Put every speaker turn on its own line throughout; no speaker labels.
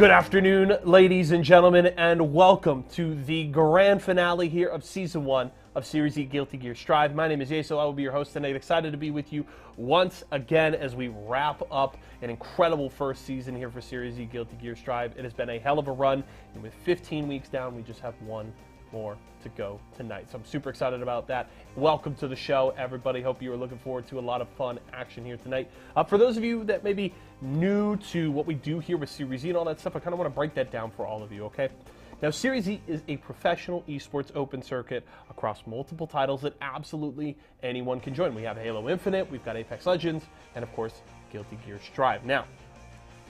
Good afternoon, ladies and gentlemen, and welcome to the grand finale here of Season 1 of Series E Guilty Gear Strive. My name is Razzo. I will be your host tonight. Excited to be with you once again as we wrap up an incredible first season here for Series E Guilty Gear Strive. It has been a hell of a run, and with 15 weeks down, we just have one more to go tonight. So I'm super excited about that. Welcome to the show, everybody. Hope you are looking forward to a lot of fun action here tonight. For those of you that may be new to what we do here with Series E and all that stuff, I kind of want to break that down for all of you, okay? Now, Series E is a professional esports open circuit across multiple titles that absolutely anyone can join. We have Halo Infinite, we've got Apex Legends, and of course, Guilty Gear Strive. Now,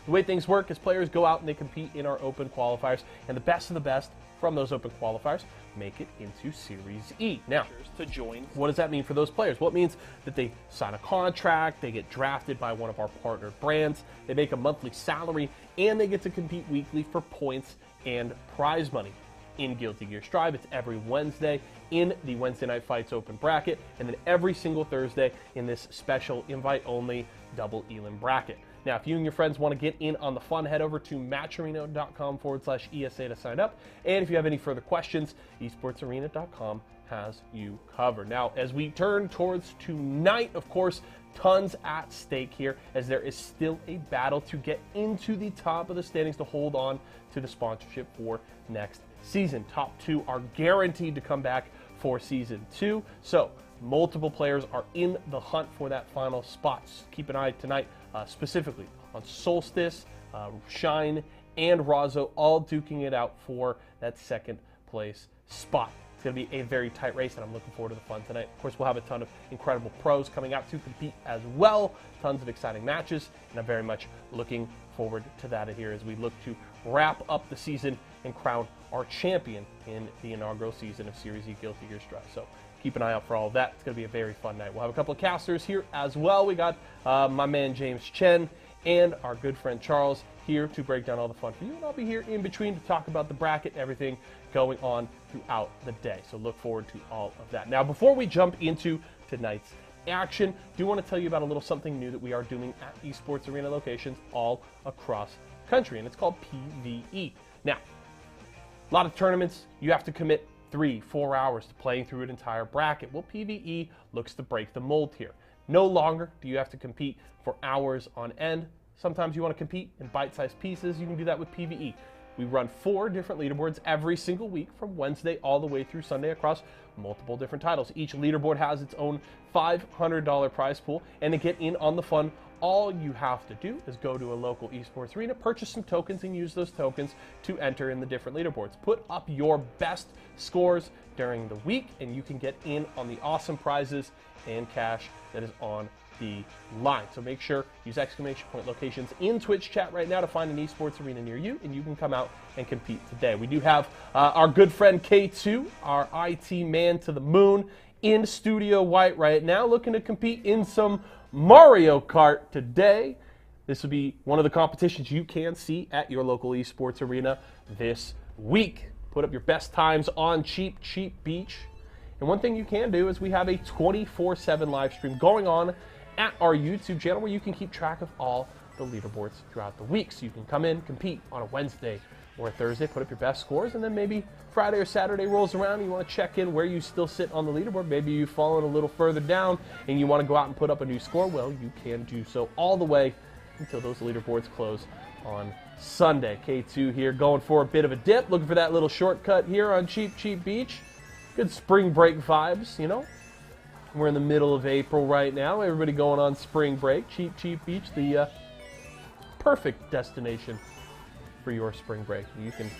the way things work is players go out and they compete in our open qualifiers, and the best of the best from those open qualifiers make it into Series E. Now, to join, what does that mean for those players? Well, it means that they sign a contract, they get drafted by one of our partner brands, they make a monthly salary, and they get to compete weekly for points and prize money. In Guilty Gear Strive, it's every Wednesday in the Wednesday Night Fights open bracket, and then every single Thursday in this special invite-only double elim bracket. Now, if you and your friends want to get in on the fun, head over to matcherino.com/ESA to sign up. And if you have any further questions, esportsarena.com has you covered. Now, as we turn towards tonight, of course, tons at stake here, as there is still a battle to get into the top of the standings to hold on to the sponsorship for next season. Top two are guaranteed to come back for Season 2. So, multiple players are in the hunt for that final spot. Keep an eye tonight, specifically on Solstice, Shine, and Razzo, all duking it out for that second place spot. It's going to be a very tight race, and I'm looking forward to the fun tonight. Of course, we'll have a ton of incredible pros coming out to compete as well. Tons of exciting matches, and I'm very much looking forward to that here as we look to wrap up the season and crown our champion in the inaugural season of Series E Guilty Gear Strive. So keep an eye out for all of that. It's going to be a very fun night. We'll have a couple of casters here as well. We got my man James Chen and our good friend Charles here to break down all the fun for you. And I'll be here in between to talk about the bracket and everything going on throughout the day. So look forward to all of that. Now, before we jump into tonight's action, I do want to tell you about a little something new that we are doing at Esports Arena locations all across the country, and it's called PvE. Now, a lot of tournaments, you have to commit 3-4 hours to playing through an entire bracket. Well, PvE looks to break the mold here. No longer do you have to compete for hours on end. Sometimes you want to compete in bite-sized pieces. You can do that with PvE. We run 4 different leaderboards every single week from Wednesday all the way through Sunday across multiple different titles. Each leaderboard has its own $500 prize pool, and to get in on the fun, all you have to do is go to a local esports arena, purchase some tokens, and use those tokens to enter in the different leaderboards. Put up your best scores during the week, and you can get in on the awesome prizes and cash that is on the line. So make sure, use exclamation point locations in Twitch chat right now to find an esports arena near you, and you can come out and compete today. We do have our good friend K2, our IT man to the moon, in Studio White right now, looking to compete in some Mario Kart today. This will be one of the competitions you can see at your local esports arena this week. Put up your best times on Cheap Beach. And one thing you can do is we have a 24/7 live stream going on at our YouTube channel where you can keep track of all the leaderboards throughout the week. So you can come in, compete on a Wednesday or a Thursday, put up your best scores, and then maybe Friday or Saturday rolls around and you want to check in where you still sit on the leaderboard. Maybe you've fallen a little further down and you want to go out and put up a new score. Well, you can do so all the way until those leaderboards close on Sunday. K2 here going for a bit of a dip, looking for that little shortcut here on Cheap Beach. Good spring break vibes, you know. We're in the middle of April right now. Everybody going on spring break. Cheap Beach, the perfect destination for your spring break. You can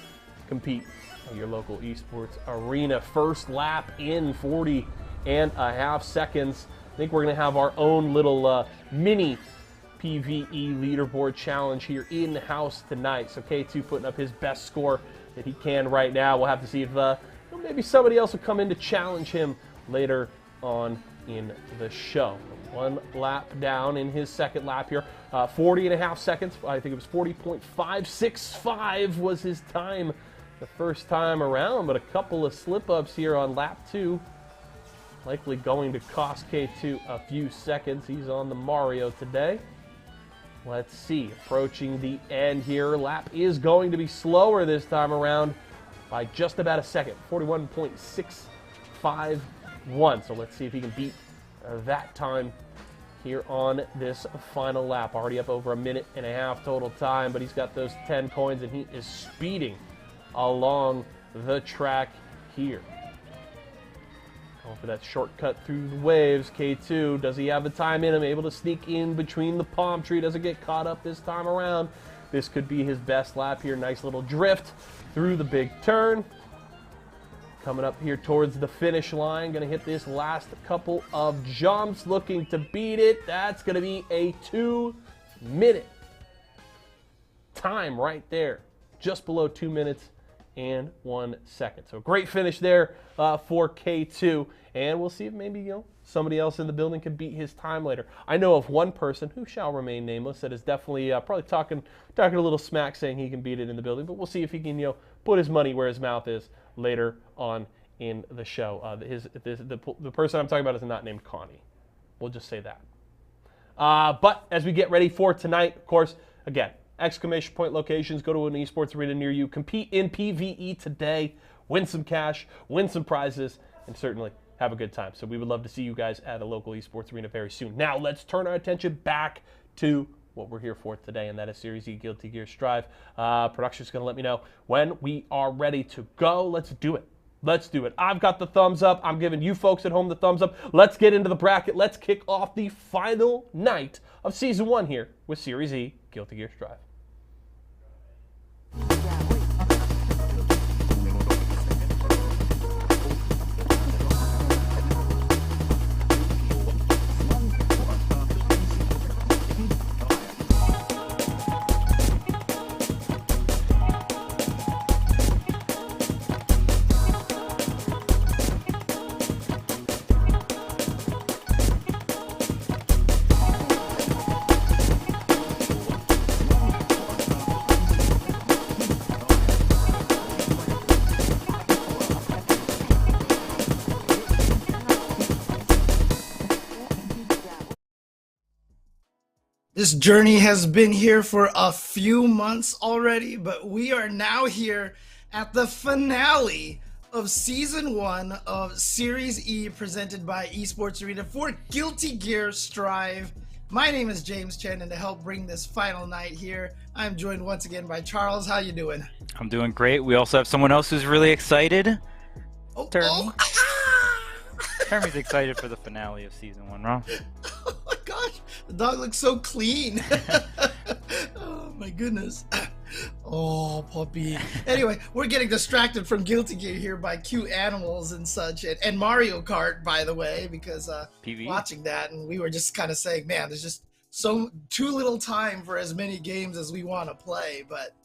compete at your local esports arena. First lap in 40.5 seconds. I think we're going to have our own little mini PvE leaderboard challenge here in-house tonight. So K2 putting up his best score that he can right now. We'll have to see if maybe somebody else will come in to challenge him later on in the show. 1 lap down in his second lap here. 40.5 seconds. I think it was 40.565 was his time the first time around, but a couple of slip-ups here on lap 2. Likely going to cost K2 a few seconds. He's on the Mario today. Let's see, approaching the end here. Lap is going to be slower this time around by just about a second, 41.651. So let's see if he can beat that time here on this final lap. Already up over a minute and a half total time, but he's got those 10 coins and he is speeding along the track here. Going for that shortcut through the waves. K2, does he have the time in him? Able to sneak in between the palm tree. Doesn't get caught up this time around. This could be his best lap here. Nice little drift through the big turn. Coming up here towards the finish line. Going to hit this last couple of jumps. Looking to beat it. That's going to be a 2-minute time right there. Just below 2 minutes and 1 second. So great finish there for K2. And we'll see if maybe, somebody else in the building can beat his time later. I know of one person who shall remain nameless that is definitely probably talking a little smack, saying he can beat it in the building. But we'll see if he can, put his money where his mouth is later on in the show. The person I'm talking about is not named Connie. We'll just say that. But as we get ready for tonight, of course, again, exclamation point locations, go to an esports arena near you, compete in PvE today, win some cash, win some prizes, and certainly have a good time. So we would love to see you guys at a local esports arena very soon. Now let's turn our attention back to what we're here for today, and that is Series E Guilty Gear Strive. Production's going to let me know when we are ready to go. Let's do it. Let's do it. I've got the thumbs up. I'm giving you folks at home the thumbs up. Let's get into the bracket. Let's kick off the final night of Season 1 here with Series E Guilty Gear Strive.
This journey has been here for a few months already, but we are now here at the finale of Season 1 of Series E presented by Esports Arena for Guilty Gear Strive. My name is James Chen, and to help bring this final night here, I'm joined once again by Charles. How you doing?
I'm doing great. We also have someone else who's really excited. Termy. Termy's excited for the finale of Season 1, Ron.
Oh my gosh, the dog looks so clean. Oh my goodness. Oh, puppy. Anyway, we're getting distracted from Guilty Gear here by cute animals and such, and Mario Kart, by the way, because watching that, and we were just kind of saying, man, there's just too little time for as many games as we want to play. But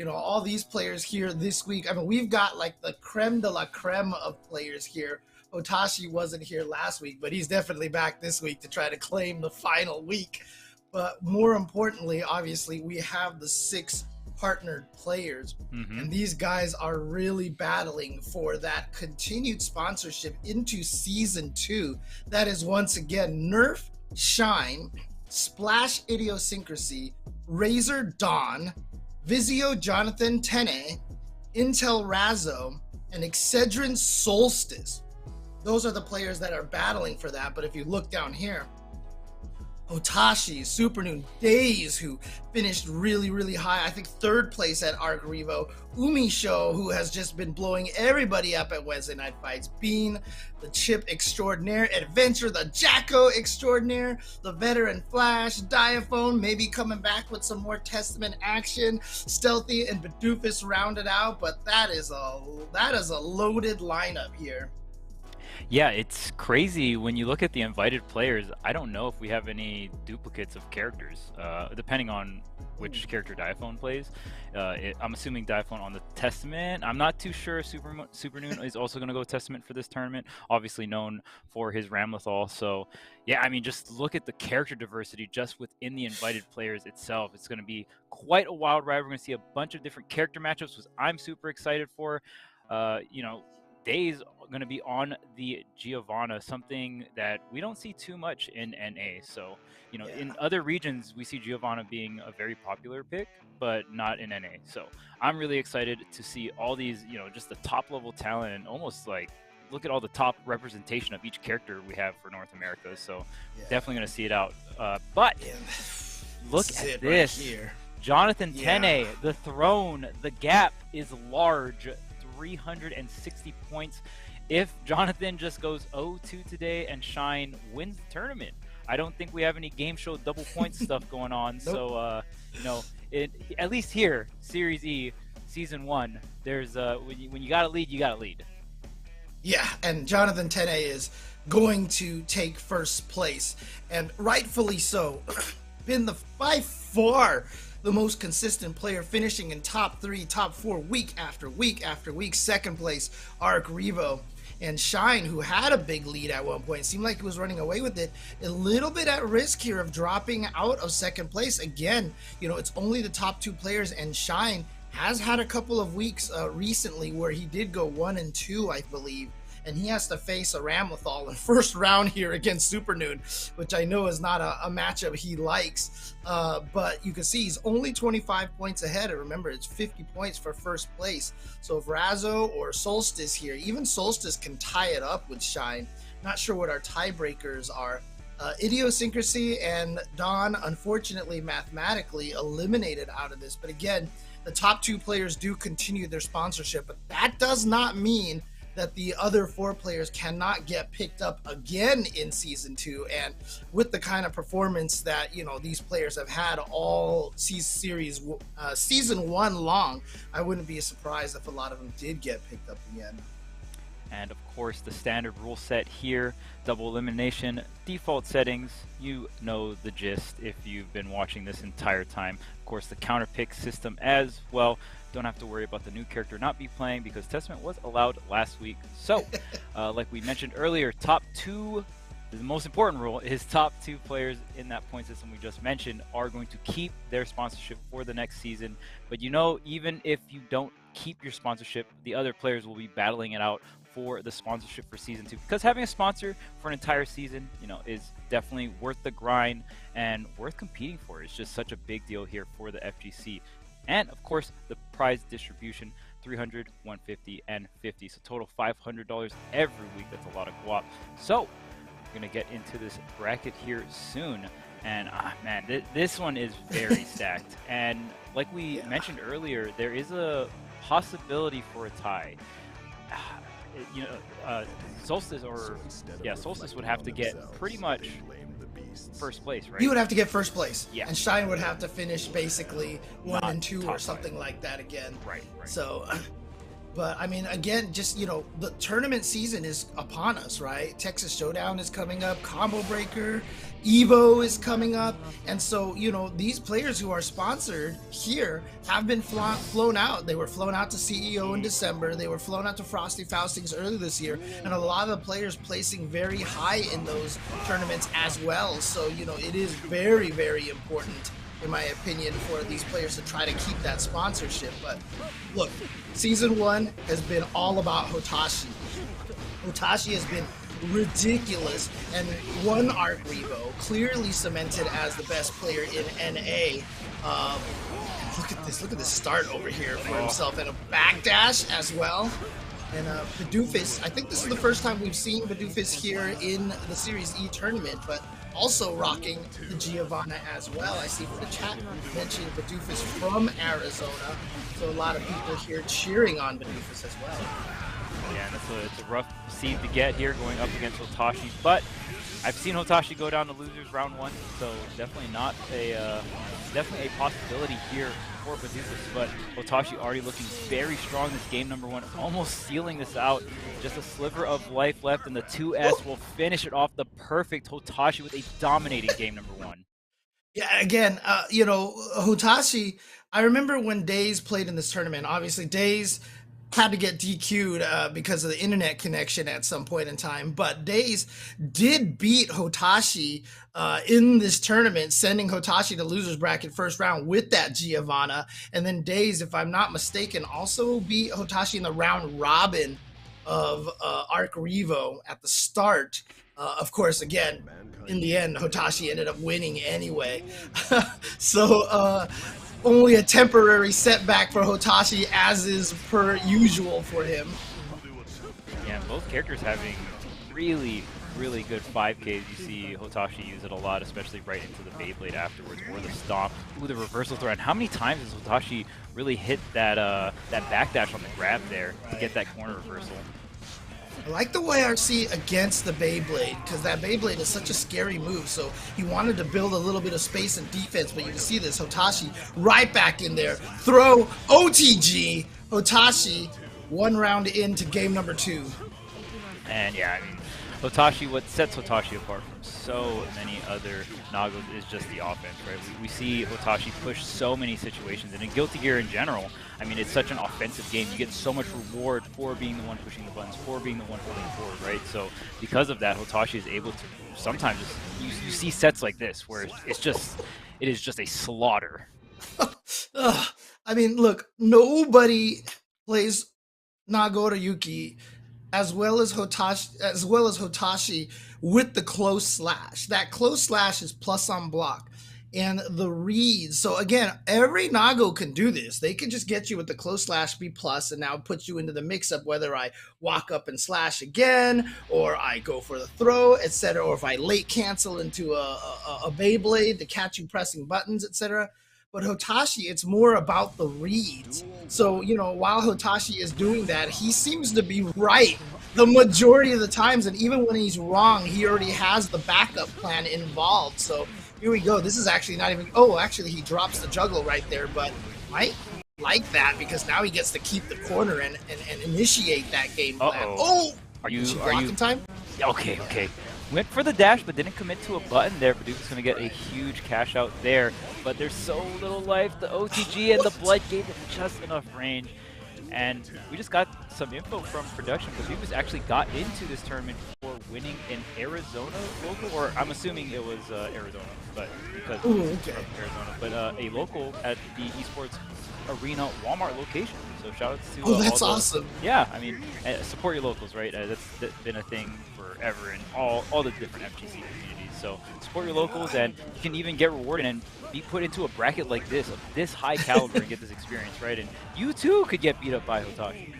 all these players here this week, I mean, we've got like the creme de la creme of players here. Hotashi wasn't here last week, but he's definitely back this week to try to claim the final week. But more importantly, obviously, we have the 6 partnered players, and these guys are really battling for that continued sponsorship into Season 2. That is once again Nerf, Shine, Splash Idiosyncrasy, Razor Dawn, Vizio Jonathan Tene, Intel Razzo, and Excedrin Solstice. Those are the players that are battling for that. But if you look down here, Hotashi, Supernoon, Daze, who finished really, really high, I think 3rd place at Arc Revo, Umisho, who has just been blowing everybody up at Wednesday Night Fights, Bean, the Chip Extraordinaire, Adventure, the Jacko Extraordinaire, the Veteran Flash, Diaphone, maybe coming back with some more Testament action, Stealthy and Bedoofus rounded out, but that is a loaded lineup here.
Yeah, it's crazy when you look at the invited players. I don't know if we have any duplicates of characters, depending on which character Diaphone plays. I'm assuming Diaphone on the Testament. I'm not too sure if Supernoon is also going to go Testament for this tournament, obviously known for his Ramlethal. So, yeah, I mean, just look at the character diversity just within the invited players itself. It's going to be quite a wild ride. We're going to see a bunch of different character matchups, which I'm super excited for. Daze going to be on the Giovanna, something that we don't see too much in NA. So, in other regions, we see Giovanna being a very popular pick, but not in NA. So I'm really excited to see all these, just the top level talent, and almost like look at all the top representation of each character we have for North America. So definitely going to see it out. But look at this. Right here. Jonathan Tene, the throne, the gap is large, 360 points. If Jonathan just goes 0-2 today and Shine wins the tournament, I don't think we have any game show double point stuff going on. Nope. So, at least here, Series E, Season 1, there's when you got to lead, you got to lead.
Yeah, and Jonathan Tene is going to take first place, and rightfully so. Been by far the most consistent player, finishing in top 3, top 4 week after week after week. Second place, Arc Revo. And Shine, who had a big lead at one point, seemed like he was running away with it, a little bit at risk here of dropping out of second place. Again, it's only the top 2 players, and Shine has had a couple of weeks recently where he did go 1-2, I believe. And he has to face a Ramlethal in first round here against Supernoon, which I know is not a matchup he likes. But you can see he's only 25 points ahead. And remember, it's 50 points for first place. So if Razzo or Solstice here, even Solstice can tie it up with Shine. Not sure what our tiebreakers are. Idiosyncrasy and Dawn, unfortunately, mathematically eliminated out of this. But again, the top 2 players do continue their sponsorship. But that does not mean that the other 4 players cannot get picked up again in Season 2. And with the kind of performance that, these players have had all Season 1 long, I wouldn't be surprised if a lot of them did get picked up again.
And of course, the standard rule set here, double elimination, default settings, you know the gist if you've been watching this entire time. Of course, the counter pick system as well. Don't have to worry about the new character not be playing because Testament was allowed last week. So, like we mentioned earlier, top 2, the most important rule is top 2 players in that point system we just mentioned are going to keep their sponsorship for the next season. But even if you don't keep your sponsorship, the other players will be battling it out for the sponsorship for Season 2. Because having a sponsor for an entire season, is definitely worth the grind and worth competing for. It's just such a big deal here for the FGC. And of course, the prize distribution, $300, $150, and $50. So total $500 every week. That's a lot of guap. So we're going to get into this bracket here soon. And man, this one is very stacked. And like we mentioned earlier, there is a possibility for a tie. Solstice would have to get pretty much first place, right?
He would have to get first place.
Yeah.
And Shine would have to finish basically 1-2 or something like that again.
Right.
So, but I mean, again, just, the tournament season is upon us, right? Texas Showdown is coming up, Combo Breaker, Evo is coming up. And so, these players who are sponsored here have been flown out. They were flown out to CEO in December. They were flown out to Frosty Faustings early this year. And a lot of the players placing very high in those tournaments as well. So, it is very, very important, in my opinion, for these players to try to keep that sponsorship. But look, Season 1 has been all about Hotashi. Hotashi has been ridiculous and won Arc Revo, clearly cemented as the best player in NA. Look at this start over here for himself, and a backdash as well. And Badoofus, I think this is the first time we've seen Badoofus here in the Series E tournament, but also rocking the Giovanna as well. I see from the chat mentioning Badoofus from Arizona, so a lot of people here cheering on Badoofus as well.
Yeah, it's a rough seed to get here going up against Hotashi, but I've seen Hotashi go down to losers round 1, so definitely not definitely a possibility here for Badoofus. But Hotashi already looking very strong this game number 1, almost sealing this out. Just a sliver of life left, and the 2S will finish it off. The perfect Hotashi with a dominating game number 1.
Yeah, again, Hotashi, I remember when Daze played in this tournament. Obviously, Daze had to get DQ'd because of the internet connection at some point in time, but Daze did beat Hotashi in this tournament, sending Hotashi to losers bracket first round with that Giovanna. And then Daze, if I'm not mistaken, also beat Hotashi in the round robin of Arc Revo at the start. Of course, again, in the end, Hotashi ended up winning anyway. So only a temporary setback for Hotashi, as is per usual for him.
Yeah, both characters having really good 5Ks. You see Hotashi use it a lot, especially right into the Beyblade afterwards, or the stomp. Ooh, the reversal throw. And how many times has Hotashi really hit that that backdash on the grab there to get that corner reversal?
I like the YRC against the Beyblade, because that Beyblade is such a scary move, so he wanted to build a little bit of space and defense, but you can see this, Hotashi right back in there. Throw, OTG, Hotashi, 1 round into game number 2.
And yeah, I mean, Hotashi, what sets Hotashi apart from so many other Nagos is just the offense, right? We see Hotashi push so many situations, and in Guilty Gear in general, I mean, it's such an offensive game. You get so much reward for being the one pushing the buttons, for being the one holding forward, right? So because of that, Hotashi is able to sometimes just, you see sets like this where it is just a slaughter.
I mean, look, nobody plays Nagoro Yuki as well as Hotashi with the close slash. That close slash is plus on block. And the reads, so again, every Nago can do this. They can just get you with the close slash B plus and now put you into the mix-up, whether I walk up and slash again, or I go for the throw, etc., or if I late cancel into a Beyblade to catch you pressing buttons, etc. But Hotashi, it's more about the reads. So, you know, while Hotashi is doing that, he seems to be right the majority of the times. And even when he's wrong, he already has the backup plan involved. So here we go. This is actually not even... Oh, actually, he drops the juggle right there. But might like that because now he gets to keep the corner and initiate that game plan. Oh!
Are you
in time?
Okay. Went for the dash, but didn't commit to a button there. Badooka's going to get a huge cash out there. But there's so little life. The OTG and the blood gave it just enough range. And we just got some info from production. Badooka's actually got into this tournament for winning an Arizona local, or I'm assuming it was Arizona, but because Arizona, but a local at the Esports Arena Walmart location. So shout out to
that's awesome.
Yeah, I mean, support your locals, right? That's been a thing forever in all the different FGC communities. So support your locals, and you can even get rewarded and be put into a bracket like this, of this high caliber, and get this experience, right? And you too could get beat up by Hotashi.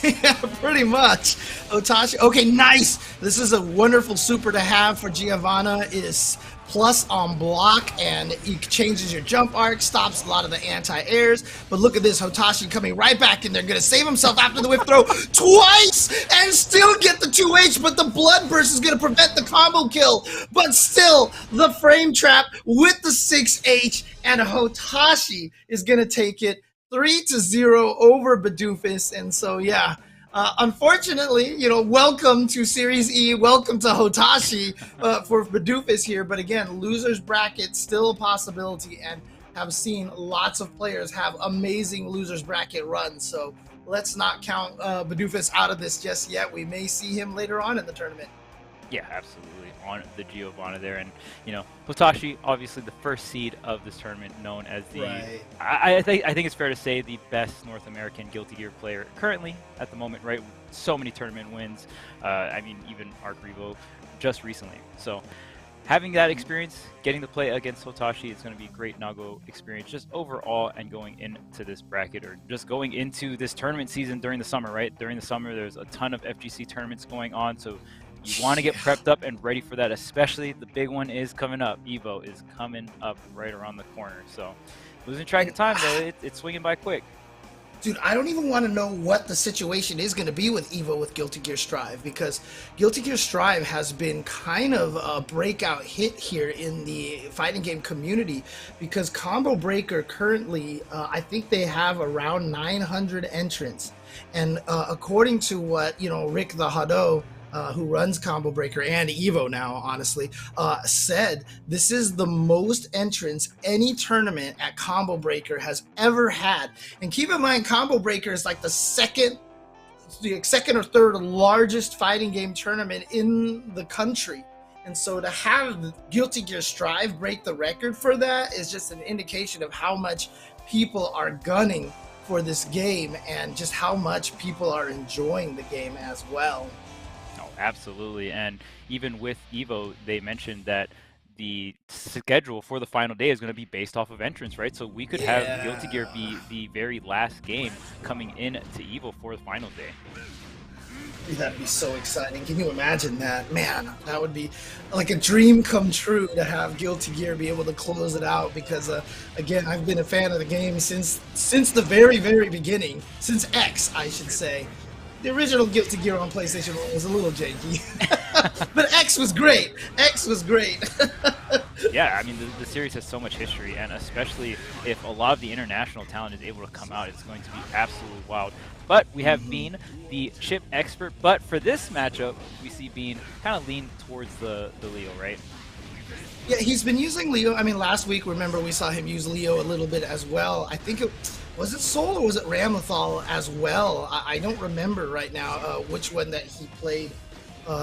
Yeah, pretty much. Hotashi. Okay, nice. This is a wonderful super to have for Giovanna. It is plus on block, and it changes your jump arc, stops a lot of the anti-airs. But look at this, Hotashi coming right back in there, going to save himself after the whip throw twice and still get the 2H, but the blood burst is going to prevent the combo kill. But still, the frame trap with the 6H, and Hotashi is going to take it 3-0 over Badoofus. And so, yeah, unfortunately, you know, welcome to Series E, welcome to Hotashi for Badoofus here. But again, losers bracket still a possibility, and have seen lots of players have amazing losers bracket runs. So let's not count Badoofus out of this just yet. We may see him later on in the tournament.
Yeah, absolutely. On the Giovanna there, and you know, Hotashi, obviously the first seed of this tournament, known as the I think it's fair to say the best North American Guilty Gear player currently at the moment, right? So many tournament wins. I mean, even Arc Revo just recently. So having that experience, getting to play against Hotashi, it's going to be a great Nago experience just overall, and going into this bracket, or just going into this tournament season during the summer, right? During the summer, there's a ton of FGC tournaments going on, so you want to get prepped up and ready for that, especially the big one is coming up. Evo is coming up right around the corner. So losing track of time, though, it's swinging by quick.
Dude, I don't even want to know what the situation is going to be with Evo with Guilty Gear Strive, because Guilty Gear Strive has been kind of a breakout hit here in the fighting game community, because Combo Breaker currently, I think they have around 900 entrants. And according to what, you know, Rick the Hado, who runs Combo Breaker and Evo now, honestly, said this is the most entrants any tournament at Combo Breaker has ever had. And keep in mind, Combo Breaker is like the second or third largest fighting game tournament in the country. And so to have Guilty Gear Strive break the record for that is just an indication of how much people are gunning for this game and just how much people are enjoying the game as well.
Oh, absolutely. And even with Evo, they mentioned that the schedule for the final day is going to be based off of entrance, right? So we could have Guilty Gear be the very last game coming in to Evo for the final day.
That'd be so exciting. Can you imagine that? Man, that would be like a dream come true to have Guilty Gear be able to close it out because, again, I've been a fan of the game since the very, very beginning. Since X, I should say. The original Guilty Gear on PlayStation 1 was a little janky. But X was great. X was great.
Yeah, I mean, the series has so much history, and especially if a lot of the international talent is able to come out, it's going to be absolutely wild. But we have Bean, the chip expert, but for this matchup, we see Bean kind of lean towards the Leo, right?
Yeah, he's been using Leo. I mean, last week, remember, we saw him use Leo a little bit as well. I think was it Soul or was it Ramlethal as well? I don't remember right now which one that he played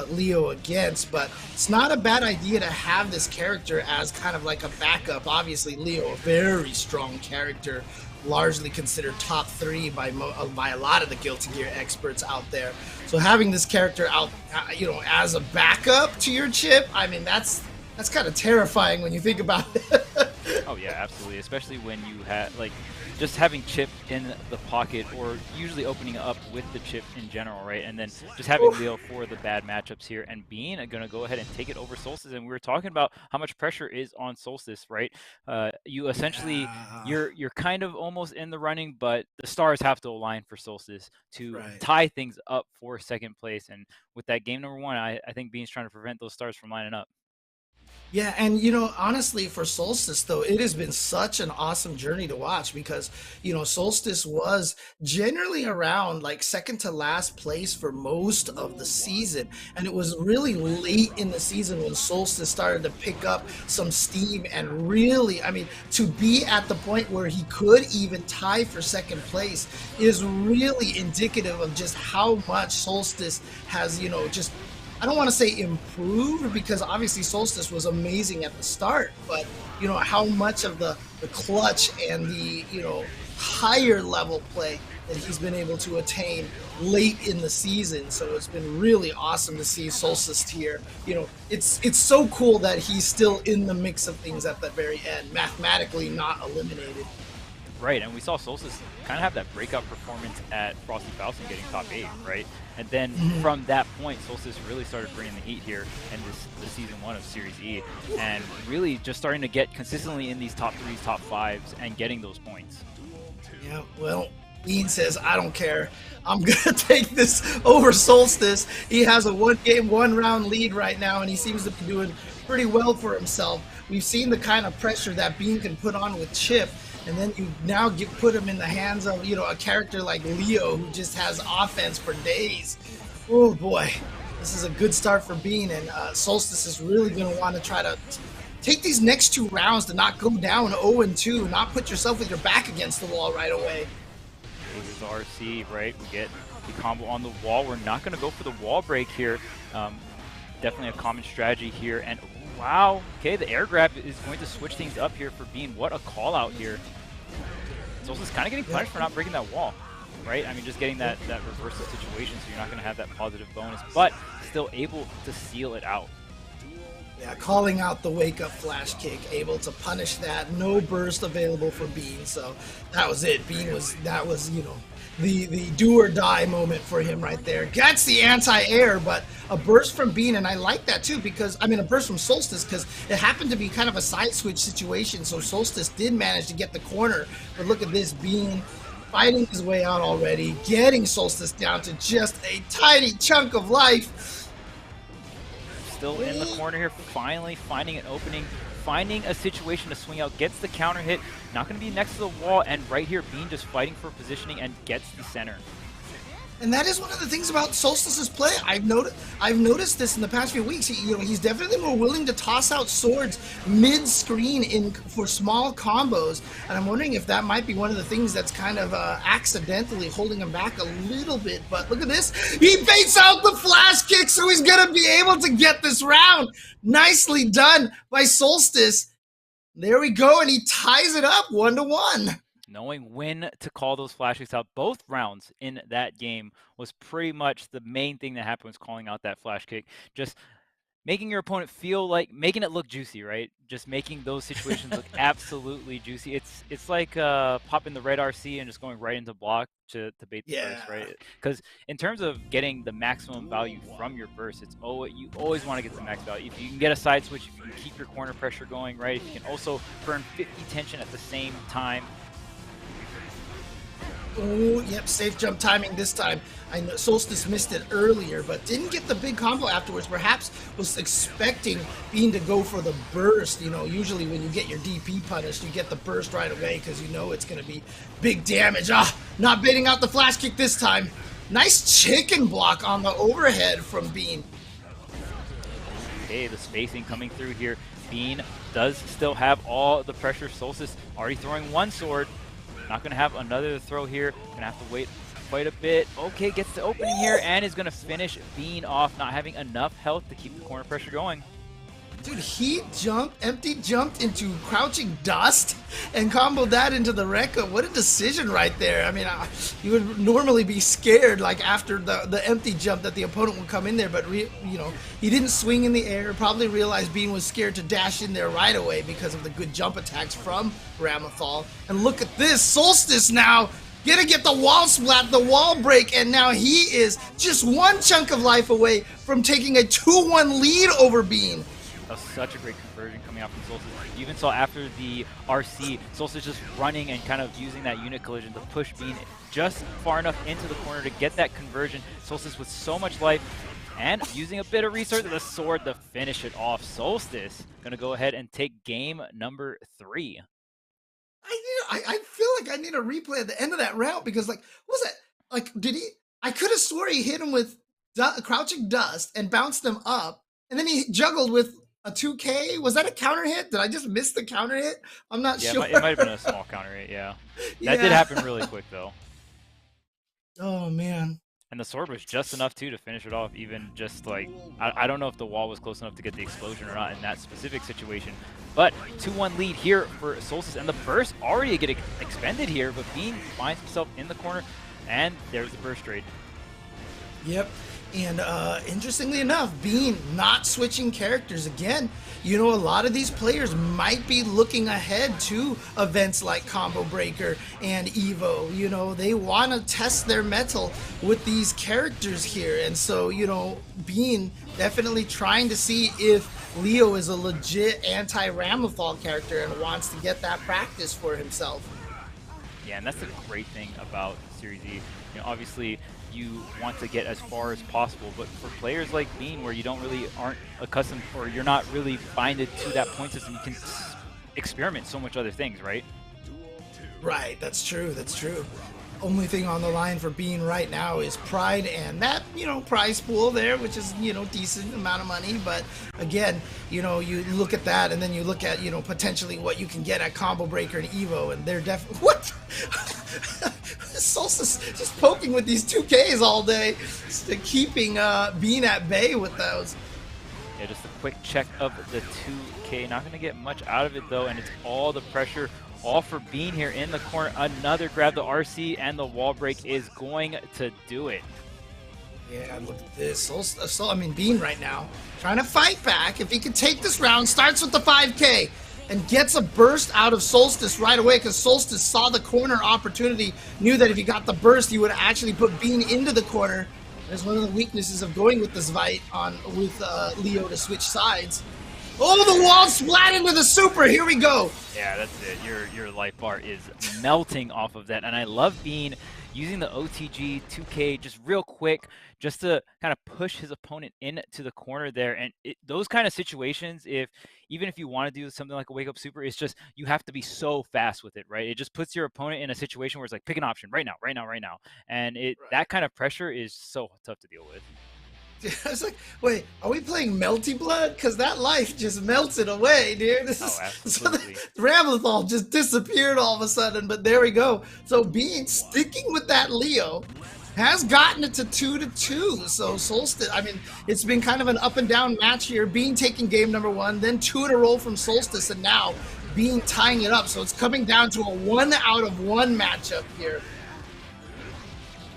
Leo against, but it's not a bad idea to have this character as kind of like a backup. Obviously, Leo, a very strong character, largely considered top 3 by a lot of the Guilty Gear experts out there. So having this character out, as a backup to your chip, I mean, that's kind of terrifying when you think about it.
Oh yeah, absolutely. Especially when you have just having chip in the pocket, or usually opening up with the chip in general, right? And then just having Leo for the bad matchups here, and being going to go ahead and take it over Solstice. And we were talking about how much pressure is on Solstice, right? You essentially you're kind of almost in the running, but the stars have to align for Solstice to tie things up for second place. And with that game number 1, I think Bean's trying to prevent those stars from lining up.
Yeah, and honestly, for Solstice, though, it has been such an awesome journey to watch because, Solstice was generally around like second to last place for most of the season. And it was really late in the season when Solstice started to pick up some steam and really, I mean, to be at the point where he could even tie for second place is really indicative of just how much Solstice has, just I don't want to say improved because obviously Solstice was amazing at the start, but how much of the clutch and the higher level play that he's been able to attain late in the season. So it's been really awesome to see Solstice here. It's so cool that he's still in the mix of things at the very end, mathematically not eliminated.
Right, and we saw Solstice kind of have that breakout performance at Frosty Falcon getting top 8, right? And then from that point, Solstice really started bringing the heat here in the season 1 of Series E, and really just starting to get consistently in these top 3s, top 5s, and getting those points.
Yeah, well, Bean says, I don't care. I'm going to take this over Solstice. He has a 1-game, 1-round lead right now, and he seems to be doing pretty well for himself. We've seen the kind of pressure that Bean can put on with Chip, and then you now put him in the hands of, a character like Leo who just has offense for days. Oh boy, this is a good start for Bean, and Solstice is really going to want to try to take these next 2 rounds to not go down 0-2, not put yourself with your back against the wall right away.
Here's RC, right? We get the combo on the wall. We're not going to go for the wall break here. Definitely a common strategy here, and wow, okay, the air grab is going to switch things up here for Bean. What a call out here. Solstice kind of getting punished for not breaking that wall, right? I mean, just getting that reversal situation, so you're not going to have that positive bonus, but still able to seal it out.
Yeah, calling out the wake-up flash kick, able to punish that. No burst available for Bean, so that was it. That was, the do-or-die moment for him right there. Gets the anti-air, but a burst from Bean, and I like that too because, I mean, a burst from Solstice because it happened to be kind of a side switch situation, so Solstice did manage to get the corner, but look at this, Bean fighting his way out already, getting Solstice down to just a tiny chunk of life.
Still in the corner here, finally finding an opening, finding a situation to swing out, gets the counter hit, not going to be next to the wall, and right here, Bean just fighting for positioning and gets the center.
And that is one of the things about Solstice's play. I've noticed this in the past few weeks. He's definitely more willing to toss out swords mid-screen for small combos, and I'm wondering if that might be one of the things that's kind of accidentally holding him back a little bit. But look at this. He baits out the flash kick, so he's going to be able to get this round. Nicely done by Solstice. There we go, and he ties it up 1-1.
knowing when to call those flash kicks out. Both rounds in that game was pretty much the main thing that happened, was calling out that flash kick. Just making your opponent feel like, making it look juicy, right? Just making those situations look absolutely juicy. It's like popping the red RC and just going right into block to bait the burst, right? Because in terms of getting the maximum value from your burst, you always want to get the max value. If you can get a side switch, if you can keep your corner pressure going, right? If you can also burn 50 tension at the same time.
Oh, yep, safe jump timing this time. I know Solstice missed it earlier, but didn't get the big combo afterwards. Perhaps was expecting Bean to go for the burst. You know, usually when you get your DP punished, you get the burst right away because you know it's going to be big damage. Not baiting out the flash kick this time. Nice chicken block on the overhead from Bean.
Okay, the spacing coming through here. Bean does still have all the pressure. Solstice already throwing one sword. Not going to have another throw here. Going to have to wait quite a bit. Okay, gets the opening here and is going to finish Bean off, not having enough health to keep the corner pressure going.
Dude, he empty jumped into crouching dust and comboed that into the Rekka. What a decision right there. I mean, you would normally be scared like after the empty jump that the opponent would come in there, but you know, he didn't swing in the air. Probably realized Bean was scared to dash in there right away because of the good jump attacks from Ramathal. And look at this, Solstice now gonna get the wall splat, the wall break, and now he is just one chunk of life away from taking a 2-1 lead over Bean.
That was such a great conversion coming out from Solstice. You even saw after the RC, Solstice just running and kind of using that unit collision to push Bean just far enough into the corner to get that conversion. Solstice with so much life and using a bit of resource of the sword to finish it off. Solstice gonna go ahead and take game number 3.
I feel like I need a replay at the end of that round because, like, what was that? Like, I could have swore he hit him with crouching dust and bounced him up, and then he juggled with a 2K. Was that a counter hit? Did I just miss the counter hit? I'm not sure.
It might have been a small counter hit, yeah. That did happen really quick, though.
Oh, man.
And the sword was just enough, too, to finish it off, even just, like, I don't know if the wall was close enough to get the explosion or not in that specific situation. But 2-1 lead here for Solstice, and the burst already getting expended here, but Bean finds himself in the corner, and there's the burst trade.
Yep. And interestingly enough, Bean not switching characters again. You know, a lot of these players might be looking ahead to events like Combo Breaker and Evo. You know, they want to test their mettle with these characters here. And so, you know, Bean definitely trying to see if Leo is a legit anti-Ramathal character and wants to get that practice for himself.
Yeah, and that's the great thing about Series E. You know, obviously, you want to get as far as possible, but for players like Bean, where you aren't accustomed, or you're not really binded to that point system, you can experiment so much other things, right?
Right, that's true, that's true. Only thing on the line for Bean right now is pride and that, you know, prize pool there, which is, you know, decent amount of money. But again, you know, you look at that and then you look at, you know, potentially what you can get at Combo Breaker and Evo, and they're definitely what Solstice just poking with these 2Ks all day, just keeping Bean at bay with those.
Yeah, just a quick check of the 2K. Not going to get much out of it though, and it's all the pressure. All for Bean here in the corner. Another grab, the RC, and the wall break is going to do it.
Yeah, look at this. I mean, Bean right now trying to fight back. If he can take this round, starts with the 5K and gets a burst out of Solstice right away because Solstice saw the corner opportunity, knew that if he got the burst, he would actually put Bean into the corner. That's one of the weaknesses of going with this Vite with Leo to switch sides. Oh, the wall splat into the super. Here we go.
Yeah, that's it. Your life bar is melting off of that. And I love Bean using the OTG 2K just real quick just to kind of push his opponent into the corner there. And those kind of situations, even if you want to do something like a wake up super, it's just you have to be so fast with it, right? It just puts your opponent in a situation where it's like, pick an option right now. And that kind of pressure is so tough to deal with.
I was like, wait, are we playing Melty Blood? Because that life just melted away, dude.
Absolutely.
So the Ramathal just disappeared all of a sudden, but there we go. So Bean sticking with that Leo has gotten it to 2-2. So Solstice, I mean, it's been kind of an up and down match here. Bean taking game number 1, then 2 in a row from Solstice, and now Bean tying it up. So it's coming down to a 1-out-of-1 matchup here.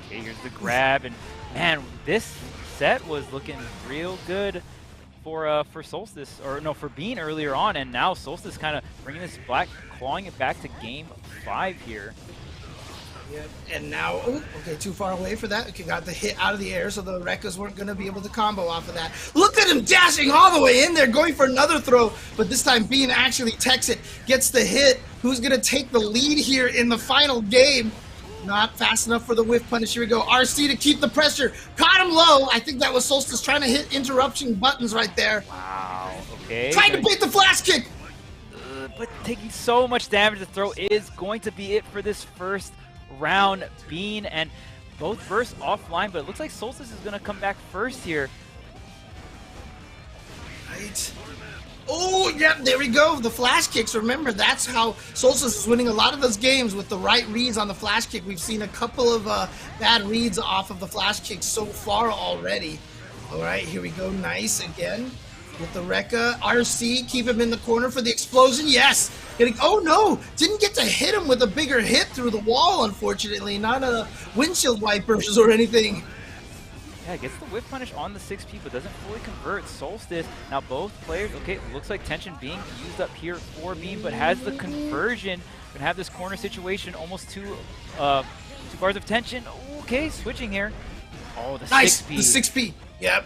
Okay, here's the grab, and man, this set was looking real good for Solstice, or no, for Bean earlier on, and now Solstice kind of bringing this black, clawing it back to game 5 here.
Yep. And now, oh, okay, too far away for that. Okay, got the hit out of the air, so the Rekkas weren't going to be able to combo off of that. Look at him dashing all the way in there, going for another throw, but this time Bean actually techs it, gets the hit. Who's going to take the lead here in the final game? Not fast enough for the whiff punish. Here we go. RC to keep the pressure. Caught him low. I think that was Solstice trying to hit interruption buttons right there.
Wow, okay.
Trying to beat the flash kick.
But taking so much damage, the throw is going to be it for this first round. Bean and both burst offline, but it looks like Solstice is going to come back first here.
Right. Oh, yeah, there we go. The flash kicks. Remember, that's how Solstice is winning a lot of those games with the right reads on the flash kick. We've seen a couple of bad reads off of the flash kicks so far already. All right, here we go. Nice again with the Rekka. RC, keep him in the corner for the explosion. Yes. Oh, no. Didn't get to hit him with a bigger hit through the wall, unfortunately. Not a windshield wipers or anything.
Yeah, gets the whip punish on the 6P, but doesn't fully convert. Solstice, now both players, okay, looks like tension being used up here for Bean, but has the conversion. Gonna have this corner situation, almost two bars of tension. Okay, switching here. Oh, the
nice.
6P.
The 6P, yep.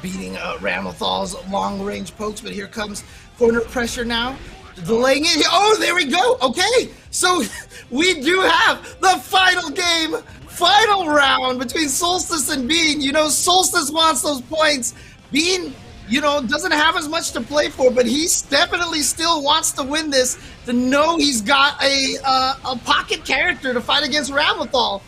Beating Ramathal's long-range pokes, but here comes corner pressure now. Delaying it. Oh, there we go. Okay, so we do have the final game. Final round between Solstice and Bean. You know, Solstice wants those points. Bean, you know, doesn't have as much to play for, but he definitely still wants to win this, to know he's got a pocket character to fight against Ramathal.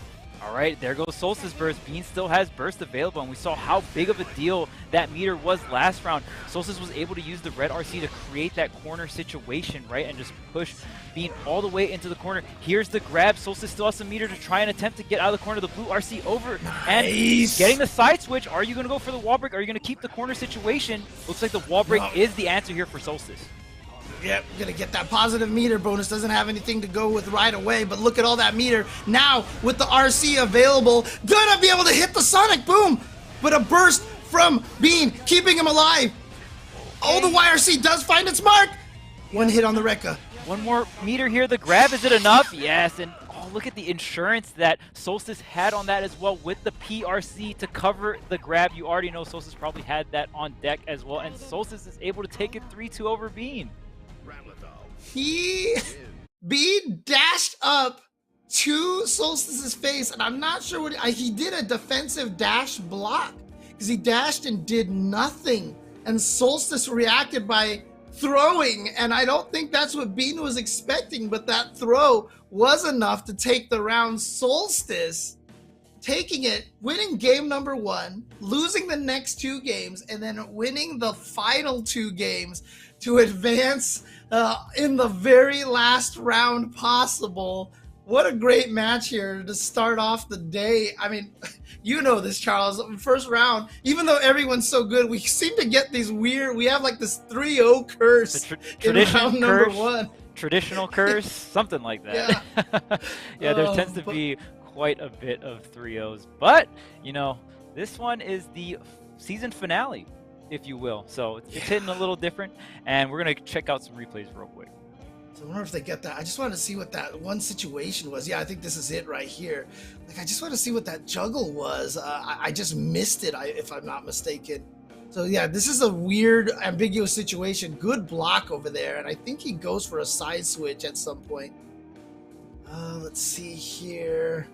All right, there goes Solstice Burst. Bean still has Burst available, and we saw how big of a deal that meter was last round. Solstice was able to use the red RC to create that corner situation, right, and just push Bean all the way into the corner. Here's the grab. Solstice still has some meter to try and attempt to get out of the corner. The blue RC over, and getting the side switch. Are you going to go for the wall break? Are you going to keep the corner situation? Looks like the wall break is the answer here for Solstice.
Yep, gonna get that positive meter bonus. Doesn't have anything to go with right away, but look at all that meter. Now, with the RC available, gonna be able to hit the Sonic Boom! But a burst from Bean, keeping him alive. Oh, the YRC does find its mark! One hit on the Rekka.
One more meter here. The grab, is it enough? Yes, and oh, look at the insurance that Solstice had on that as well with the PRC to cover the grab. You already know Solstice probably had that on deck as well, and Solstice is able to take it 3-2 over Bean.
Bean dashed up to Solstice's face, and I'm not sure what he did. A defensive dash block because he dashed and did nothing, and Solstice reacted by throwing, and I don't think that's what Bean was expecting, but that throw was enough to take the round. Solstice taking it, winning game number 1, losing the next 2 games, and then winning the final 2 games to advance in the very last round possible. What a great match here to start off the day. I mean, you know this, Charles. First round, even though everyone's so good, we seem to get these weird, we have like this 3-0 curse in round number 1.
Traditional curse, something like that.
Yeah,
yeah, there tends to be quite a bit of 3-0s. But, you know, this one is the season finale, if you will. So it's hitting a little different, and we're going to check out some replays real quick.
So I wonder if they get that. I just want to see what that one situation was. Yeah, I think this is it right here. Like, I just want to see what that juggle was. I just missed it, if I'm not mistaken. So yeah, this is a weird, ambiguous situation. Good block over there, and I think he goes for a side switch at some point. Let's see here.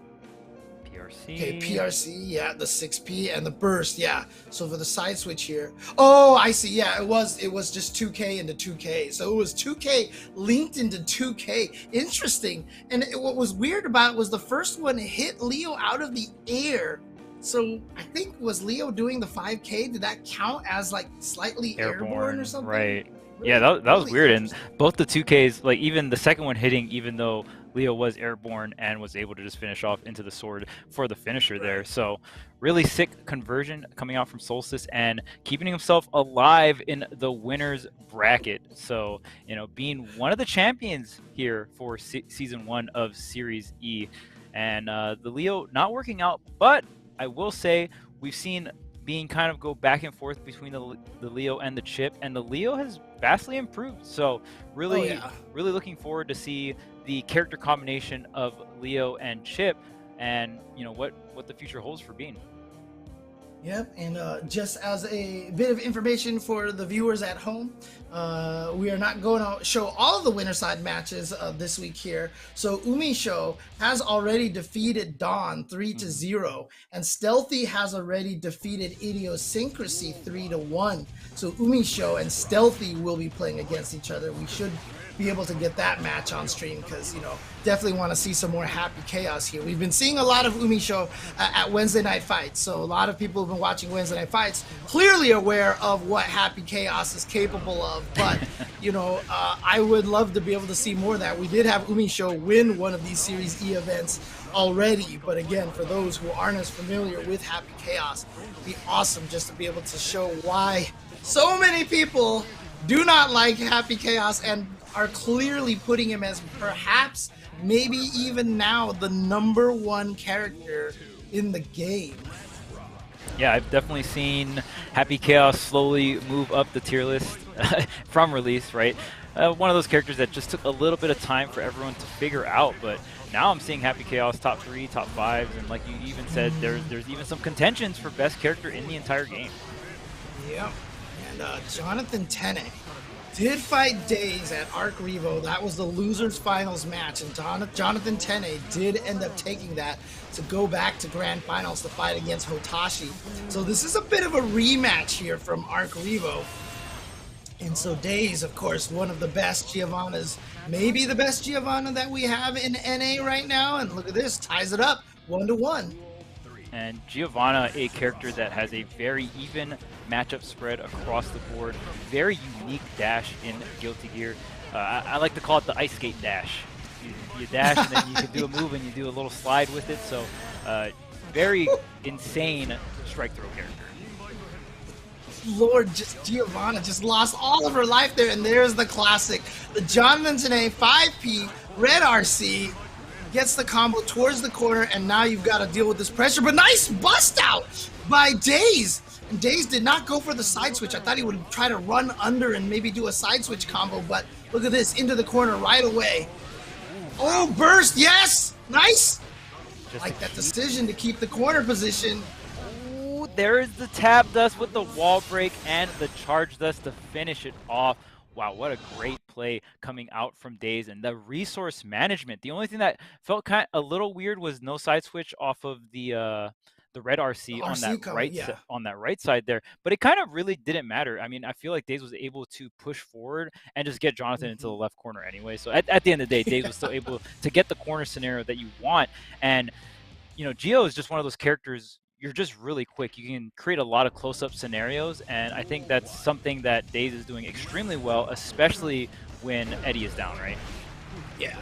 PRC.
Okay, PRC, yeah, the 6P and the burst, yeah. So for the side switch here. Oh, I see. Yeah, it was just 2K into 2K. So it was 2K linked into 2K. Interesting. And what was weird about it was the first one hit Leo out of the air. So I think, was Leo doing the 5K? Did that count as like slightly airborne or something?
Right. Yeah, that was weird. And both the 2Ks, like even the second one hitting, even though Leo was airborne and was able to just finish off into the sword for the finisher there. So really sick conversion coming out from Solstice and keeping himself alive in the winner's bracket. So, you know, being one of the champions here for season 1 of Series E. And the Leo not working out, but I will say we've seen being kind of go back and forth between the Leo and the Chip, and the Leo has vastly improved. So really, really looking forward to see the character combination of Leo and Chip, and you know what the future holds for Bean.
Yep, and just as a bit of information for the viewers at home, we are not going to show all of the winner side matches this week here. So Umisho has already defeated Dawn 3-0, and Stealthy has already defeated Idiosyncrasy 3-1. So Umisho and Stealthy will be playing against each other. We should be able to get that match on stream because, you know, definitely want to see some more Happy Chaos here. We've been seeing a lot of Umisho at Wednesday Night Fights, so a lot of people who've been watching Wednesday Night Fights clearly aware of what Happy Chaos is capable of, but, you know, I would love to be able to see more of that. We did have Umisho win one of these Series E events already, but again, for those who aren't as familiar with Happy Chaos, it'd be awesome just to be able to show why so many people do not like Happy Chaos and are clearly putting him as perhaps, maybe even now, the #1 character in the game.
Yeah, I've definitely seen Happy Chaos slowly move up the tier list from release, right? One of those characters that just took a little bit of time for everyone to figure out, but now I'm seeing Happy Chaos top 3, top 5s, and like you even said, there's even some contentions for best character in the entire game.
Yep, and Jonathan Tene did fight Daze at Arc Revo. That was the losers finals match, and Jonathan Tene did end up taking that to go back to grand finals to fight against Hotashi. So this is a bit of a rematch here from Arc Revo. And so Daze, of course, one of the best Giovannas, maybe the best Giovanna that we have in NA right now. And look at this, ties it up 1-1.
And Giovanna, a character that has a very even matchup spread across the board, very unique dash in Guilty Gear. I like to call it the ice skate dash. You dash and then you can do a move and you do a little slide with it. So very insane strike throw character.
Lord, Giovanna just lost all of her life there, and there's the classic. The Jonathan Tene 5P Red RC gets the combo towards the corner, and now you've got to deal with this pressure. But nice bust out by Daze. And Daze did not go for the side switch. I thought he would try to run under and maybe do a side switch combo, but look at this, into the corner right away. Oh, burst, yes! Nice! Like that decision to keep the corner position.
Ooh, there is the tap dust with the wall break and the charge dust to finish it off. Wow, what a great play coming out from Daze, and the resource management. The only thing that felt kind of a little weird was no side switch off of the red RC on that right side there, but it kind of really didn't matter. I mean, I feel like Daze was able to push forward and just get Jonathan into the left corner anyway. So at the end of the day, Daze was still able to get the corner scenario that you want. And you know, Gio is just one of those characters. You're just really quick. You can create a lot of close-up scenarios, and I think that's something that Daze is doing extremely well, especially when Eddie is down, right?
Yeah,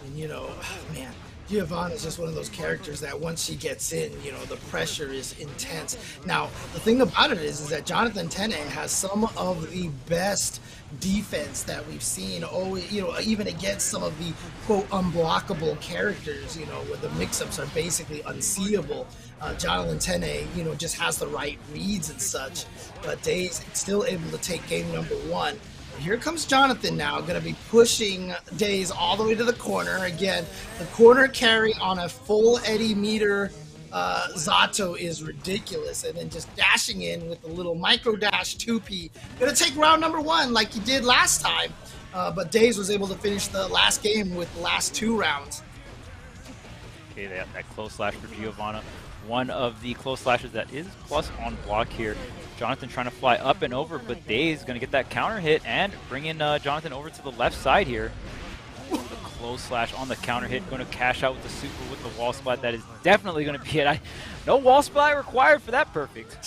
and you know, man, Giovanna is just one of those characters that once she gets in, you know, the pressure is intense. Now, the thing about it is that Jonathan Tene has some of the best defense that we've seen, you know, even against some of the quote unblockable characters, you know, where the mix-ups are basically unseeable. Jonathan Tene, you know, just has the right reads and such, but Daze still able to take game #1. Here comes Jonathan now, going to be pushing Daze all the way to the corner. Again, the corner carry on a full Eddie meter Zato is ridiculous. And then just dashing in with the little micro dash 2P. Going to take round #1 like he did last time. But Daze was able to finish the last game with the last 2 rounds.
Okay, that close slash for Giovanna. One of the close slashes that is plus on block here. Jonathan trying to fly up and over, but Daze going to get that counter hit and bring in Jonathan over to the left side here. The close slash on the counter hit, going to cash out with the super with the wall splat. That is definitely going to be it. No wall splat required for that perfect.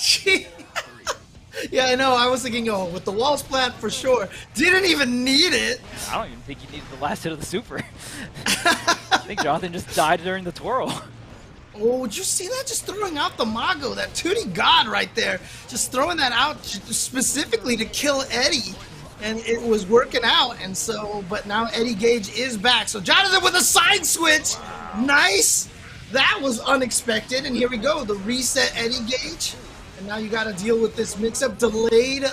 Yeah, I know. I was thinking, oh, with the wall splat for sure. Didn't even need it.
I don't even think you needed the last hit of the super. I think Jonathan just died during the twirl.
Oh, did you see that? Just throwing out the Mago, that Tootie God right there. Just throwing that out specifically to kill Eddie. And it was working out. And so, but now Eddie Gage is back. So Jonathan with a side switch. Nice. That was unexpected. And here we go. The reset Eddie Gage. And now you got to deal with this mix-up delayed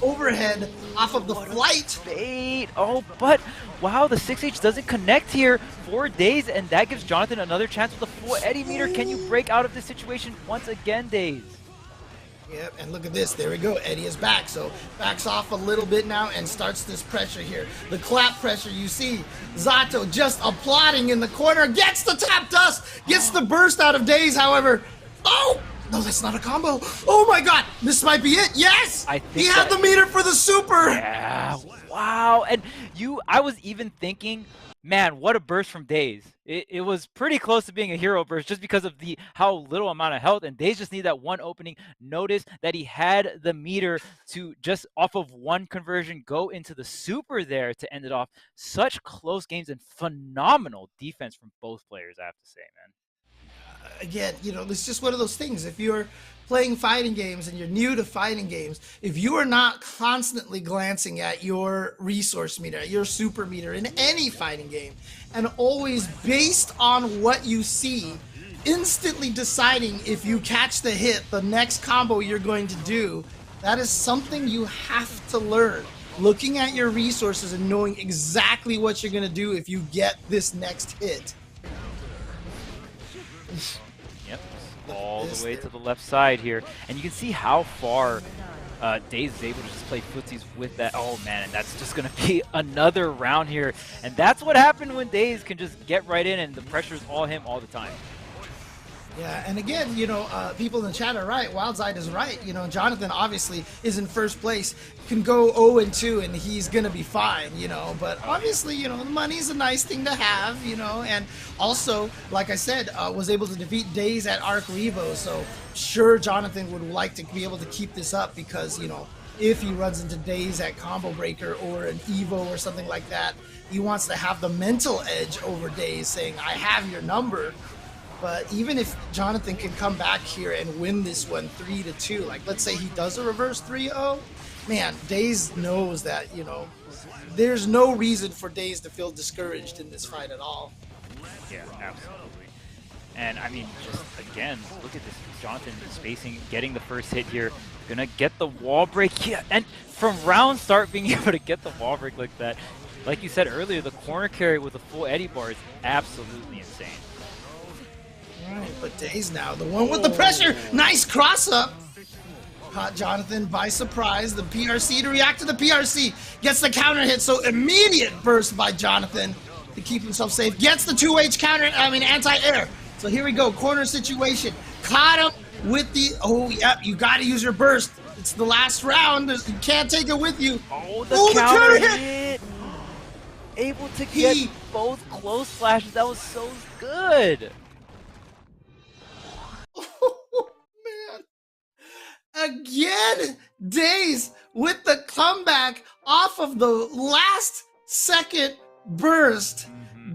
overhead off of the flight.
Bait. Oh, but wow, the 6H doesn't connect here for Daze, and that gives Jonathan another chance with a full Eddie meter. Can you break out of this situation once again, Daze?
Yep, and look at this. There we go. Eddie is back. So backs off a little bit now and starts this pressure here. The clap pressure you see. Zato just applauding in the corner. Gets the tap dust. Gets the burst out of Daze, however. Oh! No, that's not a combo. Oh my god, this might be it. Yes! He had the meter for the super!
Yeah, wow. And I was even thinking, man, what a burst from Daze. It was pretty close to being a hero burst just because of how little amount of health, and Daze just needed that one opening. Notice that he had the meter to just off of one conversion go into the super there to end it off. Such close games and phenomenal defense from both players, I have to say, man.
Again, you know, it's just one of those things. If you're playing fighting games and you're new to fighting games, if you are not constantly glancing at your resource meter, at your super meter in any fighting game, and always based on what you see, instantly deciding if you catch the hit, the next combo you're going to do, that is something you have to learn. Looking at your resources and knowing exactly what you're going to do if you get this next hit.
Yep, all the way to the left side here. And you can see how far Daze is able to just play footsies with that. Oh man, and that's just going to be another round here. And that's what happened when Daze can just get right in and the pressure's all him all the time.
Yeah, and again, you know, people in the chat are right. Wildside is right. You know, Jonathan obviously is in first place, can go 0-2, and he's going to be fine, you know. But obviously, you know, the money's a nice thing to have, you know. And also, like I said, was able to defeat Daze at Arc Revo. So, sure, Jonathan would like to be able to keep this up because, you know, if he runs into Daze at Combo Breaker or an Evo or something like that, he wants to have the mental edge over Daze, saying, I have your number. But even if Jonathan can come back here and win this one 3-2, like let's say he does a reverse 3-0, man, Daze knows that, you know, there's no reason for Daze to feel discouraged in this fight at all.
Yeah, absolutely. And I mean, just again, look at this. Jonathan spacing, getting the first hit here, gonna get the wall break. Yeah, and from round start, being able to get the wall break like that, like you said earlier, the corner carry with a full Eddie bar is absolutely insane.
Right, but Daze now, the one with the pressure. Nice cross up. Caught Jonathan by surprise. The PRC to react to the PRC. Gets the counter hit, so immediate burst by Jonathan to keep himself safe. Gets the 2H counter, anti-air. So here we go, corner situation. Caught him with the, oh, yep, you gotta use your burst. It's the last round, you can't take it with you.
Oh, the counter hit. Able to get both close flashes, that was so good.
Again, Daze with the comeback off of the last second burst.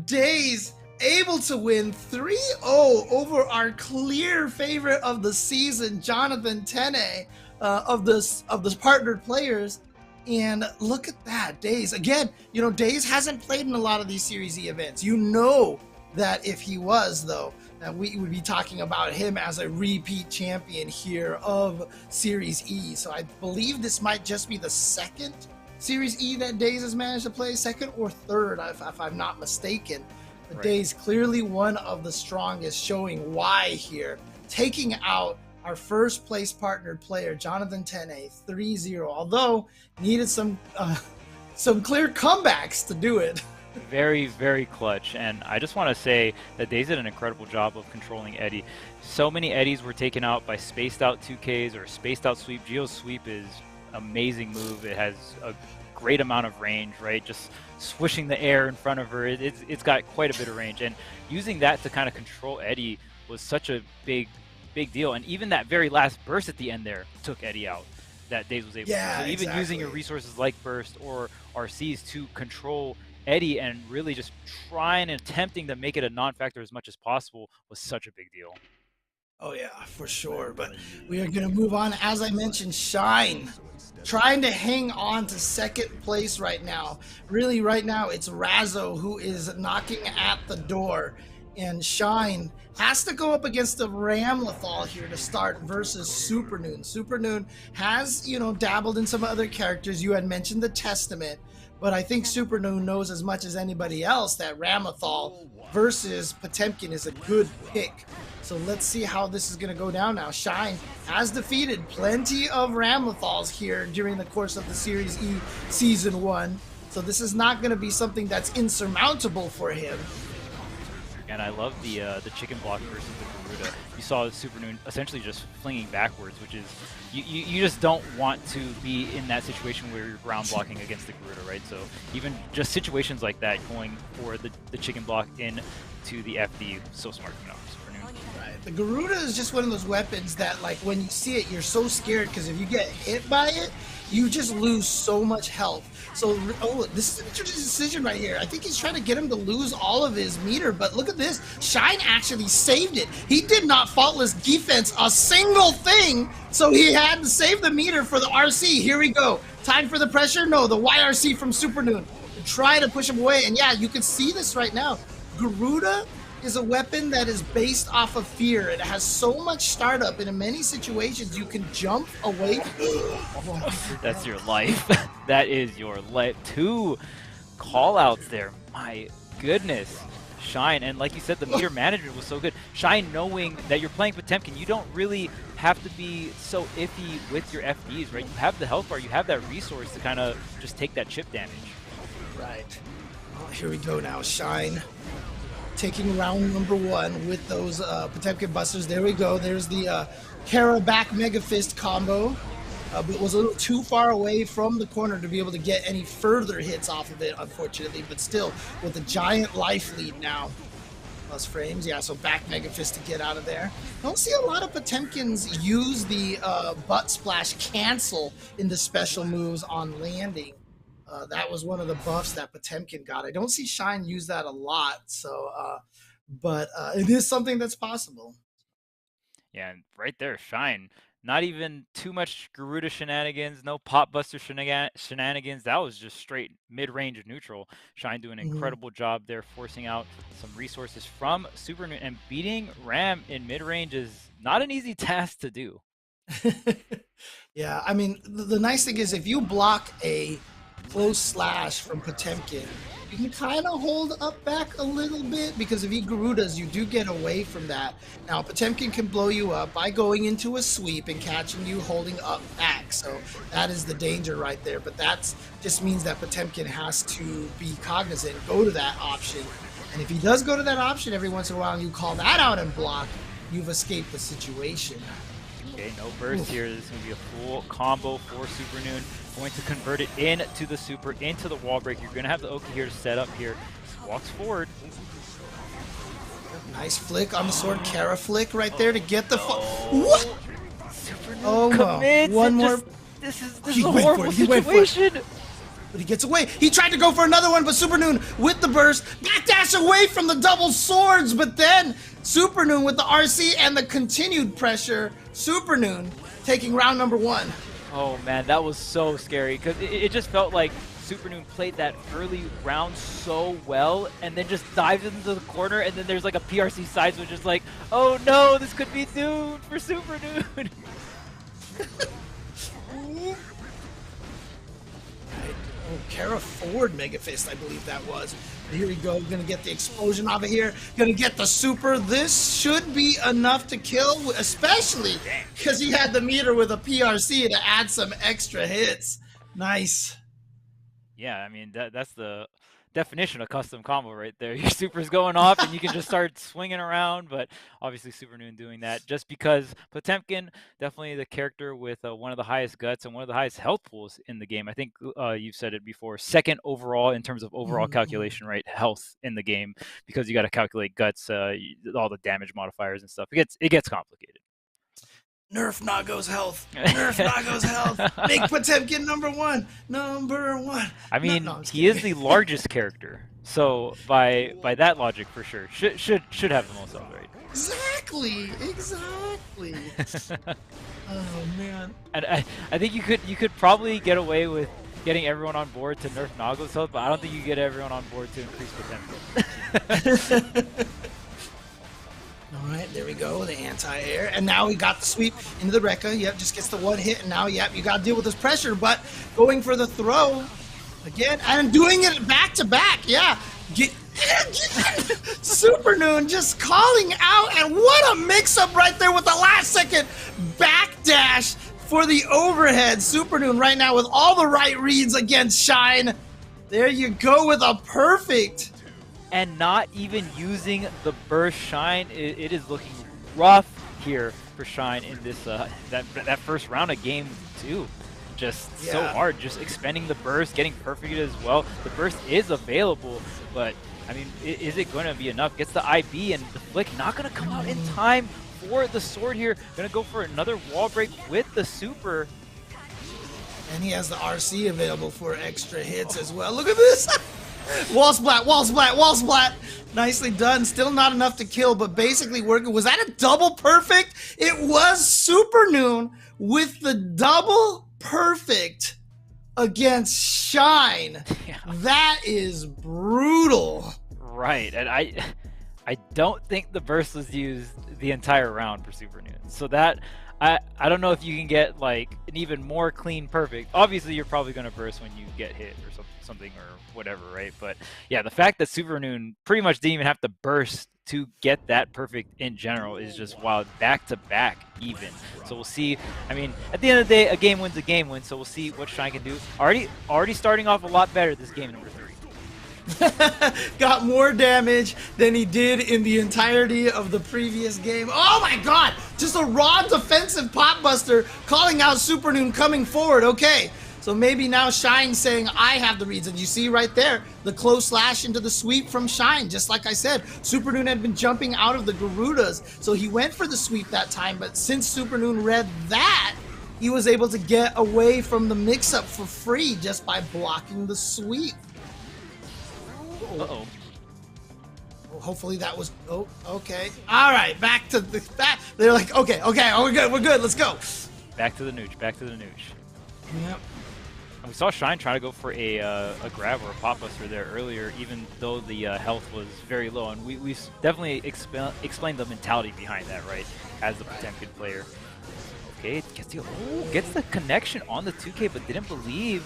Daze able to win 3-0 over our clear favorite of the season, Jonathan Tene, of the partnered players. And look at that, Daze. Again, you know, Daze hasn't played in a lot of these Series E events. You know that if he was, though, that we would be talking about him as a repeat champion here of Series E. So I believe this might just be the second Series E that Daze has managed to play, second or third, if I'm not mistaken. But right. Daze clearly one of the strongest, showing why here. Taking out our first place partnered player, Jonathan Tene, 3-0, although needed some clear comebacks to do it.
Very, very clutch, and I just want to say that Daze did an incredible job of controlling Eddie. So many Eddies were taken out by spaced out 2Ks or spaced out sweep. Geo's sweep is amazing move. It has a great amount of range, right? Just swishing the air in front of her. It's got quite a bit of range, and using that to kind of control Eddie was such a big deal. And even that very last burst at the end there took Eddie out. That Daze was able to. So even using your resources like burst or RCs to control Eddie and really just trying and attempting to make it a non-factor as much as possible was such a big deal.
Oh yeah, for sure. But we are gonna move on. As I mentioned, Shine trying to hang on to second place right now. Really, right now it's Razzo who is knocking at the door, and Shine has to go up against the Ramlethal here to start versus Supernoon. Supernoon has, dabbled in some other characters. You had mentioned the Testament, but I think Supernoon knows as much as anybody else that Ramlethal versus Potemkin is a good pick. So let's see how this is going to go down now. Shine has defeated plenty of Ramlethals here during the course of the Series E Season 1. So this is not going to be something that's insurmountable for him.
And I love the chicken block versus the Garuda. You saw Supernoon essentially just flinging backwards, which is you just don't want to be in that situation where you're ground blocking against the Garuda, right? So even just situations like that, going for the chicken block into the FD, so smart from Supernoon.
Right. The Garuda is just one of those weapons that, like, when you see it, you're so scared because if you get hit by it, you just lose so much health. So, this is an interesting decision right here. I think he's trying to get him to lose all of his meter, but look at this. Shine actually saved it. He did not faultless defense a single thing, so he had to save the meter for the RC. Here we go. Time for the pressure? No, the YRC from Supernoon. Try to push him away, and yeah, you can see this right now. Garuda is a weapon that is based off of fear. It has so much startup, and in many situations, you can jump away.
That's your life. That is your life. 2 call-outs there. My goodness. Shine, and like you said, the meter management was so good. Shine, knowing that you're playing Potemkin, you don't really have to be so iffy with your FDs, right? You have the health bar, you have that resource to kind of just take that chip damage.
Right. Well, here we go now. Shine taking round number 1 with those Potemkin busters. There we go. There's the Kara back Mega Fist combo. But was a little too far away from the corner to be able to get any further hits off of it, unfortunately. But still, with a giant life lead now. Plus frames, yeah, so back Mega Fist to get out of there. I don't see a lot of Potemkins use the butt splash cancel in the special moves on landing. That was one of the buffs that Potemkin got. I don't see Shine use that a lot, so but it is something that's possible.
Yeah, and right there, Shine. Not even too much Garuda shenanigans, no pop buster shenanigans. That was just straight mid-range neutral. Shine doing an incredible job there, forcing out some resources from Supernoon, and beating Ram in mid-range is not an easy task to do.
Yeah, I mean, the nice thing is if you block a close slash from Potemkin, you can kind of hold up back a little bit, because if he Garudas, you do get away from that. Now, Potemkin can blow you up by going into a sweep and catching you holding up back, so that is the danger right there. But that just means that Potemkin has to be cognizant, go to that option. And if he does go to that option every once in a while and you call that out and block, you've escaped the situation.
Okay, no burst here. This is going to be a full combo for Supernoon. Going to convert it into the super, into the wall break. You're going to have the Oki here to set up here. Walks forward.
Nice flick on the sword. Kara flick right there to get the... What?
Supernoon
Oh, no. One more...
This is a horrible situation.
But he gets away. He tried to go for another one, but Supernoon with the burst, backdash away from the double swords, but then Supernoon with the RC and the continued pressure. Supernoon taking round number 1.
Oh man, that was so scary, because it just felt like Supernoon played that early round so well, and then just dives into the corner, and then there's like a PRC side switch, just like, oh no, this could be doomed for Supernoon.
Oh, Kara forward Mega Fist, I believe that was. Here we go, gonna get the explosion off of here, gonna get the super. This should be enough to kill, especially because he had the meter with a PRC to add some extra hits. Nice.
Yeah, I mean, that's the definition of custom combo right there. Your super's going off and you can just start swinging around, but obviously Supernoon doing that just because Potemkin, definitely the character with one of the highest guts and one of the highest health pools in the game. I think you've said it before, second overall in terms of overall calculation, right? Health in the game, because you got to calculate guts, all the damage modifiers and stuff. It gets complicated.
Nerf Nago's health. Nerf Nago's health. Make Potemkin number one. Number one.
I mean,
no, I'm just
he is
kidding.
the largest character, so by that logic, for sure, should have the most health, right?
Exactly. Oh man.
And I think you could probably get away with getting everyone on board to nerf Nago's health, but I don't think you get everyone on board to increase Potemkin.
All right, there we go, the anti-air. And now we got the sweep into the Rekka. Yep, just gets the one hit. And now, yep, you got to deal with this pressure. But going for the throw again and doing it back to back. Yeah. Super Noon just calling out. And what a mix-up right there with the last second backdash for the overhead. Super Noon right now with all the right reads against Shine. There you go with a perfect.
And not even using the burst Shine, it is looking rough here for Shine in this that first round of game 2. Just so hard, just expending the burst, getting perfected as well. The burst is available, but I mean, is it going to be enough? Gets the IB and the flick not going to come out in time for the sword here. Going to go for another wall break with the super.
And he has the RC available for extra hits as well. Look at this. Wall splat, wall splat, wall splat. Nicely done. Still not enough to kill, but basically working. Was that a double perfect? It was Super Noon with the double perfect against Shine.
Yeah.
That is brutal.
Right, and I don't think the burst was used the entire round for Super Noon. So that I don't know if you can get like an even more clean perfect. Obviously, you're probably going to burst when you get hit or something or whatever, right? But yeah, the fact that Super Noon pretty much didn't even have to burst to get that perfect in general is just wild. Back to back even. So we'll see. I mean, at the end of the day, a game win's a game win. So we'll see what Shine can do. Already starting off a lot better this game number 3.
Got more damage than he did in the entirety of the previous game. Oh my god! Just a raw defensive pop buster calling out Super Noon coming forward. Okay, so maybe now Shine saying, I have the reads. And you see right there, the close slash into the sweep from Shine. Just like I said, Super Noon had been jumping out of the Garudas, so he went for the sweep that time. But since Super Noon read that, he was able to get away from the mix-up for free just by blocking the sweep.
Uh-oh.
Well, hopefully that was, oh, okay. All right, back to that. They're like, okay, we're good, let's go.
Back to the nooch, back to the nooch.
Yep.
And we saw Shine try to go for a grab or a pop buster there earlier, even though the health was very low. And we definitely explained the mentality behind that, right, as the Potemkin player. Okay, gets the connection on the 2K, but didn't believe.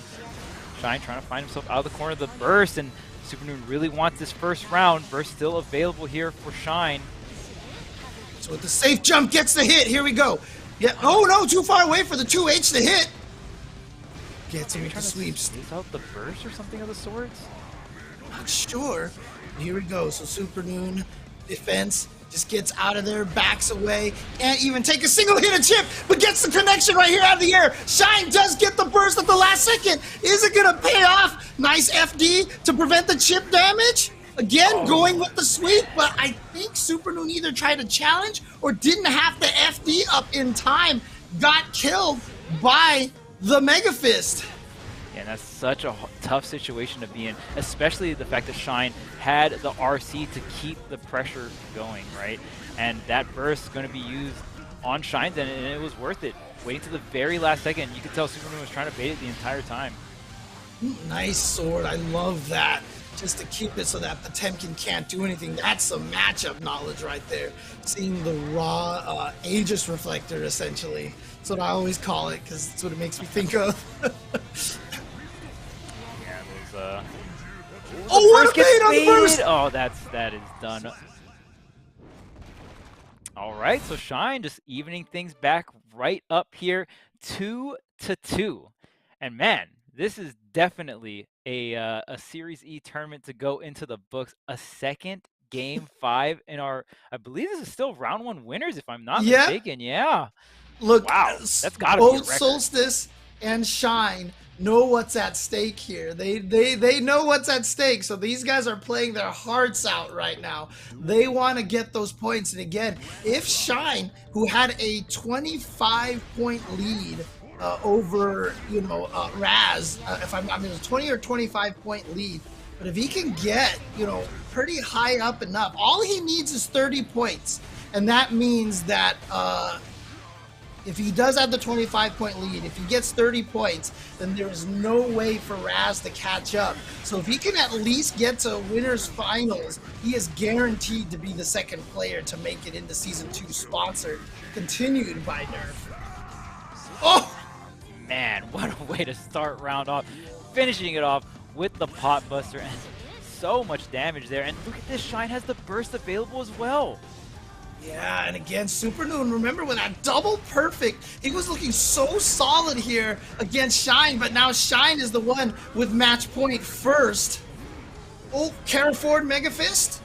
Shine trying to find himself out of the corner of the burst, and Super Noon really wants this first round. Burst still available here for Shine.
So with the safe jump gets the hit. Here we go. Yeah. Oh no, too far away for the 2H to hit. Gets him with the sweeps.
Stays out the burst or something of the sorts?
Not sure. Here we go. So Super Noon defense just gets out of there, backs away, can't even take a single hit of chip, but gets the connection right here out of the air. Shine does get the burst at the last second. Is it gonna pay off? Nice FD to prevent the chip damage. Again, going with the sweep, but I think Super Noon either tried to challenge or didn't have the FD up in time. Got killed by the Mega Fist.
And that's such a tough situation to be in, especially the fact that Shine had the RC to keep the pressure going, right? And that burst is going to be used on Shine's end, and it was worth it. Waiting to the very last second, you could tell Superman was trying to bait it the entire time.
Nice sword, I love that. Just to keep it so that Potemkin can't do anything. That's some matchup knowledge right there. Seeing the raw Aegis reflector, essentially. That's what I always call it, because that's what it makes me think of. Oh, what a bait on the burst!
Oh, that is done. All right, so Shine just evening things back right up here, 2-2. And man, this is definitely a Series E tournament to go into the books. A second game 5 in our, I believe this is still round 1 winners, if I'm not mistaken. Yeah.
Look,
wow, that's gotta be a record.
Both Solstice and Shine know what's at stake here. They know what's at stake. So these guys are playing their hearts out right now. They want to get those points. And again, if Shine, who had a 25-point lead over, Raz, it was a 20 or 25-point lead. But if he can get, pretty high up enough, all he needs is 30 points. And that means that if he does have the 25-point lead, if he gets 30 points, then there's no way for Raz to catch up. So if he can at least get to winners finals, he is guaranteed to be the second player to make it into Season 2 sponsored, continued by Nerf. Oh!
Man, what a way to start round off. Finishing it off with the pot buster and so much damage there. And look at this, Shine has the burst available as well.
Yeah, and again, Super Noon, remember with that double perfect, he was looking so solid here against Shine, but now Shine is the one with match point first. Oh, Kara Ford Mega Fist.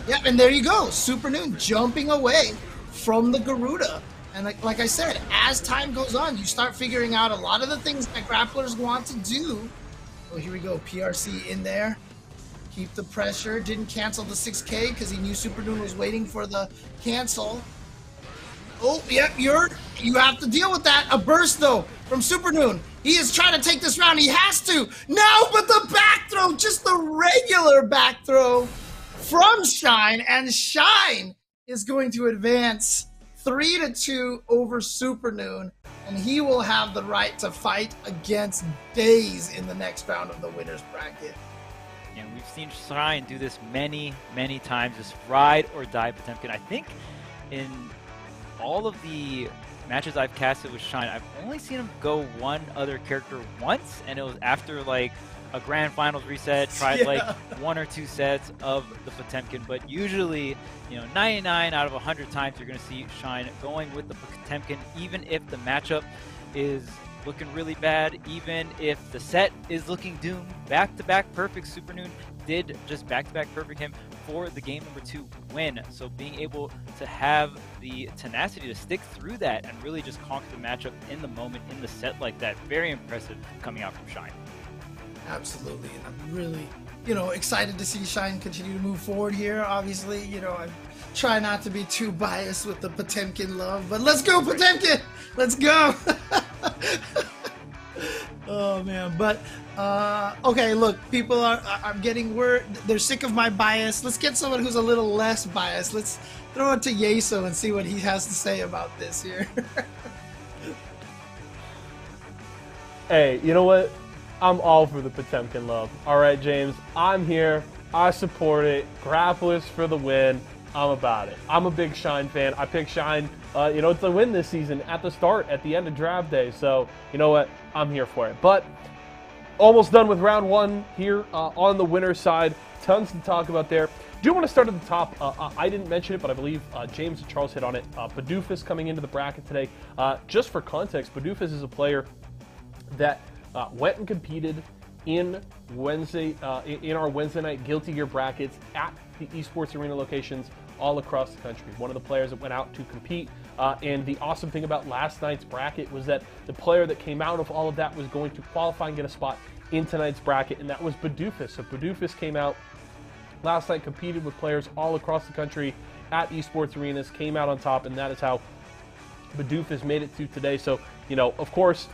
Yep, and there you go. Super Noon jumping away from the Garuda. And like I said, as time goes on, you start figuring out a lot of the things that grapplers want to do. Oh, here we go, PRC in there. Keep the pressure. Didn't cancel the 6K because he knew Super Noon was waiting for the cancel. Oh, yep, you have to deal with that. A burst, though, from Super Noon. He is trying to take this round. He has to. No, but the back throw, just the regular back throw from Shine. And Shine is going to advance 3-2 over Super Noon. And he will have the right to fight against Daze in the next round of the winner's bracket.
And we've seen Shine do this many, many times, this ride or die Potemkin. I think in all of the matches I've casted with Shine, I've only seen him go one other character once, and it was after like a grand finals reset, tried like 1 or 2 sets of the Potemkin. But usually, 99 out of 100 times you're going to see Shine going with the Potemkin, even if the matchup is looking really bad, even if the set is looking doomed. Back-to-back perfect. Super Noon did just back-to-back perfect him for the game number 2 win. So being able to have the tenacity to stick through that and really just conquer the matchup in the moment, in the set like that, very impressive coming out from Shine.
Absolutely, and I'm really, excited to see Shine continue to move forward here. Obviously, I try not to be too biased with the Potemkin love, but let's go Potemkin! Let's go! Oh man, but okay, look, people I'm getting word they're sick of my bias. Let's get someone who's a little less biased. Let's throw it to Yeso and see what he has to say about this here.
Hey, you know what? I'm all for the Potemkin love. All right, James, I'm here. I support it. Grapplers for the win. I'm about it. I'm a big Shine fan. I picked Shine, to win this season at the start, at the end of draft day. So, you know what? I'm here for it. But almost done with round 1 here on the winner's side. Tons to talk about there. Do want to start at the top. I didn't mention it, but I believe James and Charles hit on it. Bidoof coming into the bracket today. Just for context, Bidoof is a player that went and competed in our Wednesday night Guilty Gear brackets at the Esports Arena locations all across the country. One of the players that went out to compete. And the awesome thing about last night's bracket was that the player that came out of all of that was going to qualify and get a spot in tonight's bracket, and that was Bidoof. So Bidoof came out last night, competed with players all across the country at Esports Arenas, came out on top, and that is how Bidoof made it to today. So, of course,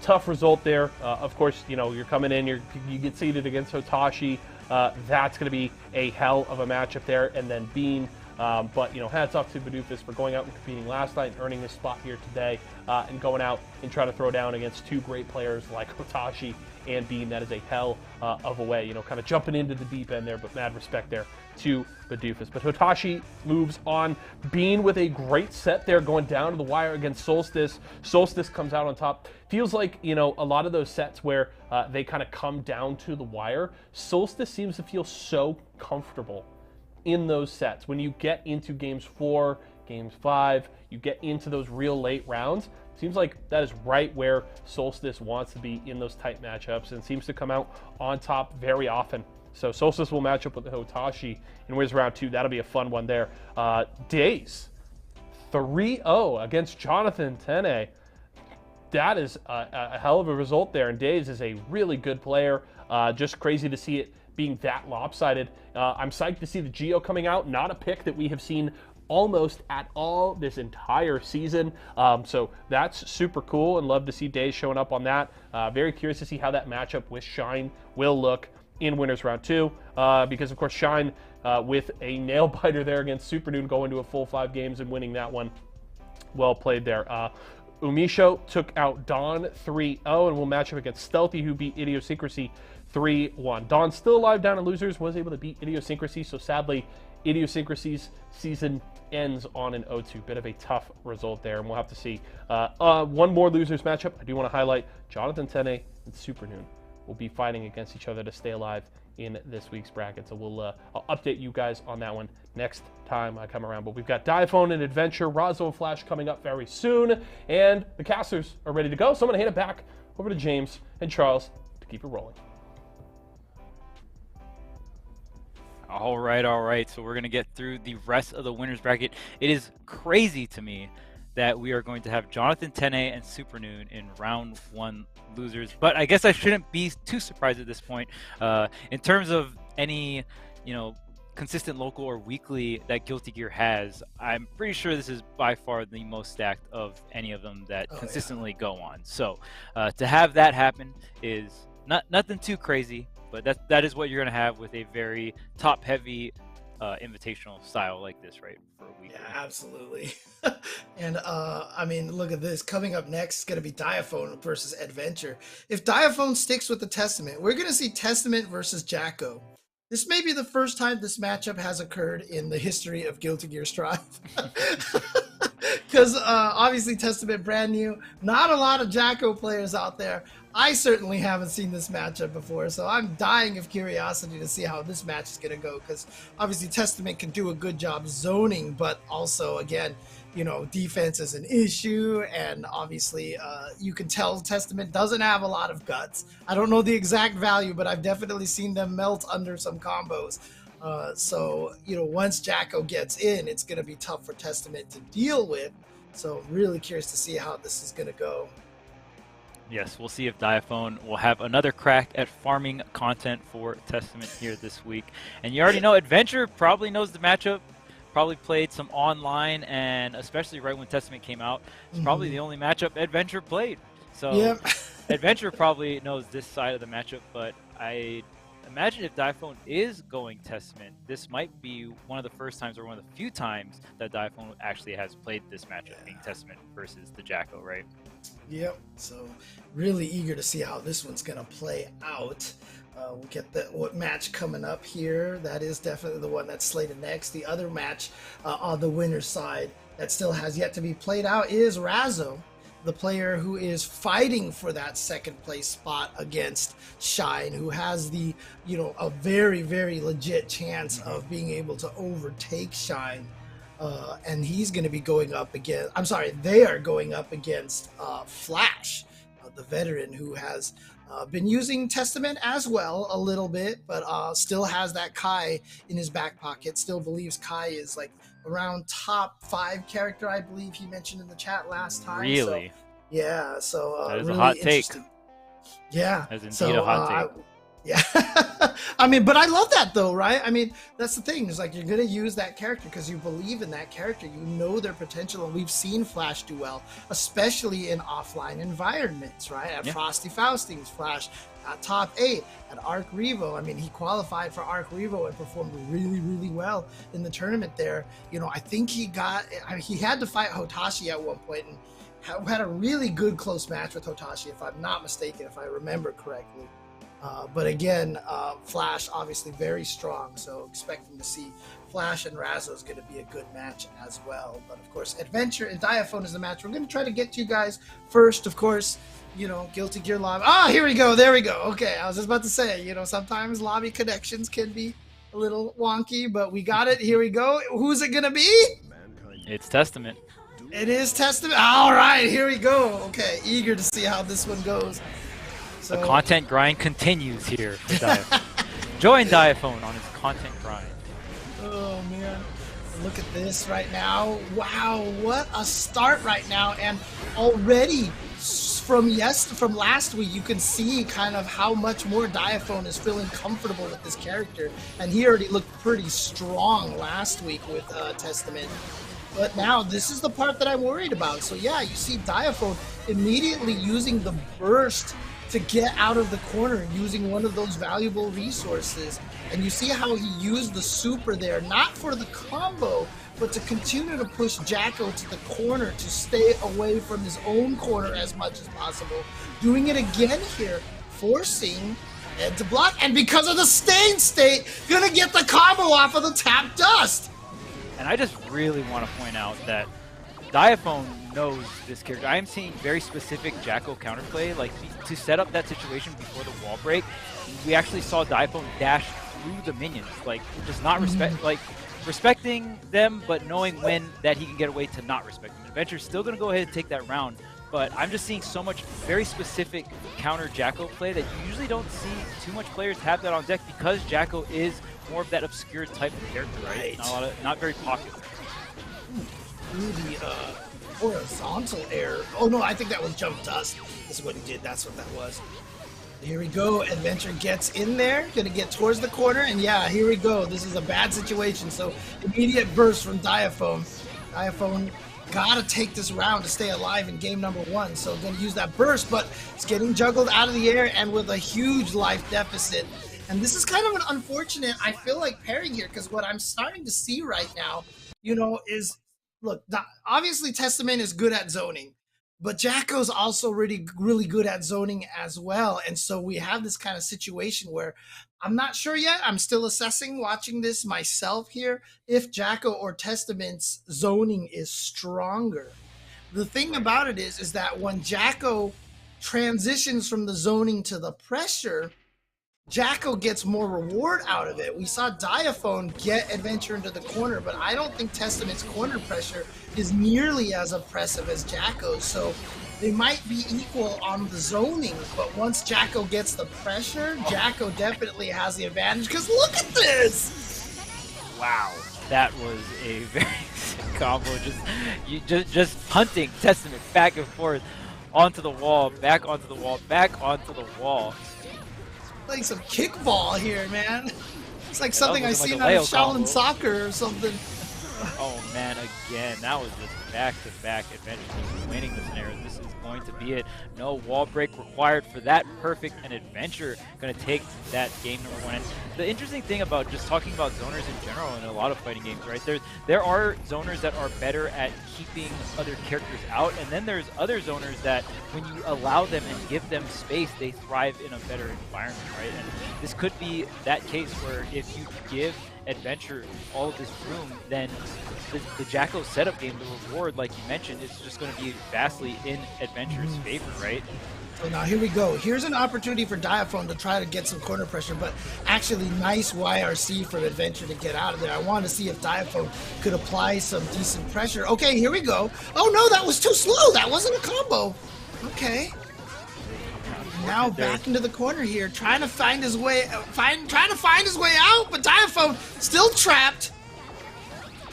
tough result there. Of course, you're coming in, you get seeded against Hotashi. That's going to be a hell of a matchup there. And then Bean. But, hats off to Bidoof for going out and competing last night and earning this spot here today, and going out and trying to throw down against 2 great players like Hotashi and Bean. That is a hell of a way, kind of jumping into the deep end there, but mad respect there to Bidoof. But Hotashi moves on. Bean with a great set there, going down to the wire against Solstice. Solstice comes out on top. Feels like, a lot of those sets where they kind of come down to the wire, Solstice seems to feel so comfortable in those sets. When you get into games 4, games 5, you get into those real late rounds, seems like that is right where Solstice wants to be in those tight matchups and seems to come out on top very often. So Solstice will match up with Hotashi in Wiz round 2. That'll be a fun one there. Daze 3-0 against Jonathan Tene. that is a hell of a result there. And Daze is a really good player. Just crazy to see it being that lopsided. I'm psyched to see the Geo coming out. Not a pick that we have seen almost at all this entire season. So that's super cool, and love to see Daze showing up on that. Very curious to see how that matchup with Shine will look in Winners Round 2, because of course Shine with a nail biter there against Supernoon, going to a full 5 games and winning that one. Well played there. Umisho took out Dawn 3-0 and will match up against Stealthy, who beat Idiosyncrasy 3-1. Dawn still alive down in losers, was able to beat Idiosyncrasy, so sadly Idiosyncrasy's season ends on an 0-2. Bit of a tough result there, and we'll have to see. One more losers matchup. I do want to highlight Jonathan Tene and Supernoon will be fighting against each other to stay alive in this week's bracket. So we'll I'll update you guys on that one next time I come around. But we've got Diaphone and Adventure, Razzo and Flash coming up very soon, and the casters are ready to go. So I'm going to hand it back over to James and Charles to keep it rolling.
All right. So we're going to get through the rest of the winners bracket. It is crazy to me that we are going to have Jonathan Tene and Supernoon in round 1 losers, but I guess I shouldn't be too surprised at this point. In terms of any, consistent local or weekly that Guilty Gear has, I'm pretty sure this is by far the most stacked of any of them that consistently go on. So to have that happen is nothing too crazy, but that is what you're going to have with a very top-heavy invitational style like this, right? For a week.
Yeah, absolutely. And I mean, look at this. Coming up next is going to be Diaphone versus Adventure. If Diaphone sticks with the Testament, we're going to see Testament versus Jacko. This may be the first time this matchup has occurred in the history of Guilty Gear Strive. Because obviously Testament brand new. Not a lot of Jacko players out there. I certainly haven't seen this matchup before, so I'm dying of curiosity to see how this match is going to go, because obviously Testament can do a good job zoning, but also, again, defense is an issue, and obviously you can tell Testament doesn't have a lot of guts. I don't know the exact value, but I've definitely seen them melt under some combos. So, once Jacko gets in, it's going to be tough for Testament to deal with. So really curious to see how this is going to go.
Yes, we'll see if Diaphone will have another crack at farming content for Testament here this week. And you already know Adventure probably knows the matchup, probably played some online, and especially right when Testament came out, it's probably the only matchup Adventure played. So Adventure probably knows this side of the matchup, but I imagine if Diaphone is going Testament, this might be one of the first times or one of the few times that Diaphone actually has played this matchup, being Testament versus the Jacko, right?
Yep. So really eager to see how this one's going to play out. We'll get what match coming up here. That is definitely the one that's slated next. The other match on the winner's side that still has yet to be played out is Razzo, the player who is fighting for that second place spot against Shine, who has the, a very, very legit chance of being able to overtake Shine. And he's going to be going up against, they are going up against Flash, the veteran who has been using Testament as well a little bit, but still has that Kai in his back pocket, still believes Kai is like around top 5 character, I believe he mentioned in the chat last time.
Really?
So, yeah, so
that is
really
a hot take.
Yeah.
That is indeed a hot take.
Yeah. I mean, but I love that though, right? I mean, that's the thing, is like you're going to use that character because you believe in that character. You know their potential, and we've seen Flash do well, especially in offline environments, right? At Frosty Faustings, Flash top 8 at Arc Revo. I mean, he qualified for Arc Revo and performed really, really well in the tournament there. I think he had to fight Hotashi at one point and had a really good close match with Hotashi, if I'm not mistaken, if I remember correctly. But again, Flash obviously very strong, so expecting to see Flash and Razzo is going to be a good match as well. But of course, Adventure and Diaphone is the match we're going to try to get to you guys first. Of course, Guilty Gear Lobby. Here we go. There we go. Okay, I was just about to say, sometimes lobby connections can be a little wonky, but we got it. Here we go. Who's it going to be?
It's Testament.
It is Testament. All right, here we go. Okay, eager to see how this one goes.
So, the content grind continues here for Diaphone. Join Diaphone on his content grind.
Oh, man. Look at this right now. Wow, what a start right now. And already from last week, you can see kind of how much more Diaphone is feeling comfortable with this character, and he already looked pretty strong last week with Testament. But now this is the part that I'm worried about. So yeah, you see Diaphone immediately using the burst to get out of the corner, using one of those valuable resources. And you see how he used the super there, not for the combo, but to continue to push Jacko to the corner to stay away from his own corner as much as possible. Doing it again here, forcing Ed to block, and because of the staying state, gonna get the combo off of the tap dust.
And I just really want to point out that Diaphone knows this character. I am seeing very specific Jacko counterplay, like to set up that situation before the wall break. We actually saw Diaphone dash through the minions, like just not respecting them, but knowing when that he can get away to not respect them. Adventure's still going to go ahead and take that round, but I'm just seeing so much very specific counter Jacko play that you usually don't see too much players have that on deck, because Jacko is more of that obscure type of character, right? Not very popular.
Ooh, the horizontal air. Oh no, I think that was jump dust. This is what he did. That's what that was. Here we go. Adventure gets in there, gonna get towards the corner, and yeah, here we go. This is a bad situation. So immediate burst from Diaphone. Diaphone gotta take this round to stay alive in game number 1. So gonna use that burst, but it's getting juggled out of the air and with a huge life deficit. And this is kind of an unfortunate, I feel like, pairing here, because what I'm starting to see right now, you know, is, look, obviously Testament is good at zoning, but Jacko's also really good at zoning as well. And so we have this kind of situation where I'm not sure yet. I'm still assessing, watching this myself here, if Jacko or Testament's zoning is stronger. The thing about it is that when Jacko transitions from the zoning to the pressure, Jacko gets more reward out of it. We saw Diaphone get Adventure into the corner, but I don't think Testament's corner pressure is nearly as oppressive as Jacko's. So they might be equal on the zoning, but once Jacko gets the pressure, Jacko definitely has the advantage, because look at this!
Wow, that was a very sick combo. Just punting Testament back and forth onto the wall, back onto the wall, back onto the wall.
Like some kickball here, man. It's like something I seen out of Shaolin Soccer or something.
Oh man, again, that was just back-to-back Adventure just winning the scenario. This is going to be it. No wall break required for that perfect, and Adventure going to take that game number 1. And the interesting thing about just talking about zoners in general in a lot of fighting games, right? There are zoners that are better at keeping other characters out, and then there's other zoners that when you allow them and give them space, they thrive in a better environment, right? And this could be that case where if you give Adventure all of this room, then the Jacko setup game, the reward, like you mentioned, is just going to be vastly in Adventure's favor, right?
So now here we go. Here's an opportunity for Diaphone to try to get some corner pressure, but actually nice YRC from Adventure to get out of there. I wanted to see if Diaphone could apply some decent pressure. Okay, here we go. Oh no, that was too slow. That wasn't a combo. Okay. Now back into the corner here, trying to find his way, trying to find his way out, but Diaphone still trapped.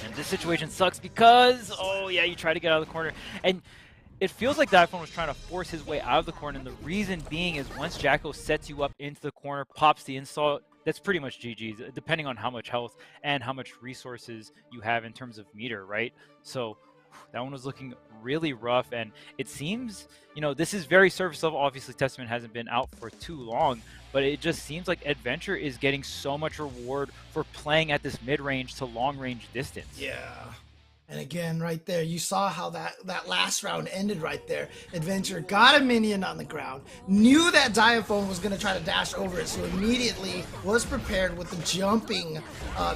And this situation sucks because, oh yeah, you try to get out of the corner, and it feels like Diaphone was trying to force his way out of the corner, and the reason being is once Jacko sets you up into the corner, pops the install, that's pretty much GG's, depending on how much health and how much resources you have in terms of meter, right? So that one was looking really rough, and it seems, you know, this is very surface level. Obviously, Testament hasn't been out for too long, but it just seems like Adventure is getting so much reward for playing at this mid-range to long-range distance.
Yeah. And again, right there, you saw how that last round ended right there. Adventure got a minion on the ground, knew that Diaphone was going to try to dash over it, so immediately was prepared with the jumping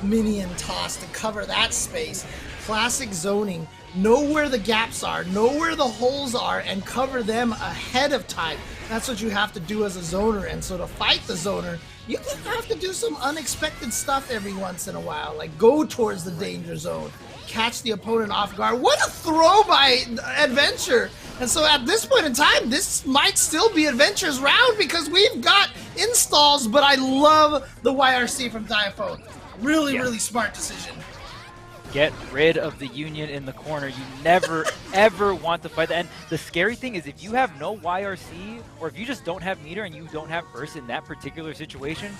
minion toss to cover that space. Classic zoning. Know where the gaps are, know where the holes are, and cover them ahead of time. That's what you have to do as a zoner. And so to fight the zoner, you have to do some unexpected stuff every once in a while, like go towards the danger zone, catch the opponent off guard. What a throw by Adventure! And so at this point in time, this might still be Adventure's round because we've got installs, but I love the YRC from Diaphone. Really, really smart decision.
Get rid of the Union in the corner. You never, ever want to fight that. And the scary thing is if you have no YRC, or if you just don't have meter and you don't have burst in that particular situation,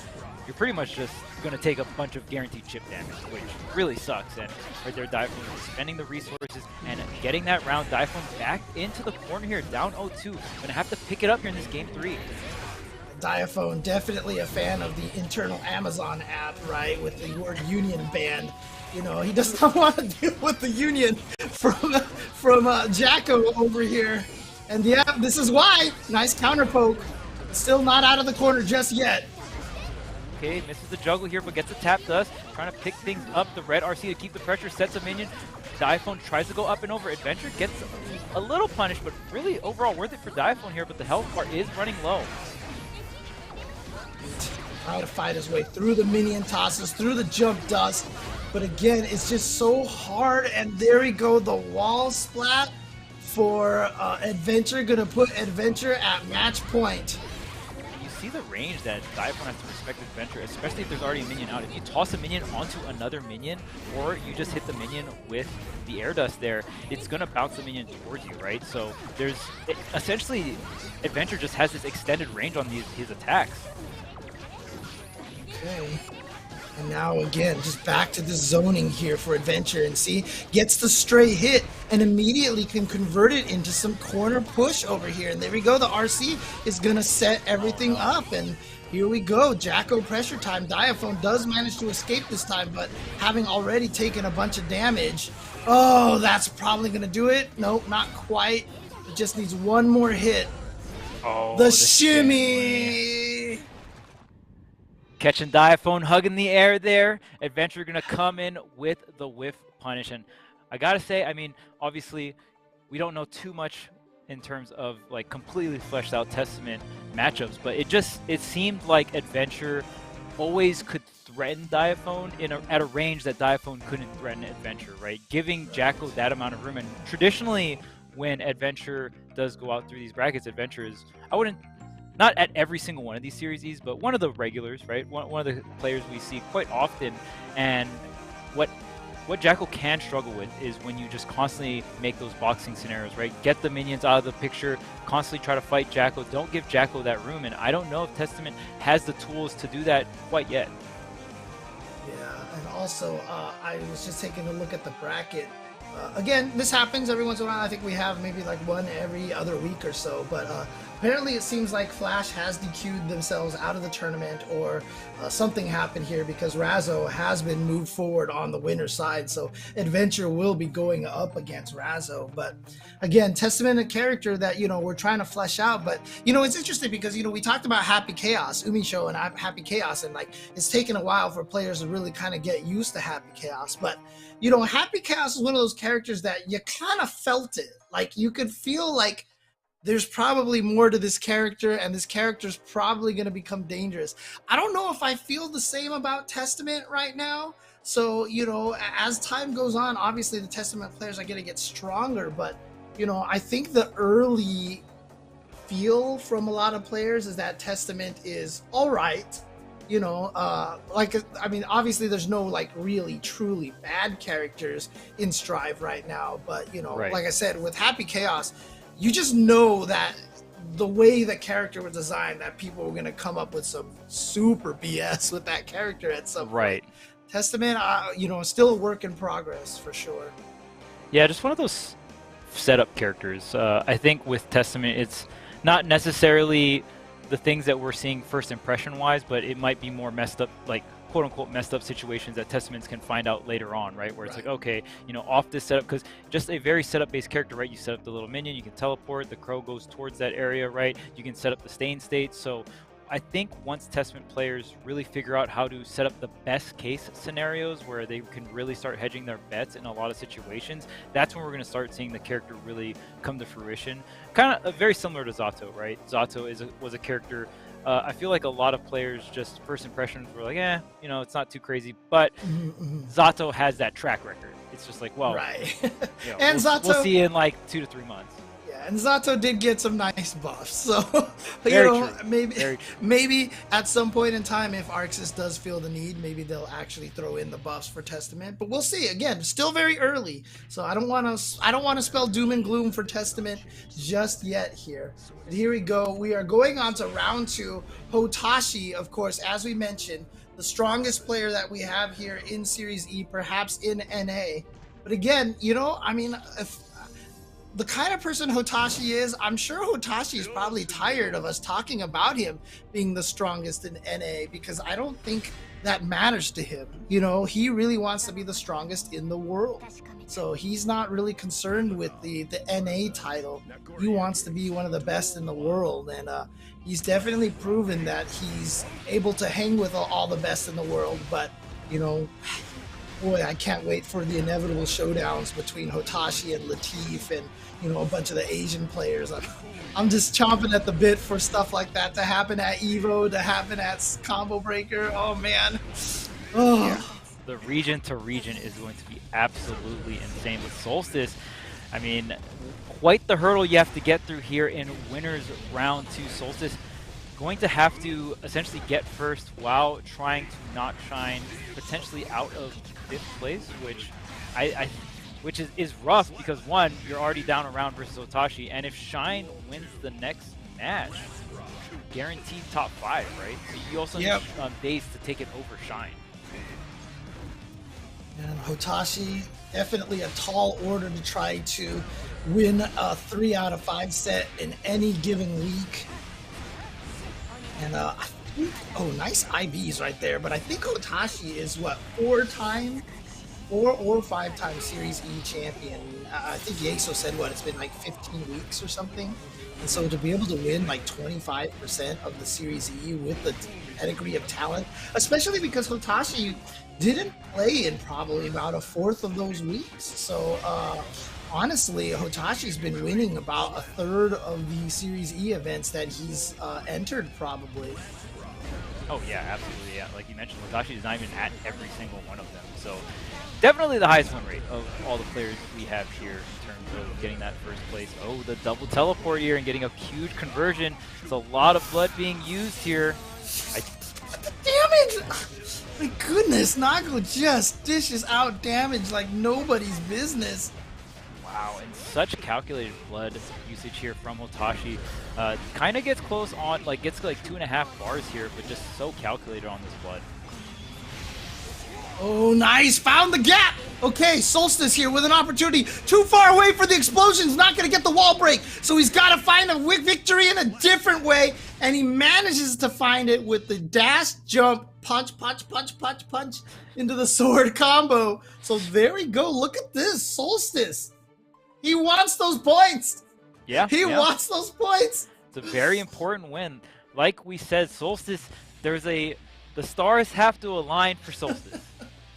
you're pretty much just going to take a bunch of guaranteed chip damage, which really sucks. And right there, Diphone is spending the resources and getting that round. Diphone back into the corner here, down 0-2. Going to have to pick it up here in this game 3.
Diphone, definitely a fan of the internal Amazon app, right, with the word Union banned. You know, he does not want to deal with the Union from Jacko over here. And yeah, this is why. Nice counter poke. Still not out of the corner just yet.
Okay, misses the juggle here, but gets a tap dust. Trying to pick things up. The red RC to keep the pressure, sets a minion. Diphone tries to go up and over. Adventure gets a little punished, but really overall worth it for Diphone here, but the health bar is running low.
Trying to fight his way through the minion tosses, through the jump dust. But again, it's just so hard. And there we go, the wall splat for Adventure. Gonna put Adventure at match point.
You see the range that Diphone has to respect Adventure, especially if there's already a minion out. If you toss a minion onto another minion, or you just hit the minion with the air dust there, it's gonna bounce the minion towards you, right? So there's essentially Adventure just has this extended range on his attacks.
Okay. And now again, just back to the zoning here for Adventure, and see, gets the stray hit and immediately can convert it into some corner push over here. And there we go, the RC is gonna set everything up, and here we go, Jacko pressure time. Diphone does manage to escape this time, but having already taken a bunch of damage. Oh, that's probably gonna do it. Nope, not quite. It just needs one more hit.
Oh,
The shimmy!
Catching Diphone, hugging the air there. Adventure gonna come in with the whiff punish. And I gotta say, I mean, obviously, we don't know too much in terms of like completely fleshed out Testament matchups, but it seemed like Adventure always could threaten Diphone at a range that Diphone couldn't threaten Adventure, right? Giving Jacko that amount of room. And traditionally, when Adventure does go out through these brackets, Adventure is, not at every single one of these series, but one of the regulars, right? One of the players we see quite often. And what Jacko can struggle with is when you just constantly make those boxing scenarios, right? Get the minions out of the picture, constantly try to fight Jacko. Don't give Jacko that room. And I don't know if Testament has the tools to do that quite yet.
Yeah, and also I was just taking a look at the bracket. Again, this happens every once in a while. I think we have maybe like one every other week or so, but apparently it seems like Flash has DQ'd themselves out of the tournament, or something happened here, because Razzo has been moved forward on the winner's side, so Adventure will be going up against Razzo. But again, Testament, a character that, you know, we're trying to flesh out. But, you know, it's interesting because, you know, we talked about Happy Chaos, Umisho and Happy Chaos, and like it's taken a while for players to really kind of get used to Happy Chaos. But, you know, Happy Chaos is one of those characters that you kind of felt it. Like, you could feel like there's probably more to this character, and this character's probably going to become dangerous. I don't know if I feel the same about Testament right now. So, you know, as time goes on, obviously the Testament players are going to get stronger. But, you know, I think the early feel from a lot of players is that Testament is all right. You know, like, I mean, obviously there's no like really truly bad characters in Strive right now, but, you know,
right.
Like I said, with Happy Chaos, you just know that the way the character was designed, that people were going to come up with some super BS with that character at some
right.
point. Testament, you know, still a work in progress for sure.
Yeah, just one of those setup characters. I think with Testament, it's not necessarily the things that we're seeing first impression wise, but it might be more messed up, like quote unquote messed up situations that Testaments can find out later on, right? Where it's like, okay, you know, off this setup, because just a very setup based character, right? You set up the little minion, you can teleport, the crow goes towards that area, right? You can set up the stain state. So I think once Testament players really figure out how to set up the best case scenarios where they can really start hedging their bets in a lot of situations, that's when we're going to start seeing the character really come to fruition. Kind of very similar to Zato, right? Zato was a character, I feel like a lot of players just first impressions were like, you know, it's not too crazy, but Zato has that track record. It's just like, well,
right.
You know,
And Zato,
we'll see in like 2 to 3 months.
and Zato did get some nice buffs, so
Very true.
maybe
Very true.
maybe at some point in time, if Arxis does feel the need, maybe they'll actually throw in the buffs for Testament. But we'll see. Again, still very early, so I don't want to spell doom and gloom for Testament just yet here. But here we go. We are going on to round 2. Hotashi, of course, as we mentioned, the strongest player that we have here in Series E, perhaps in NA. But again, I mean, if the kind of person Hotashi is, I'm sure Hotashi is probably tired of us talking about him being the strongest in NA, because I don't think that matters to him. He really wants to be the strongest in the world. So he's not really concerned with the NA title. He wants to be one of the best in the world, and he's definitely proven that he's able to hang with all the best in the world. But, boy, I can't wait for the inevitable showdowns between Hotashi and Latif and, a bunch of the Asian players. I'm just chomping at the bit for stuff like that to happen at EVO, to happen at Combo Breaker. Oh, man. Oh.
Yeah. The region to region is going to be absolutely insane with Solstice. I mean, quite the hurdle you have to get through here in winners round 2. Solstice going to have to essentially get first while trying to not shine potentially out of 5th place, which is rough, because one, you're already down a round versus Hotashi, and if Shine wins the next match, guaranteed top 5, right? So you also need Daze to take it over Shine.
And Hotashi, definitely a tall order to try to win a 3 out of 5 set in any given week. And I think, nice IBs right there. But I think Hotashi is what, 4 or 5 time Series E champion. I think Yeso said it's been like 15 weeks or something. And so to be able to win like 25% of the Series E with the pedigree of talent, especially because Hotashi didn't play in probably about a 4th of those weeks. So honestly, Hotashi's been winning about a 1/3 of the Series E events that he's entered probably.
Oh yeah, absolutely, yeah. Like you mentioned, Hotashi is not even at every single one of them. So definitely the highest win rate of all the players we have here in terms of getting that first place. Oh, the double teleport here and getting a huge conversion. It's a lot of blood being used here.
The damage! My goodness, Nago just dishes out damage like nobody's business.
Wow, and such calculated blood usage here from Hotashi. Kind of gets close on, gets like 2.5 bars here, but just so calculated on this blood.
Oh, nice. Found the gap. Okay, Solstice here with an opportunity. Too far away for the explosions. Not going to get the wall break. So he's got to find a victory in a different way. And he manages to find it with the dash, jump, punch, punch, punch, punch, punch into the sword combo. So there we go. Look at this. Solstice. He wants those points.
Yeah.
He wants those points.
It's a very important win. Like we said, Solstice, the stars have to align for Solstice.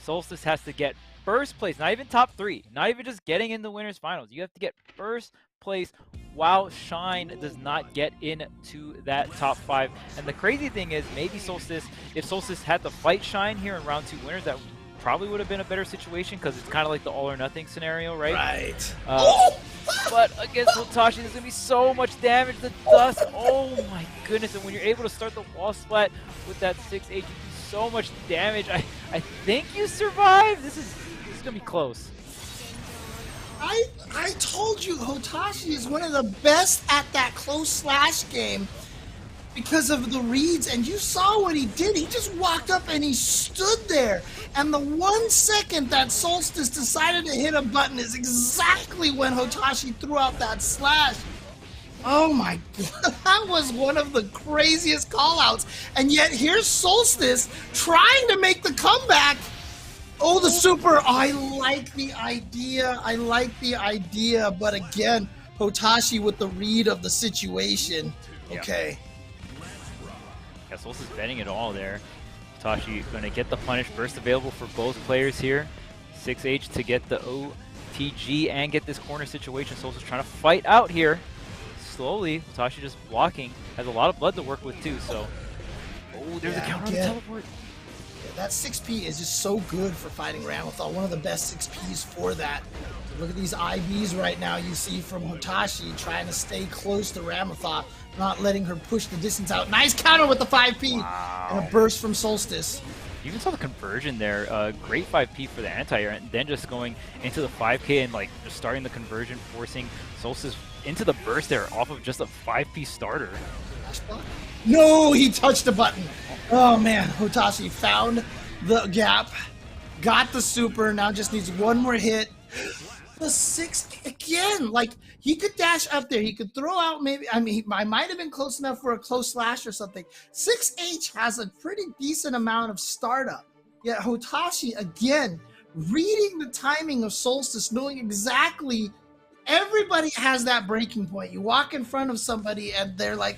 Solstice has to get first place, not even top 3, not even just getting in the winners finals. You have to get first place while Shine does not get into that top 5. And the crazy thing is, maybe Solstice, if Solstice had to fight Shine here in round 2 winners, that probably would have been a better situation, because it's kind of like the all or nothing scenario, right?
Right.
But against Hotashi, there's going to be so much damage. The dust, oh my goodness. And when you're able to start the wall splat with that 6H, you do so much damage. I think you survive. This is going to be close.
I told you Hotashi is one of the best at that close slash game because of the reads, and you saw what he did. He just walked up and he stood there, and the 1 second that Solstice decided to hit a button is exactly when Hotashi threw out that slash. Oh my god, that was one of the craziest callouts, and yet here's Solstice trying to make the comeback. Oh, the super. I like the idea, but again, Hotashi with the read of the situation. Okay.
Yeah, Solstice betting it all there. Hotashi going to get the punish burst available for both players here. 6H to get the OTG and get this corner situation. Solstice trying to fight out here. Slowly, Hotashi just blocking. Has a lot of blood to work with too, so... Oh, there's a counter on the teleport.
Yeah, that 6P is just so good for fighting Ramlethal. One of the best 6Ps for that. Look at these IVs right now you see from Hotashi trying to stay close to Ramlethal, not letting her push the distance out. Nice counter with the 5P and a burst from Solstice.
You even saw the conversion there. Great 5P for the anti-air, and then just going into the 5K and like just starting the conversion, forcing Solstice into the burst there off of just a 5P starter.
No, he touched the button. Oh man, Hotashi found the gap, got the super, now just needs one more hit. The 6 again, like he could dash up there, he could throw out maybe, I mean, I might have been close enough for a close slash or something. 6H has a pretty decent amount of startup, yet Hotashi again reading the timing of Solstice, knowing exactly everybody has that breaking point. You walk in front of somebody and they're like,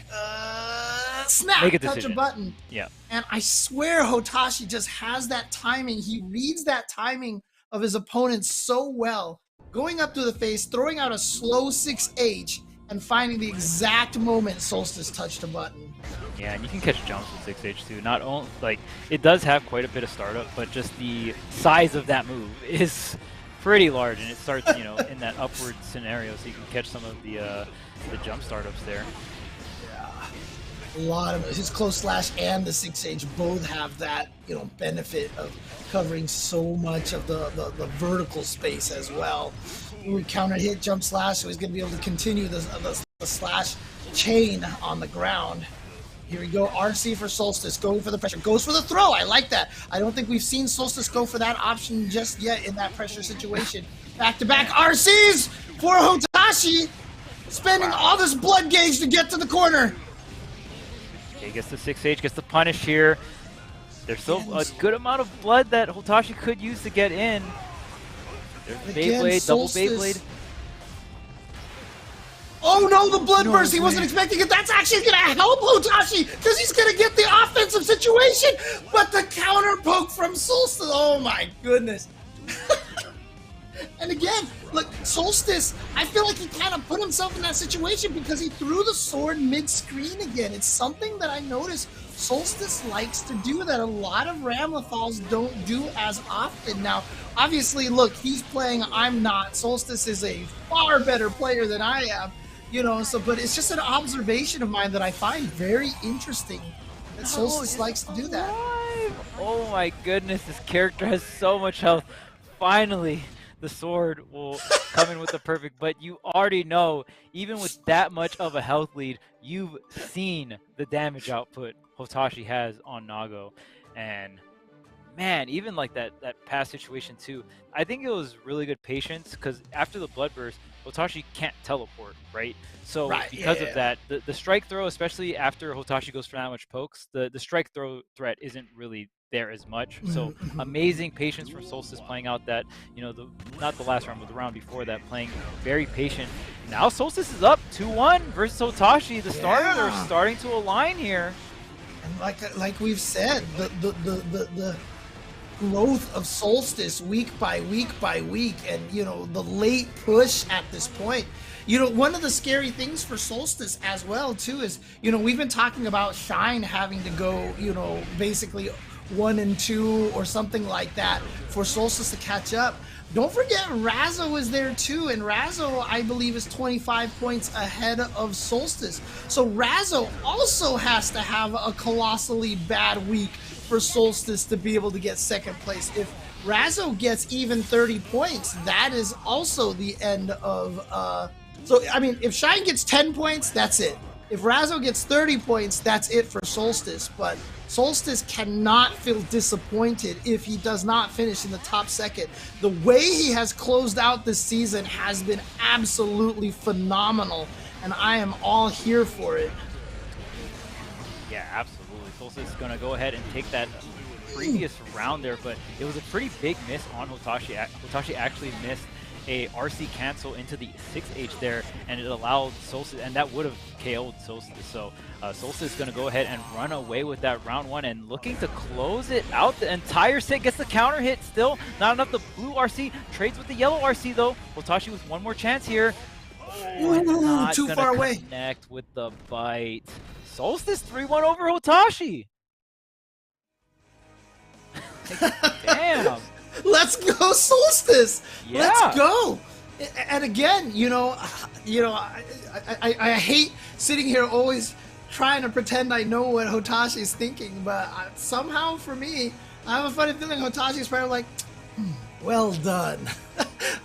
snap,
Make a
touch a
decision.
button.
Yeah.
And I swear Hotashi just has that timing. He reads that timing of his opponent so well. Going up to the face, throwing out a slow 6H, and finding the exact moment Solstice touched a button.
Yeah, and you can catch jumps with 6H too. Not only, like, it does have quite a bit of startup, but just the size of that move is pretty large, and it starts, you know, in that upward scenario, so you can catch some of the jump startups there.
A lot of his close slash and the 6H both have that, you know, benefit of covering so much of the vertical space as well. We counter hit jump slash, so he's going to be able to continue the slash chain on the ground. Here we go, RC for Solstice, going for the pressure, goes for the throw. I like that. I don't think we've seen Solstice go for that option just yet in that pressure situation. Back-to-back RCs for Hotashi, spending all this blood gauge to get to the corner.
Okay, gets the 6H, gets the punish here. There's still a good amount of blood that Hotashi could use to get in. There's Beyblade, double Beyblade.
Oh no, the blood burst! He wasn't expecting it. That's actually going to help Hotashi because he's going to get the offensive situation. But the counter poke from Solstice. Oh my goodness. And again, look, Solstice, I feel like he kind of put himself in that situation because he threw the sword mid-screen again. It's something that I noticed Solstice likes to do that a lot of Ramlethals don't do as often. Now, obviously, look, he's playing, I'm not. Solstice is a far better player than I am, you know, so, but it's just an observation of mine that I find very interesting that Solstice likes to do that.
Oh my goodness, this character has so much health. Finally, the sword will come in with the perfect, but you already know, even with that much of a health lead, you've seen the damage output Hotashi has on Nago. And man, even like that past situation too, I think it was really good patience because after the blood burst, Hotashi can't teleport, right? So because of that, the strike throw, especially after Hotashi goes for that much pokes, the strike throw threat isn't really there as much. So amazing patience from Solstice playing out that, you know, not the last round, but the round before that, playing very patient. Now Solstice is up 2-1 versus Hotashi. The starters are starting to align here.
And like we've said, the growth of Solstice week by week by week, and you know, the late push at this point. You know, one of the scary things for Solstice as well too is, you know, we've been talking about Shine having to go, you know, basically 1 and 2 or something like that for Solstice to catch up. Don't forget Razzo is there too, and Razzo, I believe, is 25 points ahead of Solstice. So Razzo also has to have a colossally bad week for Solstice to be able to get second place. If Razzo gets even 30 points, that is also the end of... So, I mean, if Shine gets 10 points, that's it. If Razzo gets 30 points, that's it for Solstice. But Solstice cannot feel disappointed if he does not finish in the top second. The way he has closed out this season has been absolutely phenomenal, and I am all here for it.
Yeah, absolutely. Solstice is going to go ahead and take that previous round there, but it was a pretty big miss on Hotashi. Hotashi actually missed a RC cancel into the 6H there, and it allowed Solstice, and that would have KO'd Solstice. So Solstice is going to go ahead and run away with that round 1 and looking to close it out. The entire set gets the counter hit, still not enough. The blue RC trades with the yellow RC though. Hotashi with one more chance here.
Oh, too far away.
Connect with the bite. Solstice 3-1 over Hotashi. Damn.
Let's go, Solstice.
Yeah.
Let's go. And again, I hate sitting here always trying to pretend I know what Hotashi is thinking, but somehow for me, I have a funny feeling Hotashi's probably like, well done.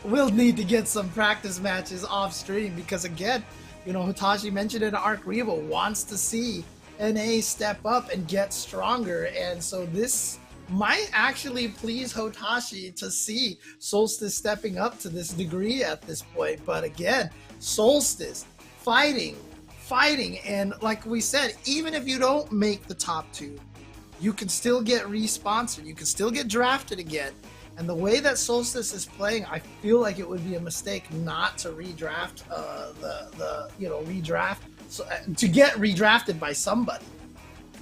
We'll need to get some practice matches off stream because again, Hotashi mentioned it, Arc Revo wants to see NA step up and get stronger, and so this might actually please Hotashi to see Solstice stepping up to this degree at this point. But again, Solstice fighting, and like we said, even if you don't make the top 2, you can still get re-sponsored, you can still get drafted again. And the way that Solstice is playing, I feel like it would be a mistake not to redraft to get redrafted by somebody.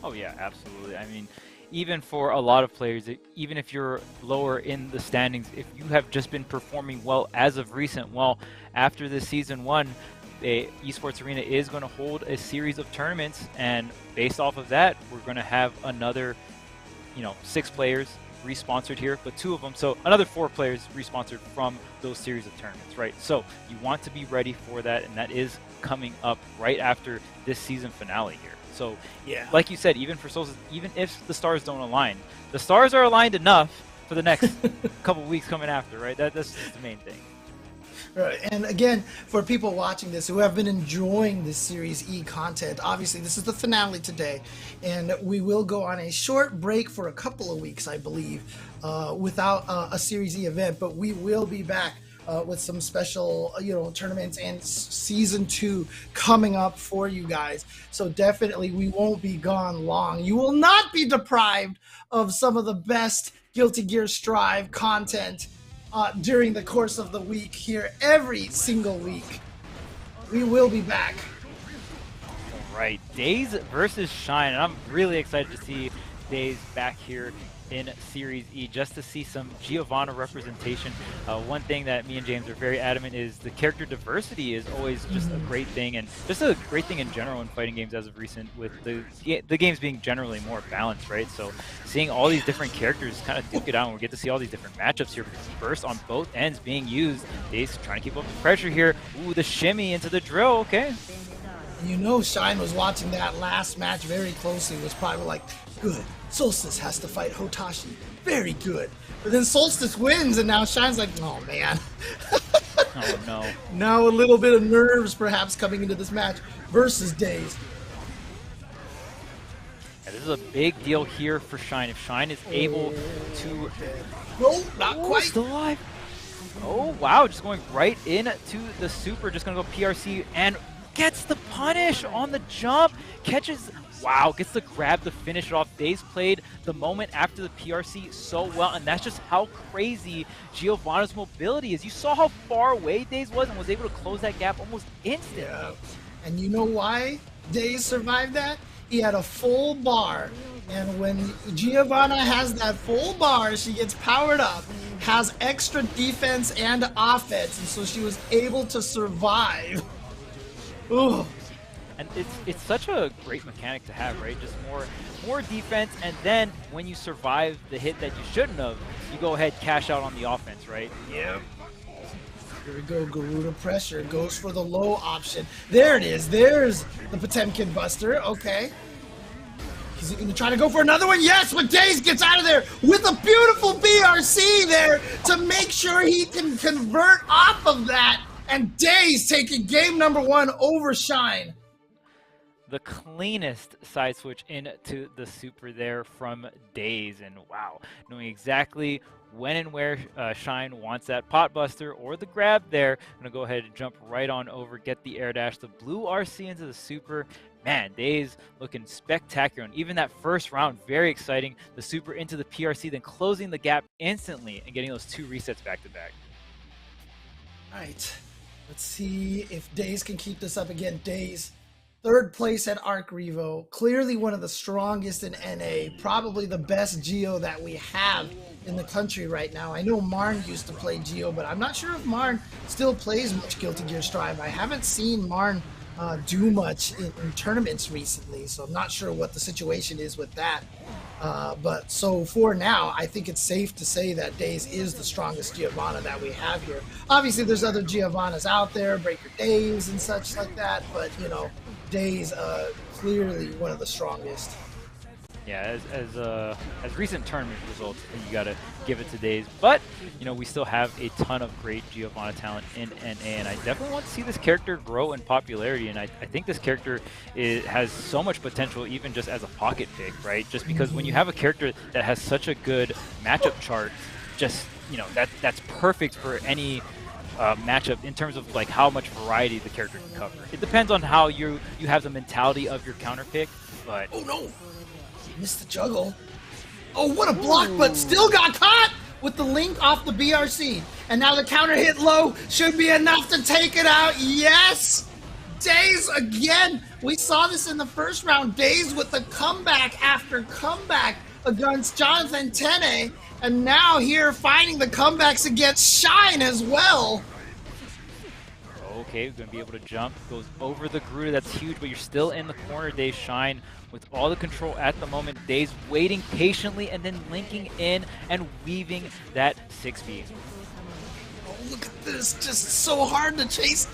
Oh yeah, absolutely. I mean, even for a lot of players, even if you're lower in the standings, if you have just been performing well as of recent, well, after this season 1, the Esports Arena is going to hold a series of tournaments, and based off of that, we're going to have another, 6 players re-sponsored here, but 2 of them, so another 4 players re-sponsored from those series of tournaments, right? So you want to be ready for that, and that is coming up right after this season finale here. So, yeah, like you said, even for Solstice, even if the stars don't align, the stars are aligned enough for the next couple weeks coming after, right? That's the main thing.
Right, and again, for people watching this who have been enjoying this Series E content, obviously this is the finale today, and we will go on a short break for a couple of weeks, I believe, without a Series E event, but we will be back with some special, tournaments and season 2 coming up for you guys. So definitely we won't be gone long. You will not be deprived of some of the best Guilty Gear Strive content during the course of the week here, every single week. We will be back.
All right, Daze versus Shine, and I'm really excited to see Daze back here in Series E, just to see some Giovanna representation. One thing that me and James are very adamant is the character diversity is always just a great thing, and just a great thing in general in fighting games as of recent, with the games being generally more balanced, right? So seeing all these different characters kind of duke it out, and we get to see all these different matchups here, bursts on both ends being used. Daze trying to keep up the pressure here. Ooh, the shimmy into the drill, okay.
Shine was watching that last match very closely, was probably like, good, Solstice has to fight Hotashi, very good. But then Solstice wins, and now Shine's like, oh man.
Oh no.
Now a little bit of nerves perhaps coming into this match versus Daze.
Yeah, this is a big deal here for Shine. If Shine is able to...
No, not quite.
Still alive. Oh wow, just going right into the super, just gonna go PRC and gets the punish on the jump, catches, wow, gets the grab to finish it off. Daze played the moment after the PRC so well, and that's just how crazy Giovanna's mobility is. You saw how far away Daze was and was able to close that gap almost instantly.
Yeah. And you know why Daze survived that? He had a full bar, and when Giovanna has that full bar, she gets powered up, has extra defense and offense, and so she was able to survive. Ooh.
And it's such a great mechanic to have, right? Just more defense, and then when you survive the hit that you shouldn't have, you go ahead, cash out on the offense, right?
Yeah. Here we go, Garuda pressure goes for the low option. There it is. There's the Potemkin Buster. Okay. Is he going to try to go for another one? Yes, but Daze gets out of there with a beautiful BRC there to make sure he can convert off of that. And Daze taking game number 1 over Shine.
The cleanest side switch into the super there from Daze, and wow, knowing exactly when and where Shine wants that pot buster or the grab there. I'm gonna go ahead and jump right on over, get the air dash, the blue RC into the super. Man, Daze looking spectacular, and even that first round, very exciting. The super into the PRC, then closing the gap instantly and getting those 2 resets back to back.
All right, let's see if Daze can keep this up again. Daze, 3rd place at Arc Revo, clearly one of the strongest in NA, probably the best Geo that we have in the country right now. I know Marn used to play Geo, but I'm not sure if Marn still plays much Guilty Gear Strive. I haven't seen Marn do much in tournaments recently, so I'm not sure what the situation is with that. But so for now, I think it's safe to say that Daze is the strongest Giovanna that we have here. Obviously, there's other Giovannas out there, Breaker Daze and such like that, but you know, Daze clearly one of the strongest.
Yeah, as recent tournament results, I think you gotta give it to Daze. But you know, we still have a ton of great Giovanna talent in NA, and I definitely want to see this character grow in popularity. And I think this character has so much potential, even just as a pocket pick, right? Just because when you have a character that has such a good matchup chart, just you know that's perfect for any matchup in terms of like how much variety the character can cover. It depends on how you have the mentality of your counter pick, but
oh no. Missed the juggle. Oh, what a block, but still got caught with the link off the BRC. And now the counter hit low should be enough to take it out. Yes! Daze again. We saw this in the first round. Daze with the comeback after comeback against Jonathan Tene. And now here finding the comebacks against Shine as well.
Okay, we're going to be able to jump. Goes over the Garuda. That's huge, but you're still in the corner. Daze Shine with all the control at the moment. Daze waiting patiently and then linking in and weaving that 6B.
Oh, look at this. Just so hard to chase,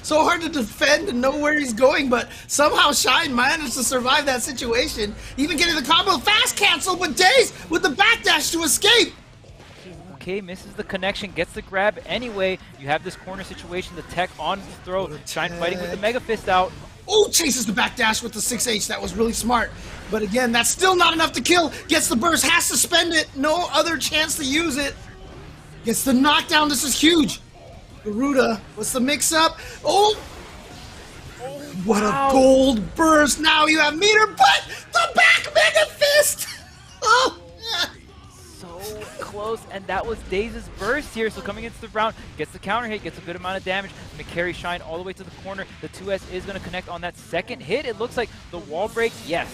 so hard to defend and know where he's going, but somehow Shine managed to survive that situation. Even getting the combo fast cancel, but Daze with the backdash to escape.
Okay, misses the connection, gets the grab anyway. You have this corner situation, the tech on the throw. Shine fighting with the Mega Fist out.
Oh, chases the backdash with the 6H. That was really smart. But again, that's still not enough to kill. Gets the burst, has to spend it. No other chance to use it. Gets the knockdown. This is huge. Garuda, what's the mix-up? Oh! What a gold burst. Now you have meter, but the back Mega Fist! Oh!
So close, and that was Daze's burst here. So coming into the round, gets the counter hit, gets a good amount of damage. Gonna carry Shine all the way to the corner. The 2S is gonna connect on that second hit. It looks like the wall break, yes.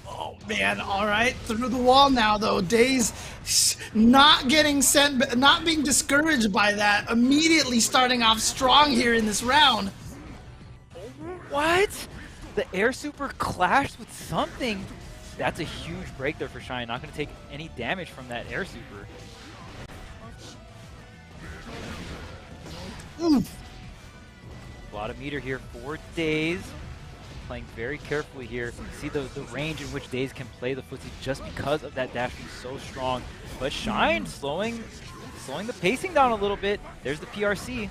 Oh man, all right, through the wall now though. Daze not getting sent, not being discouraged by that. Immediately starting off strong here in this round.
What? The air super clashed with something. That's a huge break there for Shine. Not going to take any damage from that air super.
Oof.
A lot of meter here for Daze. Playing very carefully here. See the range in which Daze can play the footsie just because of that dash being so strong. But Shine slowing the pacing down a little bit. There's the PRC.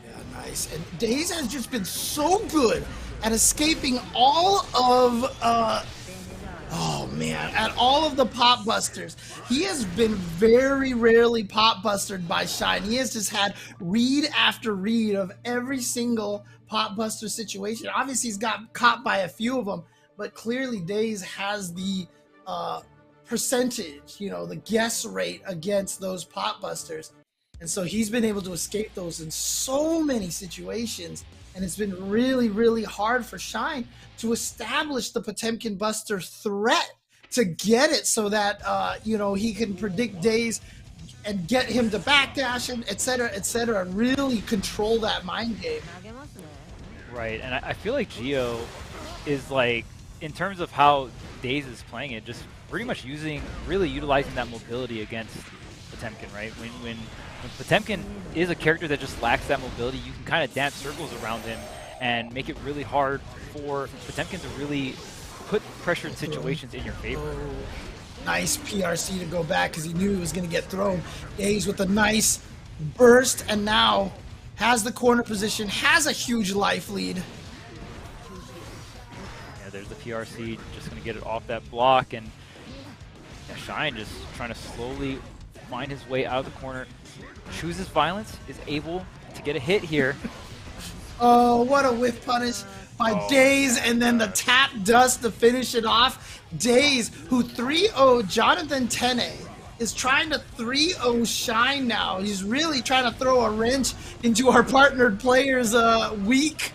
Yeah, nice. And Daze has just been so good at escaping all of oh man, at all of the pop busters. He has been very rarely pop bustered by Shine. He has just had read after read of every single pop buster situation. Obviously he's got caught by a few of them, but clearly Daze has the percentage, you know, the guess rate against those pop busters. And so he's been able to escape those in so many situations. And it's been really, really hard for Shine to establish the Potemkin Buster threat to get it so that, you know, he can predict Daze and get him to backdash and et cetera, and really control that mind game.
Right, and I feel like Geo is like, in terms of how Daze is playing it, just pretty much really utilizing that mobility against Potemkin, right? When Potemkin is a character that just lacks that mobility, you can kind of dance circles around him and make it really hard for Potemkin to really put pressured situations in your favor.
Oh, nice PRC to go back because he knew he was going to get thrown. Daze with a nice burst and now has the corner position, has a huge life lead.
Yeah, there's the PRC, just going to get it off that block, and yeah, Shine just trying to slowly find his way out of the corner. Chooses violence, is able to get a hit here.
Oh, what a whiff punish by Daze, and then the tap dust to finish it off. Daze, who 3-0'd Jonathan Tene, is trying to 3-0 Shine now. He's really trying to throw a wrench into our partnered players' week.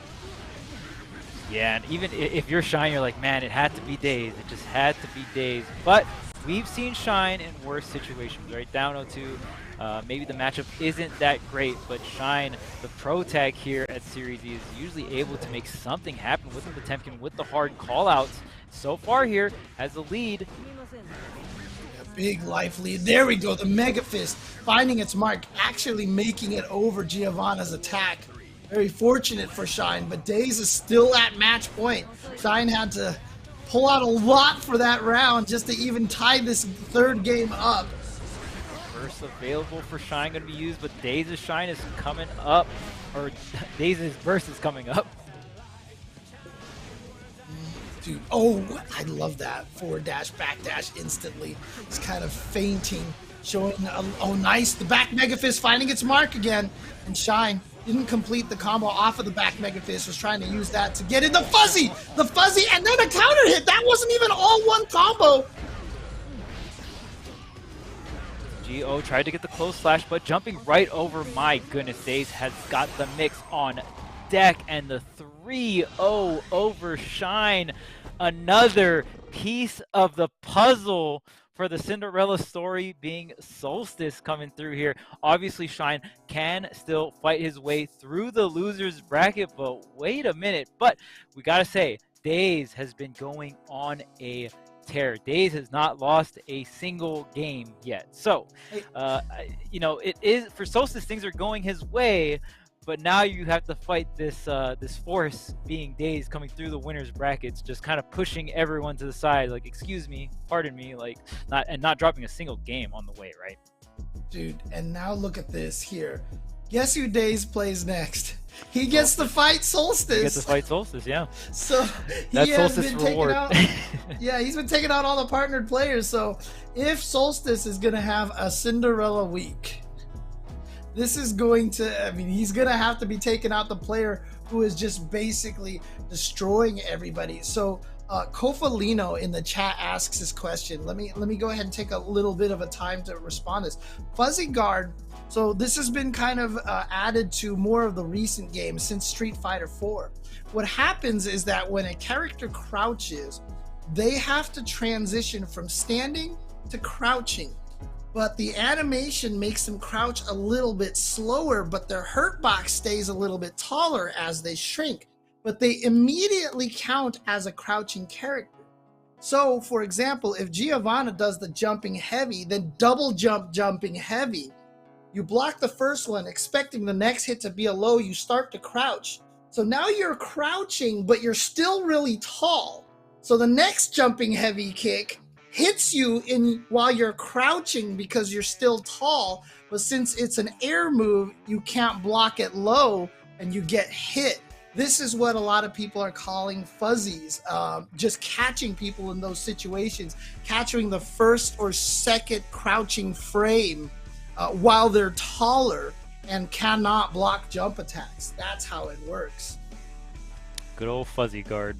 Yeah, and even if you're Shine, you're like, man, it had to be Daze. It just had to be Daze. But we've seen Shine in worse situations, right? Down 0-2. Maybe the matchup isn't that great, but Shine, the pro tag here at Series E, is usually able to make something happen with the Potemkin with the hard callouts. so far here has the lead.
A big life lead. There we go. The Mega Fist finding its mark, actually making it over Giovanna's attack. Very fortunate for Shine, but Daze is still at match point. Shine had to pull out a lot for that round just to even tie this third game up.
Burst available for Shine going to be used, but Daze's Shine is coming up, or Daze's burst is coming up.
Dude, oh, I love that. Forward dash, back dash instantly. It's kind of feinting, showing, oh nice, the back Mega Fist finding its mark again. And Shine didn't complete the combo off of the back Mega Fist, was trying to use that to get in the fuzzy, and then a counter hit. That wasn't even all one combo.
G.O. tried to get the close slash, but jumping right over, my goodness, Daze has got the mix on deck, and the 3-0 over Shine. Another piece of the puzzle for the Cinderella story being Solstice coming through here. Obviously, Shine can still fight his way through the loser's bracket, but wait a minute. But we gotta say, Daze has been going on a tear. Daze has not lost a single game yet. So, you know, it is for Solstice, things are going his way. But now you have to fight this this force being Daze coming through the winners brackets, just kind of pushing everyone to the side, like, excuse me, pardon me, like, not dropping a single game on the way, right?
Dude, and now look at this here. Guess who Daze plays next? He gets to fight Solstice.
He gets to fight Solstice, yeah.
So he has been taking out. Yeah, he's been taking out all the partnered players. So if Solstice is gonna have a Cinderella week, this is going to, I mean, he's going to have to be taking out the player who is just basically destroying everybody. So Kofalino in the chat asks this question. Let me go ahead and take a little bit of a time to respond to this. Fuzzy Guard, so this has been kind of added to more of the recent games since Street Fighter 4. What happens is that when a character crouches, they have to transition from standing to crouching. But the animation makes them crouch a little bit slower, but their hurt box stays a little bit taller as they shrink. But they immediately count as a crouching character. So, for example, if Giovanna does the jumping heavy, then double jump jumping heavy, you block the first one, expecting the next hit to be a low, you start to crouch. So now you're crouching, but you're still really tall. So the next jumping heavy kick hits you while you're crouching because you're still tall, but since it's an air move, you can't block it low and you get hit. This is what a lot of people are calling fuzzies, just catching people in those situations, catching the first or second crouching frame while they're taller and cannot block jump attacks. That's how it works.
Good old Fuzzy Guard.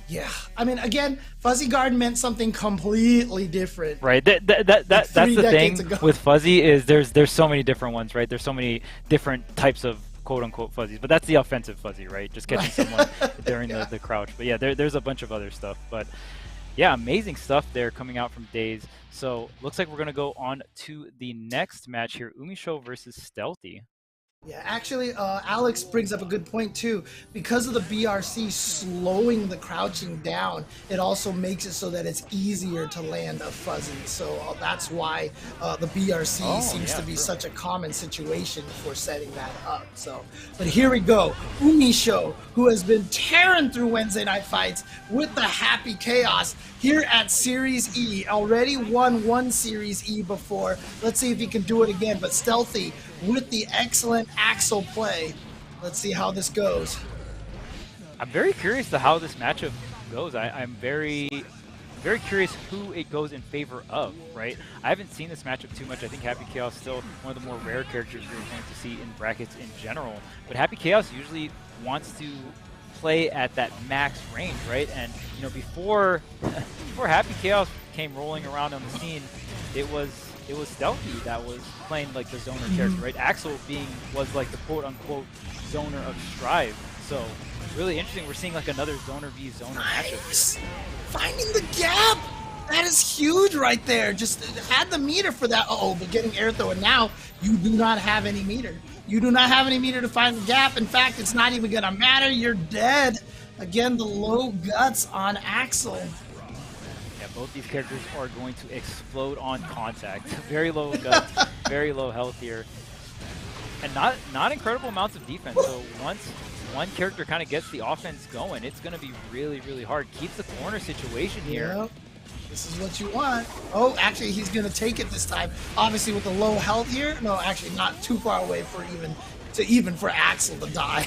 Yeah, I mean, again, Fuzzy Guard meant something completely different.
Right. That's the thing with Fuzzy is there's so many different ones, right? There's so many different types of quote unquote fuzzies, but that's the offensive fuzzy, right? Just catching someone during the crouch. But yeah, there's a bunch of other stuff. But yeah, amazing stuff there coming out from Daze. So looks like we're gonna go on to the next match here, Umisho versus Stealthy.
Yeah, actually, Alex brings up a good point too. Because of the BRC slowing the crouching down, it also makes it so that it's easier to land a fuzzy. So that's why the BRC seems to be such a common situation for setting that up. So, but here we go. Umisho, who has been tearing through Wednesday Night Fights with the Happy Chaos here at Series E. Already won one Series E before. Let's see if he can do it again. But Stealthy with the excellent Axel play. Let's see how this goes.
I'm very curious to how this matchup goes. I'm very curious who it goes in favor of, right? I haven't seen this matchup too much. I think Happy Chaos is still one of the more rare characters you're going to see in brackets in general. But Happy Chaos usually wants to play at that max range, right? And you know, before Happy Chaos came rolling around on the scene, it was Stealthy that was playing like the zoner character, right? Axel was like the quote-unquote zoner of Strive. So really interesting. We're seeing like another zoner v zoner matchup.
Finding the gap. That is huge right there. Just had the meter for that. But getting air throw, and now you do not have any meter. You do not have any meter to find the gap. In fact, it's not even gonna matter. You're dead. Again, the low guts on Axel.
Yeah, both these characters are going to explode on contact. Very low guts, very low health here. And not incredible amounts of defense. So once one character kind of gets the offense going, it's going to be really, really hard. Keeps the corner situation here.
Yep. This is what you want. Oh, actually, he's going to take it this time. Obviously, with the low health here. No, actually, not too far away for even for Axel to die.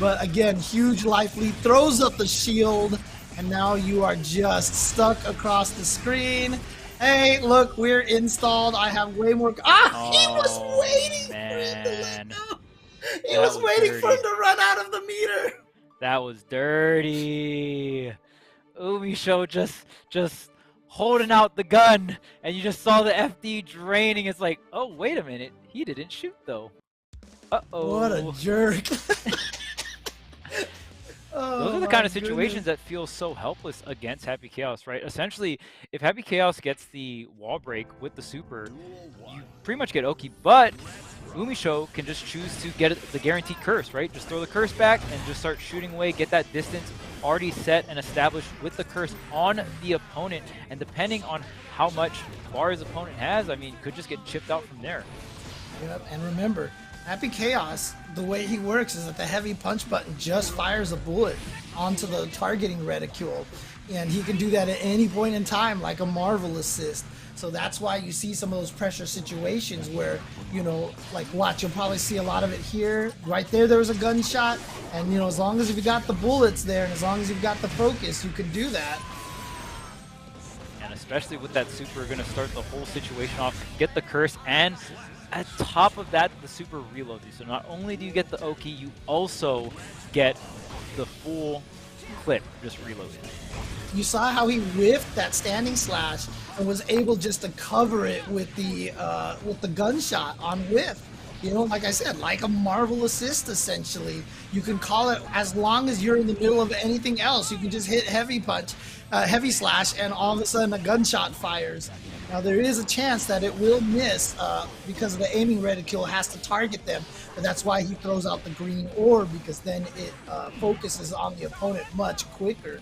But again, huge life lead. Throws up the shield. And now you are just stuck across the screen. Hey, look, we're installed. I have way more. He was waiting for him to let go. He was waiting for him to run out of the meter.
That was dirty. Umisho just holding out the gun, and you just saw the FD draining. It's like, oh, wait a minute. He didn't shoot, though. Uh-oh.
What a jerk.
Those are the kind of situations that feel so helpless against Happy Chaos, right? Essentially, if Happy Chaos gets the wall break with the super, you pretty much get Oki, but Umisho can just choose to get the guaranteed curse, right? Just throw the curse back and just start shooting away, get that distance already set and established with the curse on the opponent. And depending on how much bar his opponent has, I mean, could just get chipped out from there.
Yep, and remember, Happy Chaos, the way he works is that the heavy punch button just fires a bullet onto the targeting reticule. And he can do that at any point in time, like a Marvel assist. So that's why you see some of those pressure situations where, you know, like watch, you'll probably see a lot of it here. Right there was a gunshot. And, you know, as long as you've got the bullets there and as long as you've got the focus, you can do that.
And especially with that super, going to start the whole situation off, get the curse, and at top of that, the super reloads you. So not only do you get the Oki, you also get the full clip just reloaded.
You saw how he whiffed that standing slash and was able just to cover it with the gunshot on whiff. You know, like I said, like a Marvel assist, essentially. You can call it as long as you're in the middle of anything else. You can just hit heavy punch, heavy slash, and all of a sudden a gunshot fires. Now, there is a chance that it will miss because of the aiming reticule has to target them. But that's why he throws out the green orb, because then it focuses on the opponent much quicker.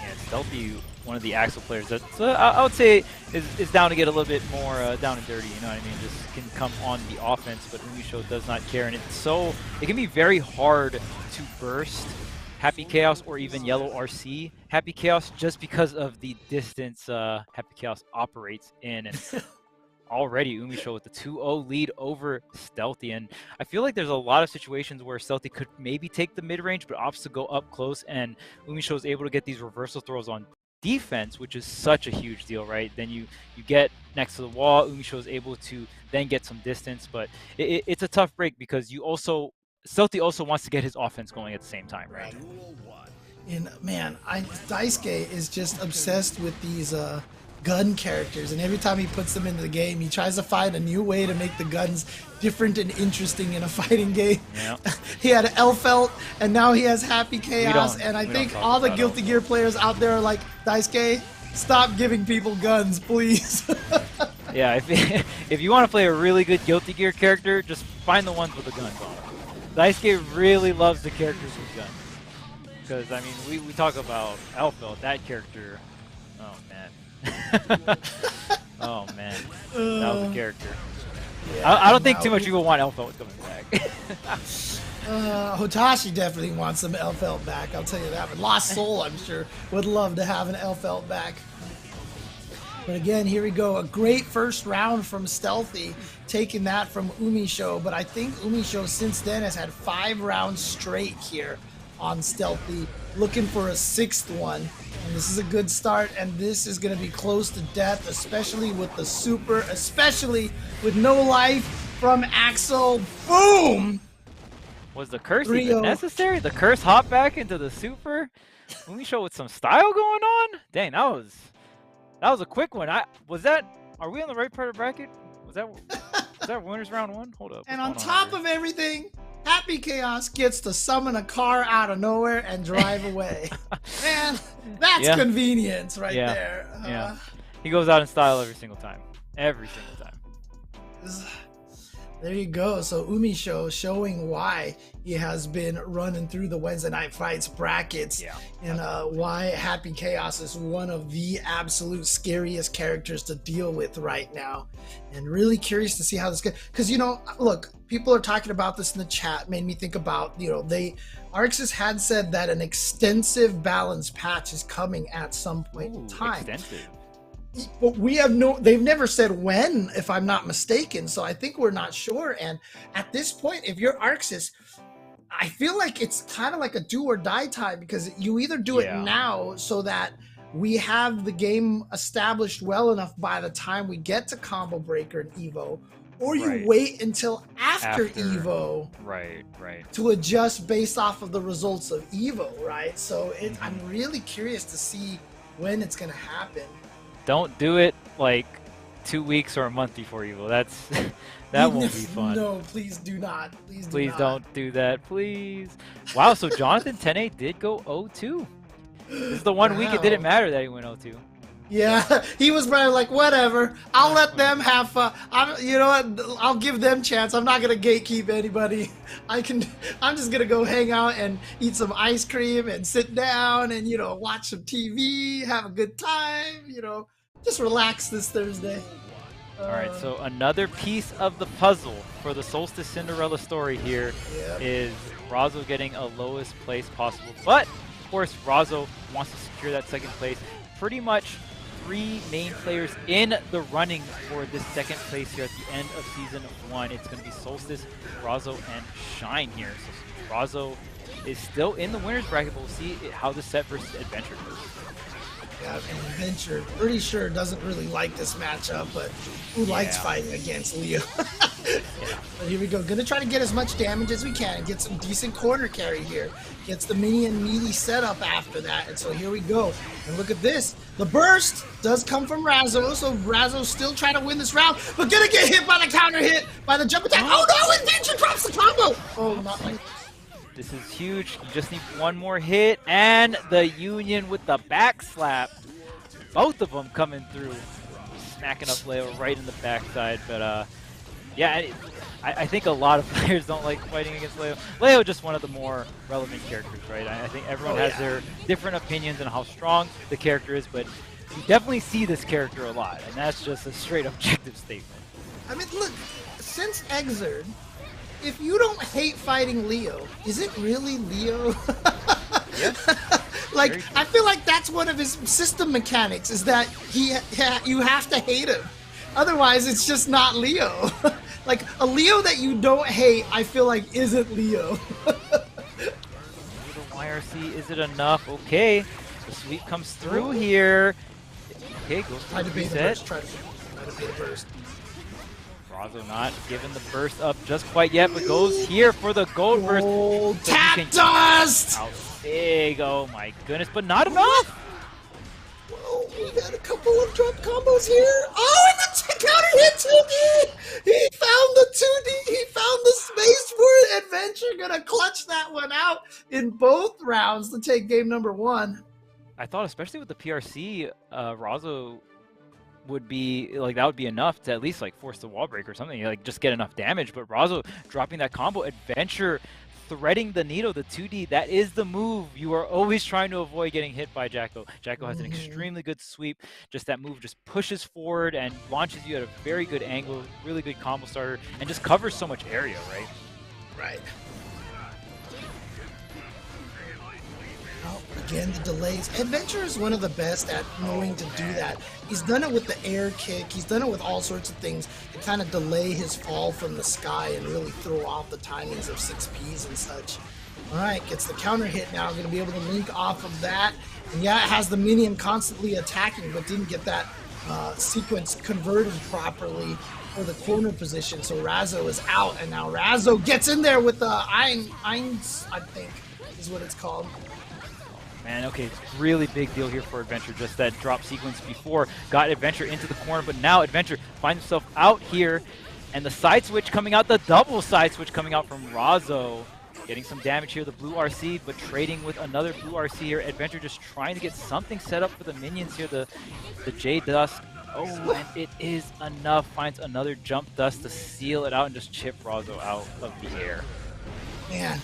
And Stealthy, one of the Axel players that I would say is down to get a little bit more down and dirty, you know what I mean? Just can come on the offense, but Umisho does not care. And it can be very hard to burst Happy Chaos or even Yellow RC Happy Chaos just because of the distance Happy Chaos operates in. And already Umisho with the 2-0 lead over Stealthy. And I feel like there's a lot of situations where Stealthy could maybe take the mid-range, but opts to go up close, and Umisho is able to get these reversal throws on defense, which is such a huge deal, right? Then you get next to the wall, Umisho is able to then get some distance, but it's a tough break because Stealthy also wants to get his offense going at the same time, right?
And man, Daisuke is just obsessed with these gun characters, and every time he puts them into the game, he tries to find a new way to make the guns different and interesting in a fighting game. Yeah. He had Elfelt, and now he has Happy Chaos, and I think all the Guilty Gear players out there are like, Daisuke, stop giving people guns, please.
Yeah, if you want to play a really good Guilty Gear character, just find the ones with the guns on them. Daisuke really loves the characters with guns. Because, I mean, we talk about Elfelt, that character, oh man. Oh man, that was a character. Yeah, I don't think too much people want Elfelt coming back.
Hotashi definitely wants some Elfelt back, I'll tell you that. But Lost Soul, I'm sure, would love to have an Elfelt back. But again, here we go. A great first round from Stealthy, taking that from Umisho. But I think Umisho since then has had 5 rounds straight here on Stealthy, looking for a 6th one. And this is a good start, and this is going to be close to death, especially with the super, especially with no life from Axel. Boom!
Was the curse even necessary? The curse hop back into the super? Umisho with some style going on? Dang, that was a quick one. Are we on the right part of the bracket? Was that winners round 1? Hold up.
And on top of everything, Happy Chaos gets to summon a car out of nowhere and drive away. Man, that's convenience right there.
Yeah. He goes out in style every single time. Every single time.
There you go. So Umisho showing why he has been running through the Wednesday Night Fights brackets, and why Happy Chaos is one of the absolute scariest characters to deal with right now. And really curious to see how this goes. Because, you know, look, people are talking about this in the chat. Made me think about, you know, Arxis had said that an extensive balance patch is coming at some point in time.
Extensive.
But they've never said when, if I'm not mistaken. So I think we're not sure. And at this point, if you're Arxis, I feel like it's kind of like a do or die time, because you either do it now so that we have the game established well enough by the time we get to Combo Breaker and Evo, or you wait until after Evo to adjust based off of the results of Evo, right? So I'm really curious to see when it's going to happen.
Don't do it like 2 weeks or a month before Evo. That won't be fun.
No, please do not.
Please don't do that, please. Wow, so Jonathan 10-8 did go 0-2. This is the one week it didn't matter that he went 0-2.
Yeah, he was probably like, whatever. I'll let them have fun. You know what? I'll give them chance. I'm not gonna gatekeep anybody. I'm just gonna go hang out and eat some ice cream and sit down and, you know, watch some TV, have a good time. You know, just relax this Thursday.
All right, so another piece of the puzzle for the Solstice Cinderella story here is Razzo getting a lowest place possible. But of course, Razzo wants to secure that second place. Pretty much 3 main players in the running for this second place here at the end of Season 1. It's going to be Solstice, Razzo, and Shine here. So Razzo is still in the winner's bracket, but we'll see how the set versus Adventure goes.
Yeah, and Adventure, pretty sure doesn't really like this matchup, but who likes fighting against Leo? But here we go. Gonna try to get as much damage as we can and get some decent corner carry here. Gets the minion meaty setup after that, and so here we go. And look at this. The burst does come from Razzo, so Razzo's still trying to win this round, but gonna get hit by the counter hit, by the jump attack. Oh no, Adventure drops the combo! Oh, not like
this is huge. You just need one more hit, and the Union with the back slap. Both of them coming through, smacking up Leo right in the backside. But yeah, I think a lot of players don't like fighting against Leo. Leo just one of the more relevant characters, right? I think everyone has their different opinions on how strong the character is, but you definitely see this character a lot, and that's just a straight objective statement.
I mean, look, since Exerd, if you don't hate fighting Leo, is it really Leo? Like, I feel like that's one of his system mechanics, is that you have to hate him. Otherwise, it's just not Leo. Like, a Leo that you don't hate, I feel like isn't Leo.
YRC, is it enough? Okay, the sweep comes through here. Okay, goes for the reset.
Try to bait the burst.
Razzo not giving the burst up just quite yet, but goes here for the gold burst.
Oh, tap dust!
Out big, oh my goodness, but not enough!
Whoa, we got a couple of drop combos here. Oh, and the counter hit 2D! He found the 2D, he found the space for it. Adventure gonna clutch that one out in both rounds to take game number 1.
I thought, especially with the PRC, Razzo would be like, that would be enough to at least like force the wall break or something, like just get enough damage. But Razzo dropping that combo, Adventure threading the needle, the 2D, that is the move. You are always trying to avoid getting hit by Jacko. Jacko has an extremely good sweep. Just that move just pushes forward and launches you at a very good angle, really good combo starter, and just covers so much area, right?
Right. Oh, again, the delays. Adventure is one of the best at knowing to do that. He's done it with the air kick. He's done it with all sorts of things to kind of delay his fall from the sky and really throw off the timings of 6Ps and such. All right, gets the counter hit now. Going to be able to link off of that. And yeah, it has the minion constantly attacking, but didn't get that sequence converted properly for the corner position. So Razzo is out, and now Razzo gets in there with the Eins, I think is what it's called.
Man, okay, really big deal here for Adventure. Just that drop sequence before got Adventure into the corner, but now Adventure finds himself out here, and the side switch coming out, the double side switch coming out from Razzo. Getting some damage here, the blue RC, but trading with another blue RC here. Adventure just trying to get something set up for the minions here. The J Dust Oh, and it is enough. Finds another jump dust to seal it out and just chip Razzo out of the air.
Man,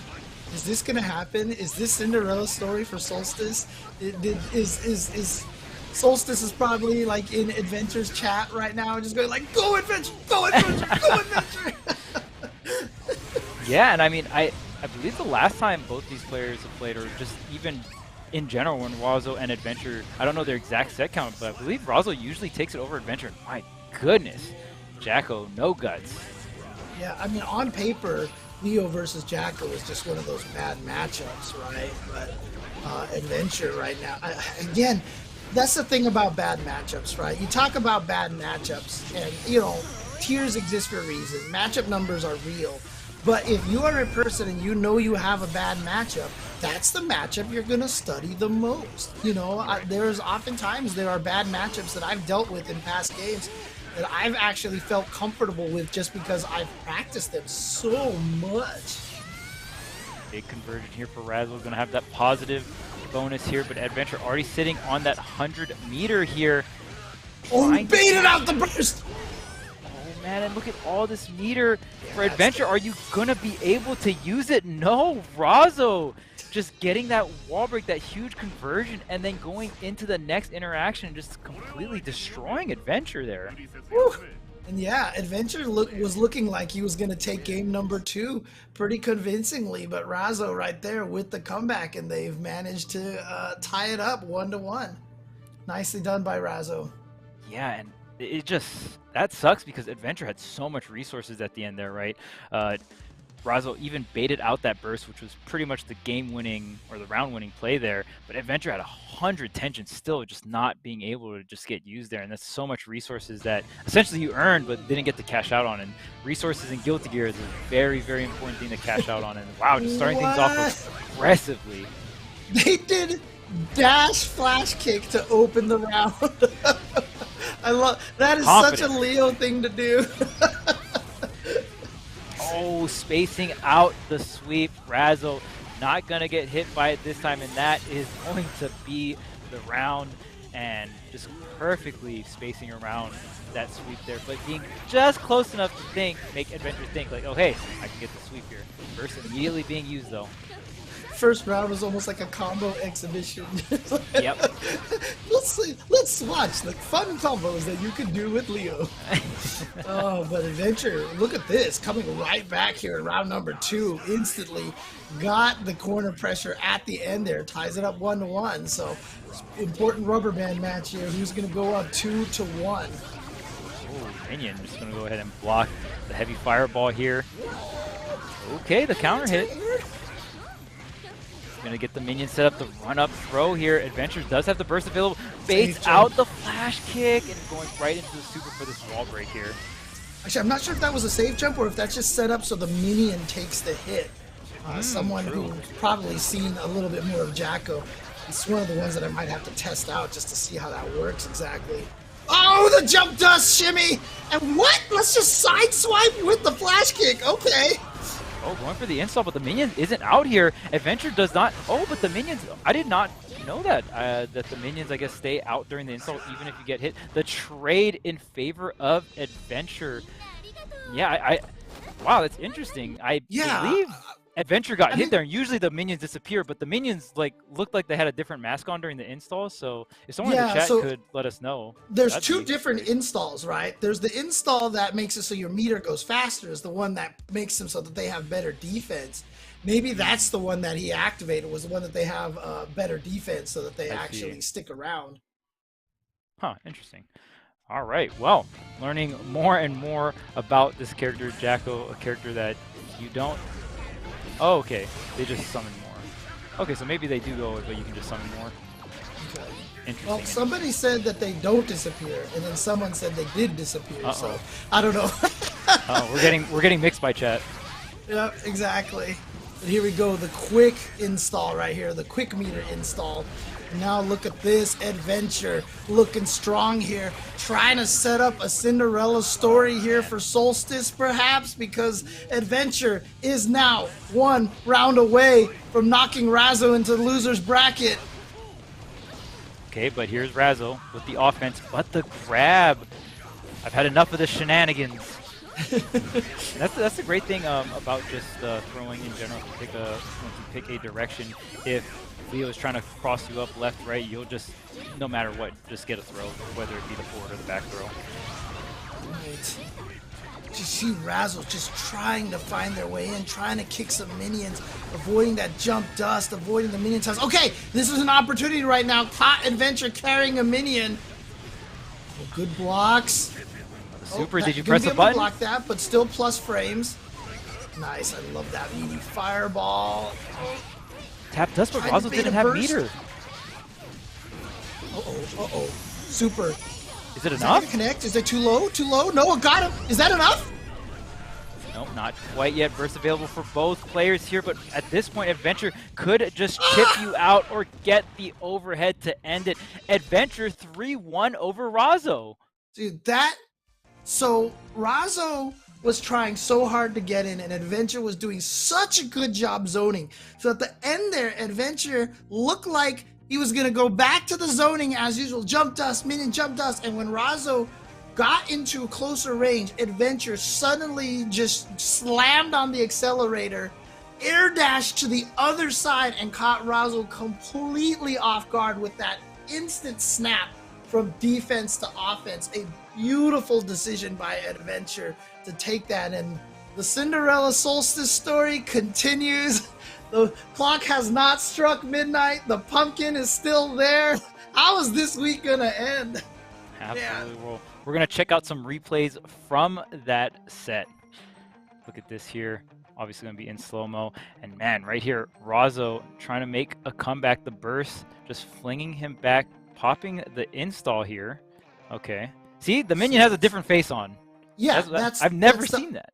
is this gonna happen? Is this Cinderella story for Solstice? Is Solstice is probably like in Adventure's chat right now, just going like, "Go Adventure, go Adventure, go Adventure."
Yeah, and I mean, I believe the last time both these players have played, or just even in general, when Razzo and Adventure, I don't know their exact set count, but I believe Razzo usually takes it over Adventure. My goodness, Jacko, no guts.
Yeah, I mean, on paper, Leo versus Jacko is just one of those bad matchups, right? But Adventure right now, again, that's the thing about bad matchups, right? You talk about bad matchups, and you know, tiers exist for a reason. Matchup numbers are real. But if you are a person and you know you have a bad matchup, that's the matchup you're going to study the most. You know, there's oftentimes there are bad matchups that I've dealt with in past games that I've actually felt comfortable with just because I've practiced them so much.
Big conversion here for Razzo. Going to have that positive bonus here, but Adventure already sitting on that 100-meter here.
Oh, he baited out the burst!
Oh man, and look at all this meter for Adventure. Are you gonna be able to use it? No, Razzo just getting that wall break, that huge conversion, and then going into the next interaction and just completely destroying Adventure there.
Woo. And yeah, Adventure was looking like he was going to take game number 2 pretty convincingly, but Razzo right there with the comeback, and they've managed to tie it up 1-1. Nicely done by Razzo.
Yeah, and it just, that sucks because Adventure had so much resources at the end there, right? Razzo even baited out that burst, which was pretty much the game-winning or the round-winning play there. But Adventure had 100 tension still, just not being able to just get used there. And that's so much resources that essentially you earned but didn't get to cash out on. And resources in Guilty Gear is a very, very important thing to cash out on. And wow, just starting things off aggressively.
They did dash flash kick to open the round. I love that. Is such a Leo thing to do.
Oh, spacing out the sweep. Razzo not going to get hit by it this time, and that is going to be the round. And just perfectly spacing around that sweep there, but being just close enough to make Adventure think like, oh hey, I can get the sweep here. Burst immediately being used though.
First round was almost like a combo exhibition.
Yep.
Let's watch the fun combos that you can do with Leo. Oh, but Adventure, look at this, coming right back here in round number 2, instantly got the corner pressure at the end there, ties it up 1-1. So important rubber band match here. Who's going to go up 2-1?
Oh, Minion just going to go ahead and block the heavy fireball here. Okay, the counter hit. Gonna get the minion set up the run-up throw here. Adventure does have the burst available. Baits out the flash kick and going right into the super for this wall break here.
Actually, I'm not sure if that was a safe jump or if that's just set up so the minion takes the hit. Someone who's probably seen a little bit more of Jacko. It's one of the ones that I might have to test out just to see how that works exactly. Oh, the jump dust shimmy! And what? Let's just sideswipe with the flash kick. Okay.
Oh, going for the install, but the minion isn't out here. Adventure does not. Oh, but the minions. I did not know that. That the minions, I guess, stay out during the install even if you get hit. The trade in favor of Adventure. Yeah, wow, that's interesting. I believe Adventure got hit there, and usually the minions disappear, but the minions looked like they had a different mask on during the install. So if someone in the chat could let us know.
There's two different installs, right? There's the install that makes it so your meter goes faster, is the one that makes them so that they have better defense. Maybe that's the one that he activated, was the one that they have better defense so that they actually stick around.
Huh, interesting. All right, well, learning more and more about this character, Jacko, a character that you don't... Oh, okay. They just summon more. Okay, so maybe they do go, but you can just summon more.
Okay.
Interesting.
Well, somebody said that they don't disappear, and then someone said they did disappear. So I don't know.
Oh, we're getting mixed by chat.
Yep, exactly. But here we go, the quick install right here, the quick meter install. Now look at this, Adventure looking strong here, trying to set up a Cinderella story here for Solstice perhaps, because Adventure is now 1 round away from knocking Razzo into the loser's bracket.
Okay, but here's Razzo with the offense, but the grab. I've had enough of the shenanigans. That's the great thing about just throwing in general. If you pick a direction, if Leo is trying to cross you up left, right, you'll just, no matter what, just get a throw, whether it be the forward or the back throw.
Right. You see Razzo just trying to find their way in, trying to kick some minions, avoiding that jump dust, avoiding the minion toss. Okay, this is an opportunity right now. Caught Adventure carrying a minion. Oh, good blocks.
Super, did you press the button?
Block that, but still plus frames. Nice, I love that meaty fireball.
Tap dust, but Razzo didn't have meter.
Uh-oh. Super.
Is it
Is
enough?
that gonna connect? Is it too low? Too low? No, it got him. Is that enough?
Nope, not quite yet. Burst available for both players here, but at this point, Adventure could just chip you out or get the overhead to end it. Adventure 3-1 over Razzo.
Dude, so Razzo was trying so hard to get in, and Adventure was doing such a good job zoning. So at the end there, Adventure looked like he was going to go back to the zoning as usual. Jump dust, minion jump dust. And when Razzo got into a closer range, Adventure suddenly just slammed on the accelerator, air dashed to the other side, and caught Razzo completely off guard with that instant snap from defense to offense. A beautiful decision by Adventure to take that. And the Cinderella Solstice story continues. The clock has not struck midnight. The pumpkin is still there. How is this week gonna end?
Absolutely. Well, we're gonna check out some replays from that set. Look at this here. Obviously gonna be in slow-mo. And man, right here, Razzo trying to make a comeback. The burst, just flinging him back, popping the install here. Okay. See, the minion has a different face on.
Yeah,
I've never seen that.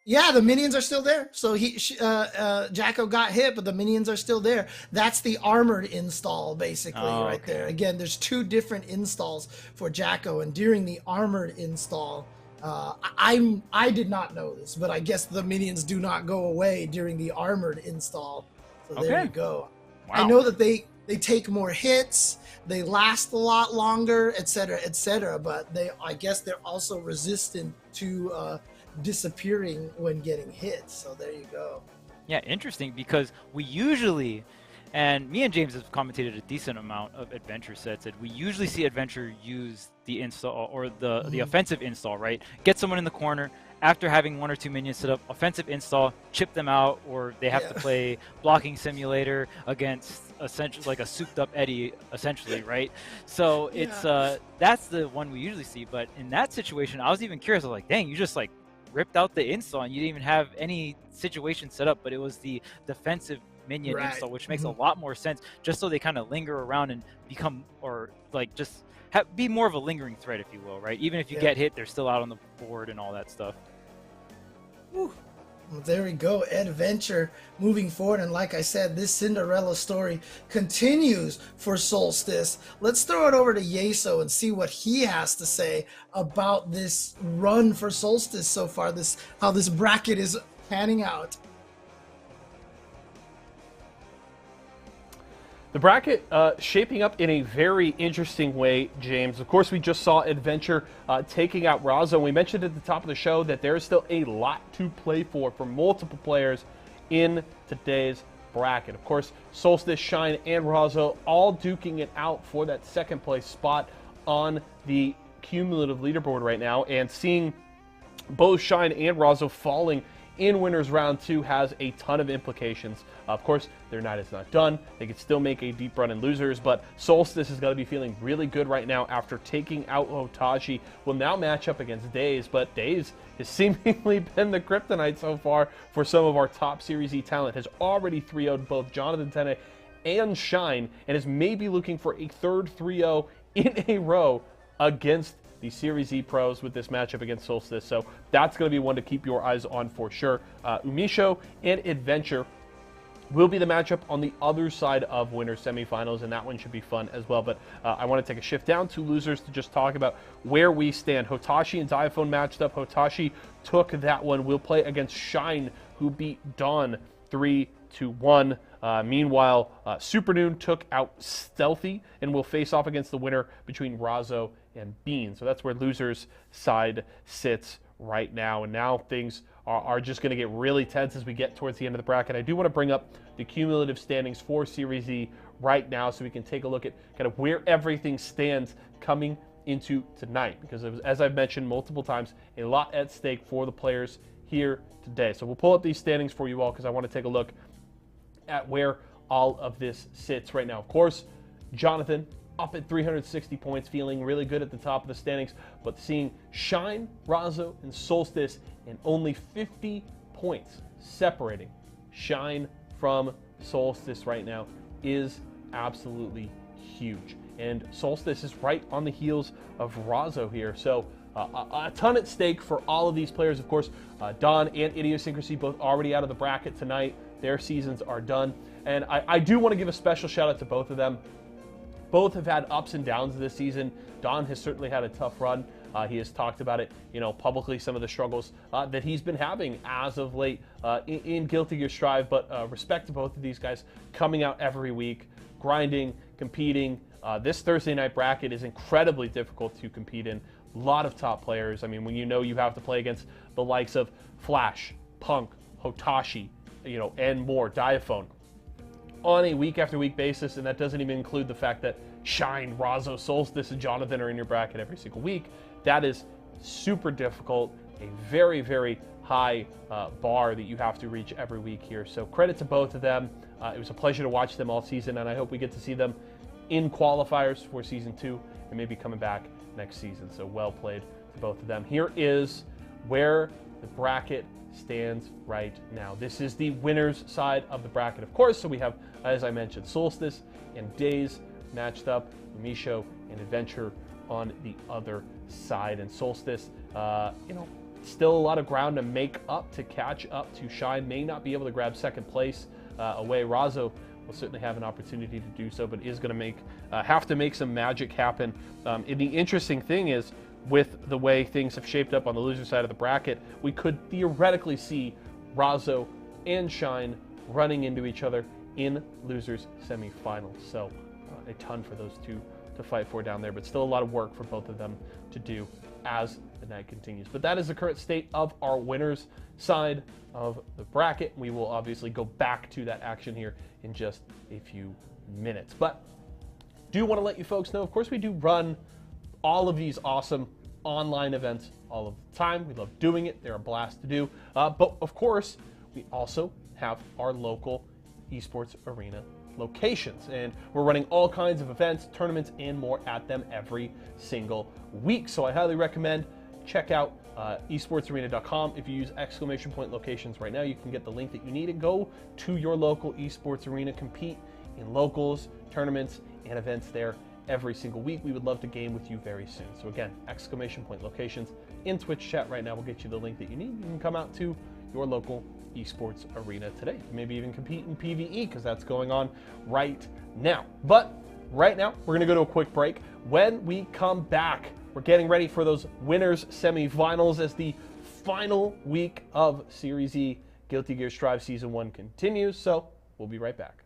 Yeah, the minions are still there. So Jacko got hit, but the minions are still there. That's the armored install, basically, right there. Again, there's two different installs for Jacko, and during the armored install, I did not know this, but I guess the minions do not go away during the armored install. So there you go. Wow. I know that they take more hits, they last a lot longer, etc., but I guess they're also resistant to disappearing when getting hit. So there you go.
Yeah, interesting, because we usually, and me and James have commentated a decent amount of Adventure sets, and we usually see Adventure use the install or the offensive install, right? Get someone in the corner after having one or two minions set up, offensive install, chip them out, or they have to play blocking simulator against essentially like a souped up Eddie, essentially, right? So it's that's the one we usually see. But in that situation, I was even curious. I was like, dang, you just like ripped out the install and you didn't even have any situation set up, but it was the defensive minion install, which makes a lot more sense, just so they kind of linger around and become, or like just be more of a lingering threat, if you will, right? Even if you get hit, they're still out on the board and all that stuff.
Whew. Well, there we go, Adventure moving forward, and like I said, this Cinderella story continues for Solstice. Let's throw it over to Yeso and see what he has to say about this run for Solstice so far, how this bracket is panning out.
The bracket shaping up in a very interesting way, James. Of course, we just saw Adventure taking out Razzo. We mentioned at the top of the show that there is still a lot to play for multiple players in today's bracket. Of course, Solstice, Shine, and Razzo all duking it out for that second place spot on the cumulative leaderboard right now. And seeing both Shine and Razzo falling in winners round 2 has a ton of implications. Of course, their night is not done. They could still make a deep run in losers, but Solstice is going to be feeling really good right now after taking out Hotashi. Will now match up against Daze, but Daze has seemingly been the kryptonite so far for some of our top Series E talent. Has already 3-0'd both Jonathan Tene and Shine, and is maybe looking for a third 3-0 in a row against the Series E pros with this matchup against Solstice. So that's going to be one to keep your eyes on for sure. Umisho and Adventure will be the matchup on the other side of winner semifinals, and that one should be fun as well. But I want to take a shift down to losers to just talk about where we stand. Hotashi and Diaphone matched up. Hotashi took that one. We'll play against Shine, who beat Dawn 3-1. Meanwhile, Super Noon took out Stealthy and will face off against the winner between Razzo and Bean. So that's where losers side sits right now. And now things are just going to get really tense as we get towards the end of the bracket. I do want to bring up the cumulative standings for Series E right now so we can take a look at kind of where everything stands coming into tonight, because as I've mentioned multiple times, a lot at stake for the players here today. So we'll pull up these standings for you all because I want to take a look at where all of this sits right now. Of course, Jonathan up at 360 points, feeling really good at the top of the standings, but seeing Shine, Razzo, and Solstice and only 50 points separating Shine from Solstice right now is absolutely huge. And Solstice is right on the heels of Razzo here. So a ton at stake for all of these players. Of course, Don and Idiosyncrasy both already out of the bracket tonight. Their seasons are done. And I do want to give a special shout out to both of them. Both have had ups and downs this season. Don has certainly had a tough run. He has talked about it, publicly, some of the struggles that he's been having as of late in Guilty Gear Strive. But respect to both of these guys coming out every week, grinding, competing. This Thursday night bracket is incredibly difficult to compete in. A lot of top players. I mean, when you have to play against the likes of Flash, Punk, Hotashi, and more, Diaphone, on a week after week basis, and that doesn't even include the fact that Shine, Razzo, Solstice, and Jonathan are in your bracket every single week. That is super difficult, a very, very high bar that you have to reach every week here. So credit to both of them. It was a pleasure to watch them all season, and I hope we get to see them in qualifiers for Season 2 and maybe coming back next season. So well played to both of them. Here is where the bracket stands right now. This is the winner's side of the bracket, of course. So we have, as I mentioned, Solstice and Daze matched up, Misho and Adventure on the other side. And Solstice, still a lot of ground to make up, to catch up to Shine. May not be able to grab second place away. Razzo will certainly have an opportunity to do so, but is going to have to make some magic happen. And the interesting thing is, with the way things have shaped up on the loser side of the bracket, we could theoretically see Razzo and Shine running into each other in losers semifinals. So a ton for those two to fight for down there, but still a lot of work for both of them to do as the night continues. But that is the current state of our winners side of the bracket. We will obviously go back to that action here in just a few minutes. But do want to let you folks know, of course, we do run all of these awesome online events all of the time. We love doing it. They're a blast to do. But of course, we also have our local esports arena locations, and we're running all kinds of events, tournaments, and more at them every single week. So I highly recommend check out esportsarena.com. If you use !locations right now, you can get the link that you need and go to your local esports arena, compete in locals, tournaments, and events there every single week. We would love to game with you very soon. So again, !locations in Twitch chat right now will get you the link that you need. You can come out to your local esports arena today. Maybe even compete in PvE, because that's going on right now. But right now, we're going to go to a quick break. When we come back, we're getting ready for those winners semifinals as the final week of Series E Guilty Gear Strive Season 1 continues. So we'll be right back.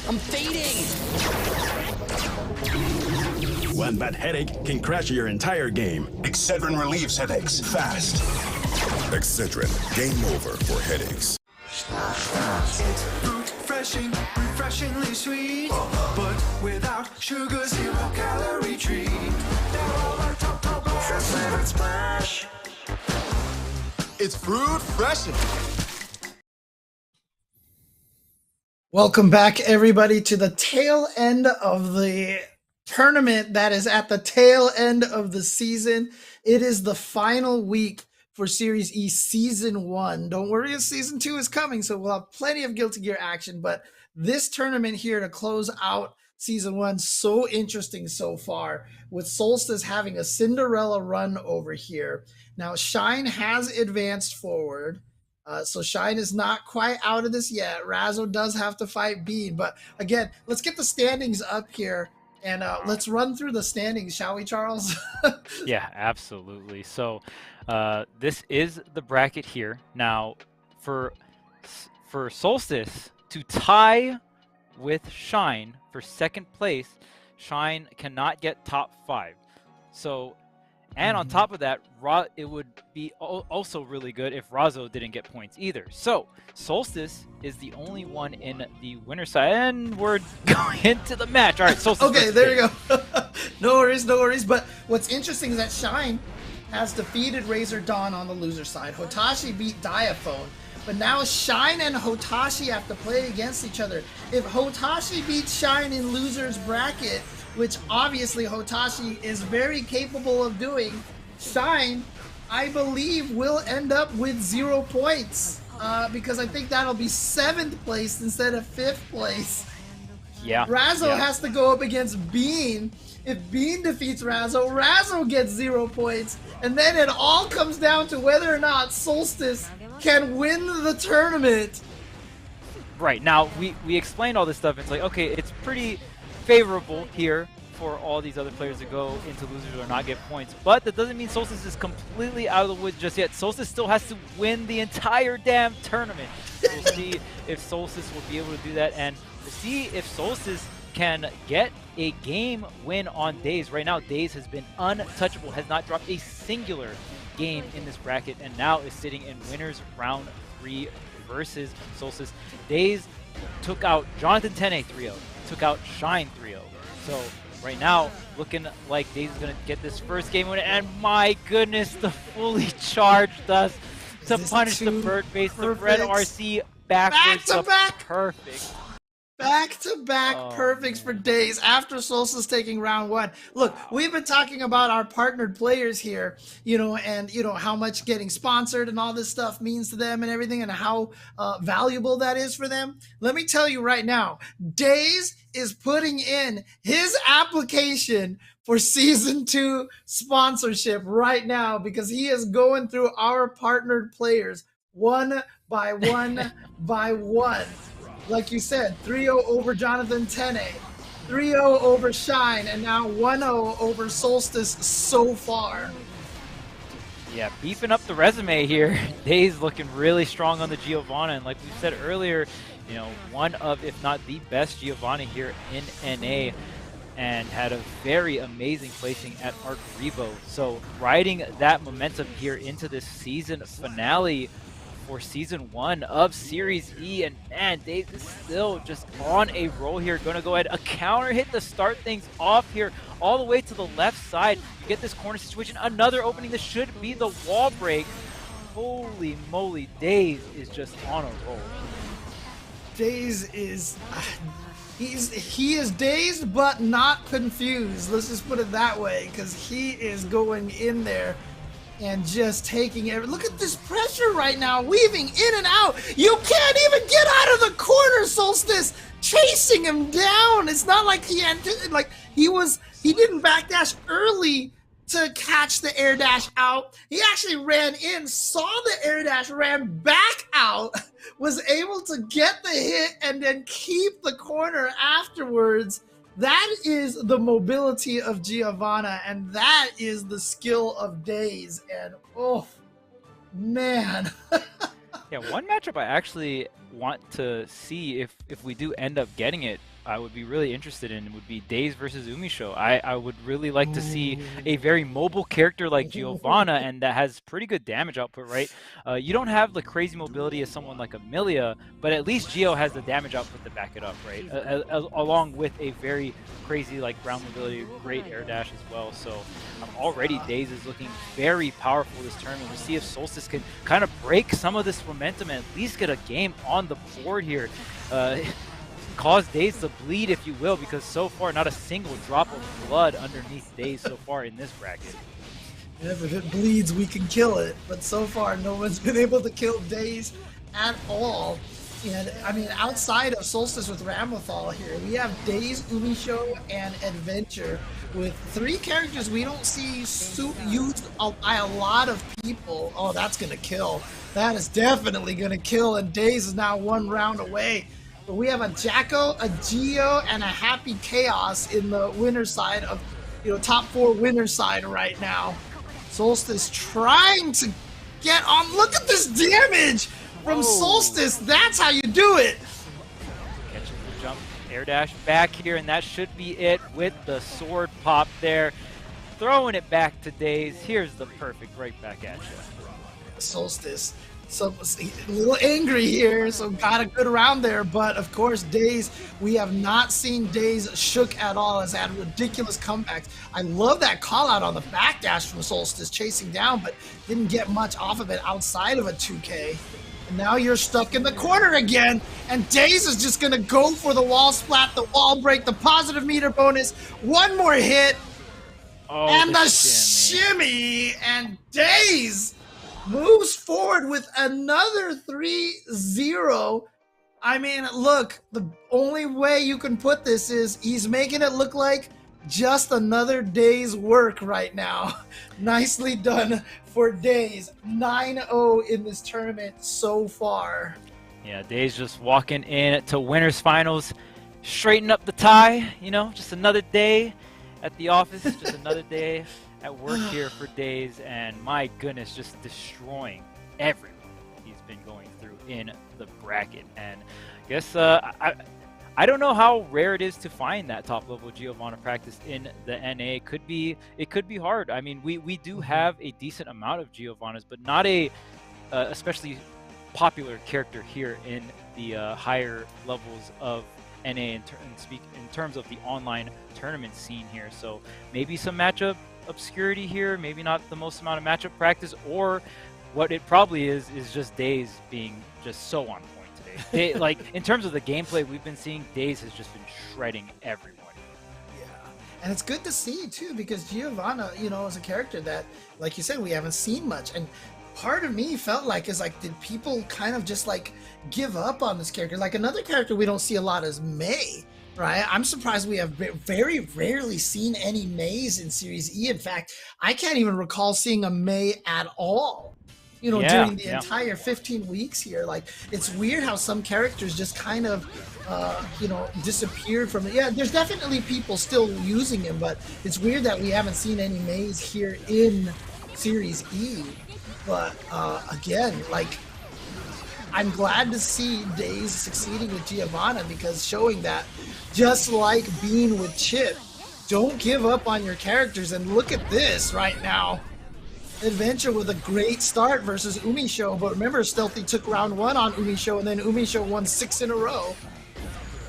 I'm fading!
One bad headache can crash your entire game.
Excedrin relieves headaches fast.
Excedrin, game over for headaches.
Refreshing, refreshingly sweet, but without sugar, 0 calorie treat. They're all our top flavored splash.
It's fruit freshen.
Welcome back, everybody, to the tail end of the tournament that is at the tail end of the season. It is the final week for Series E Season 1. Don't worry, Season 2 is coming, so we'll have plenty of Guilty Gear action, but this tournament here to close out Season 1, so interesting so far, with Solstice having a Cinderella run over here. Now, Shine has advanced forward, so Shine is not quite out of this yet. Razzo does have to fight Bean, but again, let's get the standings up here, and let's run through the standings, shall we, Charles?
Yeah, absolutely. So this is the bracket here. Now, for Solstice to tie with Shine for second place, Shine cannot get top 5. So, and on top of that, it would be also really good if Razzo didn't get points either. So, Solstice is the only one in the winner's side, and we're going into the match. All right, Solstice.
Okay, there you go. No worries, no worries. But what's interesting is that Shine has defeated Razor Dawn on the loser side. Hotashi beat Diaphone. But now Shine and Hotashi have to play against each other. If Hotashi beats Shine in loser's bracket, which obviously Hotashi is very capable of doing, Shine, I believe, will end up with 0 points. Because I think that'll be 7th place instead of 5th place.
Yeah.
Razzo has to go up against Bean. If Bean defeats Razzo, Razzo gets 0 points. And then it all comes down to whether or not Solstice can win the tournament.
Right. Now, we explained all this stuff. It's like, okay, it's pretty favorable here for all these other players to go into losers or not get points. But that doesn't mean Solstice is completely out of the woods just yet. Solstice still has to win the entire damn tournament. We'll see if Solstice will be able to do that, and to see if Solstice can get a game win on Daze. Right now, Daze has been untouchable, has not dropped a singular game in this bracket, and now is sitting in winners round 3 versus Solstice. Daze took out Jonathan Tene 3-0, took out Shine 3-0. So right now, looking like Daze is going to get this first game win, and my goodness, the fully charged us to punish the bird face, the red RC backwards,
Back to back.
perfect.
Back-to-back perfects for Daze after Solstice taking round 1. Look, we've been talking about our partnered players here, and how much getting sponsored and all this stuff means to them and everything, and how valuable that is for them. Let me tell you right now, Daze is putting in his application for Season 2 sponsorship right now, because he is going through our partnered players one by one by one. Like you said, 3-0 over Jonathan Tene, 3-0 over Shine, and now 1-0 over Solstice so far.
Yeah, beefing up the resume here. Daze looking really strong on the Giovanna, and like we said earlier, one of, if not the best Giovanna here in NA, and had a very amazing placing at Arc Revo. So riding that momentum here into this season finale for Season 1 of Series E, and man, Daze is still just on a roll here. Gonna go ahead, a counter hit to start things off here, all the way to the left side. You get this corner situation, another opening. This should be the wall break. Holy moly, Daze is just on a roll.
Daze is... he is dazed but not confused. Let's just put it that way, because he is going in there and just taking every... Look at this pressure right now, weaving in and out. You can't even get out of the corner, Solstice, chasing him down. It's not like he didn't backdash early to catch the air dash out. He actually ran in, saw the air dash, ran back out, was able to get the hit and then keep the corner afterwards. That is the mobility of Giovanna, and that is the skill of Daze. And oh, man.
Yeah, one matchup I actually want to see if we do end up getting it, I would be really interested in, would be Daze versus Umisho. I would really like to see a very mobile character like Giovanna, and that has pretty good damage output, right? You don't have the crazy mobility as someone like Amelia, but at least Gio has the damage output to back it up, right? Along with a very crazy ground mobility, great air dash as well. So already Daze is looking very powerful this tournament. We'll see if Solstice can kind of break some of this momentum and at least get a game on the board here. cause Daze to bleed, if you will, because so far not a single drop of blood underneath Daze so far in this bracket.
If it bleeds, we can kill it. But so far, no one's been able to kill Daze at all. And I mean, outside of Solstice with Ramlethal here, we have Daze, Umisho, and Adventure with 3 characters we don't see used by a lot of people. Oh, that's gonna kill. That is definitely gonna kill. And Daze is now 1 round away. But we have a Jacko, a Geo, and a Happy Chaos in the winner's side of, top 4 winner's side right now. Solstice trying to get on. Look at this damage from Solstice. That's how you do it.
Catches the jump, air dash back here, and that should be it with the sword pop there. Throwing it back to Daze. Here's the perfect right back at you.
Solstice. So a little angry here, so got a good round there, but of course Daze, we have not seen Daze shook at all, has had ridiculous comebacks. I love that call out on the backdash from Solstice, chasing down, but didn't get much off of it outside of a 2K. And now you're stuck in the corner again, and Daze is just gonna go for the wall splat, the wall break, the positive meter bonus, 1 more hit, and the shimmy, and Daze moves forward with another 3-0. I mean, look, the only way you can put this is he's making it look like just another day's work right now. Nicely done for Daze. 9-0 in this tournament so far.
Yeah, Daze just walking in to winners finals, straighten up the tie, just another day at the office, just another day at work here for Daze, and my goodness, just destroying everyone he's been going through in the bracket. And I guess I don't know how rare it is to find that top level Giovanna practice in the NA. It could be hard. I mean, we do have a decent amount of Giovannas, but not a especially popular character here in the higher levels of NA in terms of the online tournament scene here. So maybe some matchup obscurity here, maybe not the most amount of matchup practice, or what it probably is just Daze being just so on point today. Like in terms of the gameplay we've been seeing, Daze has just been shredding everyone.
Yeah, and it's good to see too, because Giovanna, is a character that, like you said, we haven't seen much, and part of me felt like did people kind of just give up on this character? Like another character we don't see a lot is Mei. Right, I'm surprised we have very rarely seen any Meis in Series E. In fact, I can't even recall seeing a Mei at all, during the entire 15 weeks here. Like, it's weird how some characters just kind of, disappeared from it. Yeah, there's definitely people still using him, but it's weird that we haven't seen any Meis here in Series E. But, again, I'm glad to see Daze succeeding with Giovanna, because showing that, just like being with Chip, don't give up on your characters. And look at this right now. Adventure with a great start versus Umisho, but remember, Stealthy took round 1 on Umisho, and then Umisho won 6 in a row.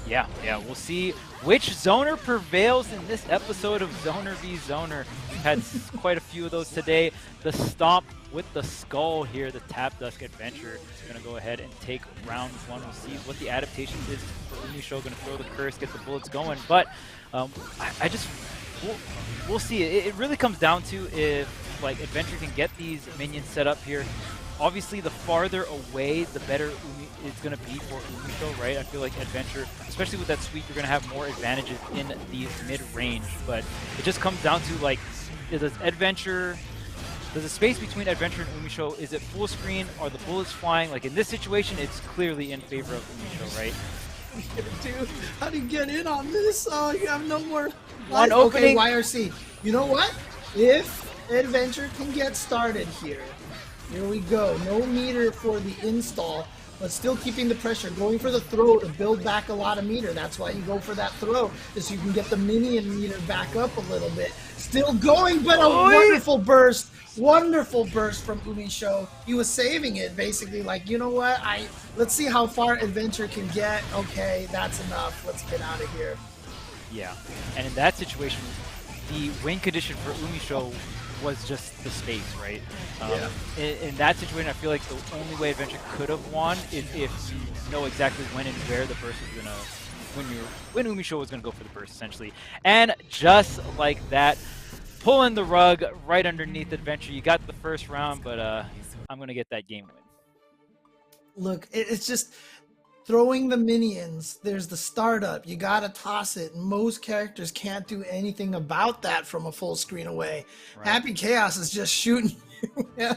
Yeah, we'll see which zoner prevails in this episode of Zoner v Zoner. We've had quite a few of those today. The stomp with the skull here, the Tap Dusk Adventure is going to go ahead and take round 1. We'll see what the adaptation is for Umisho. Going to throw the curse, get the bullets going, but we'll see. It really comes down to if Adventure can get these minions set up here. Obviously, the farther away, the better it's going to be for Umisho, right? I feel like Adventure, especially with that sweep, you're going to have more advantages in the mid-range. But it just comes down to, does the space between Adventure and Umisho, is it full screen? Are the bullets flying? Like, in this situation, it's clearly in favor of Umisho, right?
Dude, how do you get in on this? Oh, you have no more
one opening.
Okay, YRC. You know what? If Adventure can get started here we go. No meter for the install, but still keeping the pressure, going for the throw to build back a lot of meter. That's why you go for that throw, is so you can get the minion meter back up a little bit. Still going, but a wonderful burst from Umisho. He was saving it, basically, you know what? Let's see how far Adventure can get. Okay, that's enough. Let's get out of here.
Yeah, and in that situation, the win condition for Umisho was just the space, right? In that situation, I feel like the only way Adventure could have won is if you know exactly when and where the burst is gonna when Umisho was going to go for the burst, essentially. And just like that, pulling the rug right underneath Adventure. You got the first round, but I'm going to get that game win.
Look, it's just throwing the minions. There's the startup. You gotta toss it. And most characters can't do anything about that from a full screen away.
Right.
Happy Chaos is just shooting. Yeah,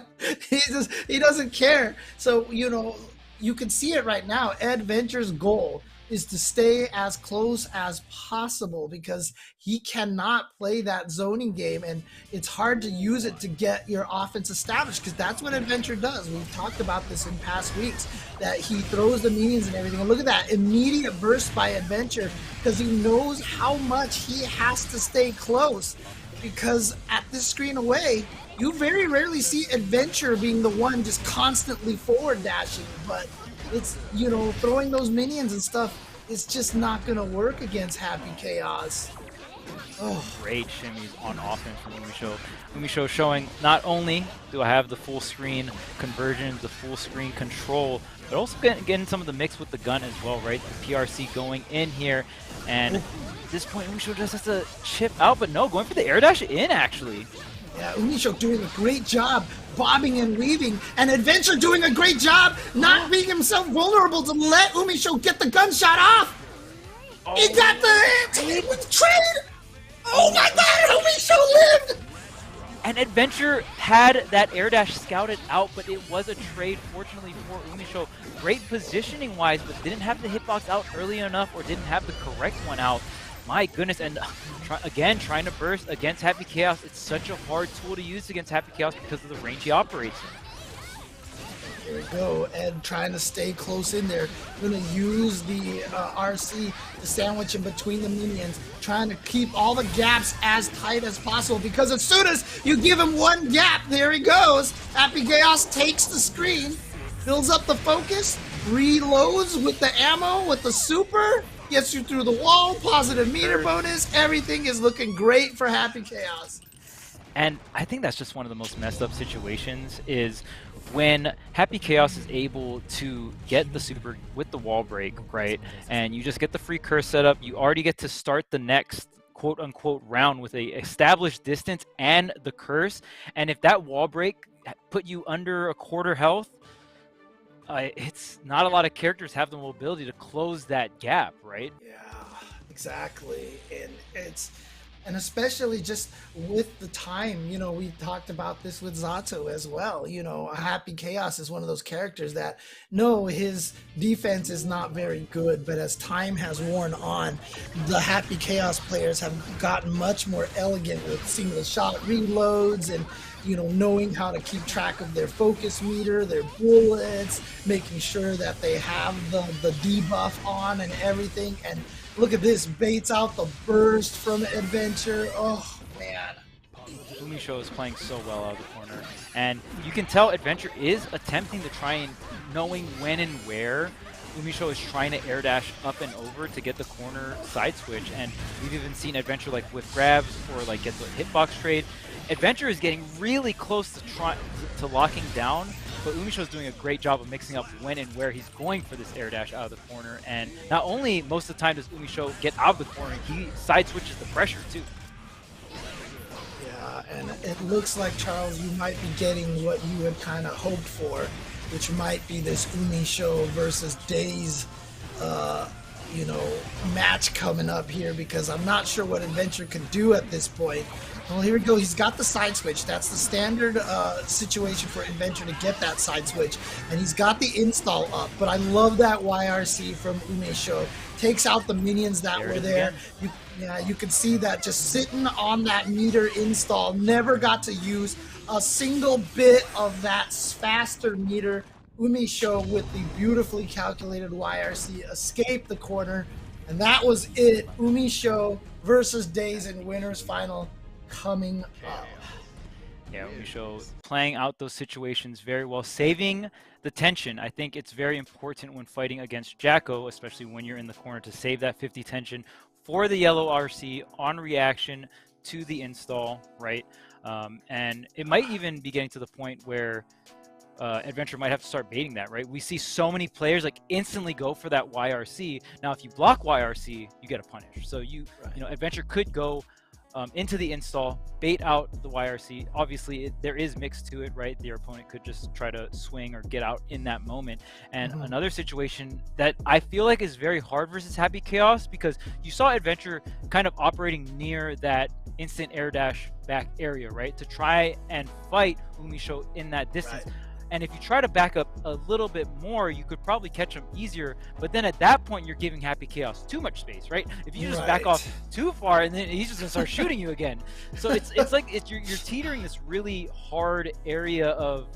he doesn't care. So you can see it right now. Adventure's goal is to stay as close as possible because he cannot play that zoning game, and it's hard to use it to get your offense established because that's what Adventure does. We've talked about this in past weeks, that he throws the minions and everything. And look at that immediate burst by Adventure because he knows how much he has to stay close, because at this screen away, you very rarely see Adventure being the one just constantly forward dashing, but it's, throwing those minions and stuff, it's just not going to work against Happy Chaos. Oh.
Great shimmies on offense from Umisho. Umisho showing not only do I have the full screen conversion, the full screen control, but also getting some of the mix with the gun as well, right? The PRC going in here, and at this point Umisho just has to chip out, but no, going for the air dash in actually.
Yeah, Umisho doing a great job bobbing and weaving, and Adventure doing a great job not being himself vulnerable to let Umisho get the gunshot off. Oh. He got the trade. Oh my God, Umisho lived.
And Adventure had that air dash scouted out, but it was a trade, fortunately for Umisho. Great positioning-wise, but didn't have the hitbox out early enough or didn't have the correct one out. My goodness, and trying to burst against Happy Chaos. It's such a hard tool to use against Happy Chaos because of the range he operates in.
Here we go, Ed trying to stay close in there. Gonna use the RC to sandwich in between the minions, trying to keep all the gaps as tight as possible, because as soon as you give him one gap, there he goes. Happy Chaos takes the screen, builds up the focus, reloads with the ammo, with the super, gets you through the wall, positive meter bonus. Everything is looking great for Happy Chaos.
And I think that's just one of the most messed up situations is when Happy Chaos is able to get the super with the wall break, right? And you just get the free curse set up. You already get to start the next quote-unquote round with a established distance and the curse. And if that wall break put you under a quarter health, it's not a lot of characters have the mobility to close that gap, right?
Yeah, exactly. And especially just with the time, we talked about this with Razzo as well. Happy Chaos is one of those characters that, no, his defense is not very good, but as time has worn on, the Happy Chaos players have gotten much more elegant with single shot reloads and knowing how to keep track of their focus meter, their bullets, making sure that they have the debuff on and everything. And look at this, baits out the burst from Adventure. Oh, man.
Umisho is playing so well out of the corner. And you can tell Adventure is attempting to try and knowing when and where. Umisho is trying to air dash up and over to get the corner side switch. And we've even seen Adventure with grabs or get the hitbox trade. Adventure is getting really close to locking down, but Umisho is doing a great job of mixing up when and where he's going for this air dash out of the corner. And not only most of the time does Umisho get out of the corner, he side switches the pressure too.
Yeah, and it looks like, Charles, you might be getting what you had kind of hoped for, which might be this Umisho versus Daze match coming up here, because I'm not sure what Adventure can do at this point. Well, here we go. He's got the side switch. That's the standard situation for Adventure to get that side switch. And he's got the install up. But I love that YRC from Umisho. Takes out the minions that were there. You can see that just sitting on that meter install. Never got to use a single bit of that faster meter. Umisho with the beautifully calculated YRC escaped the corner. And that was it. Umisho versus Daze in winners final coming up.
Yeah, Umisho playing out those situations very well, saving the tension. I think it's very important when fighting against Jacko, especially when you're in the corner, to save that 50 tension for the yellow RC on reaction to the install, right? And it might even be getting to the point where Adventure might have to start baiting that, right? We see so many players like instantly go for that YRC. Now, if you block YRC, you get a punish. So you know, Adventure could go into the install, bait out the YRC. Obviously, there is mix to it, right? Your opponent could just try to swing or get out in that moment. And another situation that I feel like is very hard versus Happy Chaos, because you saw Adventure kind of operating near that instant air dash back area, right? To try and fight Umisho in that distance. And if you try to back up a little bit more, you could probably catch him easier. But then at that point, you're giving Happy Chaos too much space, right? If you just back off too far, and then he's just gonna start shooting you again. So it's like you're teetering this really hard area of.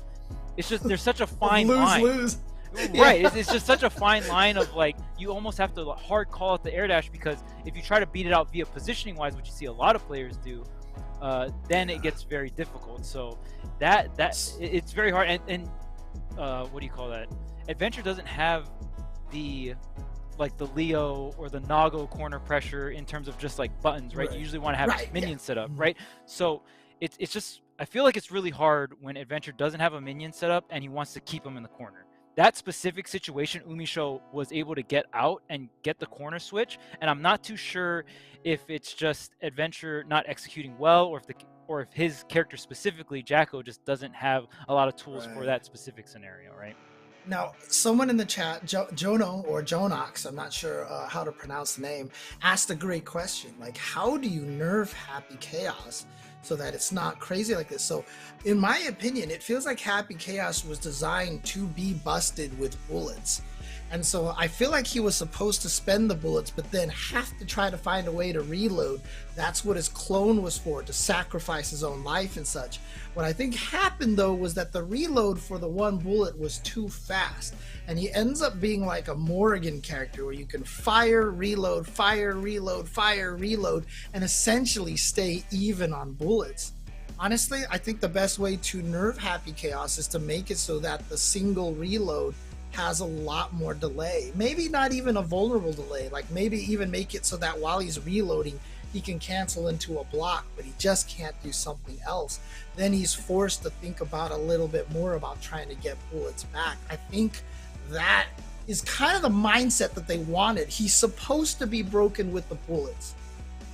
It's just there's such a fine line.
Lose.
Right, it's just such a fine line of like you almost have to hard call out the air dash, because if you try to beat it out via positioning wise, which you see a lot of players do, then it gets very difficult. So it's very hard. And what do you call that? Adventure doesn't have the Leo or the Nago corner pressure in terms of just like buttons, right? You usually want to have minions set up, right? So it's just, I feel like it's really hard when Adventure doesn't have a minion set up and he wants to keep them in the corner. That specific situation, Umisho was able to get out and get the corner switch, and I'm not too sure if it's just Adventure not executing well, or if his character specifically, Jacko, just doesn't have a lot of tools for that specific scenario, right?
Now, someone in the chat, Jono or Jonox, I'm not sure how to pronounce the name, asked a great question. Like, how do you nerf Happy Chaos so that it's not crazy like this? So, in my opinion, it feels like Happy Chaos was designed to be busted with bullets. And so I feel like he was supposed to spend the bullets, but then have to try to find a way to reload. That's what his clone was for, to sacrifice his own life and such. What I think happened, though, was that the reload for the one bullet was too fast. And he ends up being like a Morrigan character, where you can fire, reload, fire, reload, fire, reload, and essentially stay even on bullets. Honestly, I think the best way to nerf Happy Chaos is to make it so that the single reload has a lot more delay. Maybe not even a vulnerable delay, like maybe even make it so that while he's reloading, he can cancel into a block, but he just can't do something else. Then he's forced to think about a little bit more about trying to get bullets back. I think that is kind of the mindset that they wanted. He's supposed to be broken with the bullets,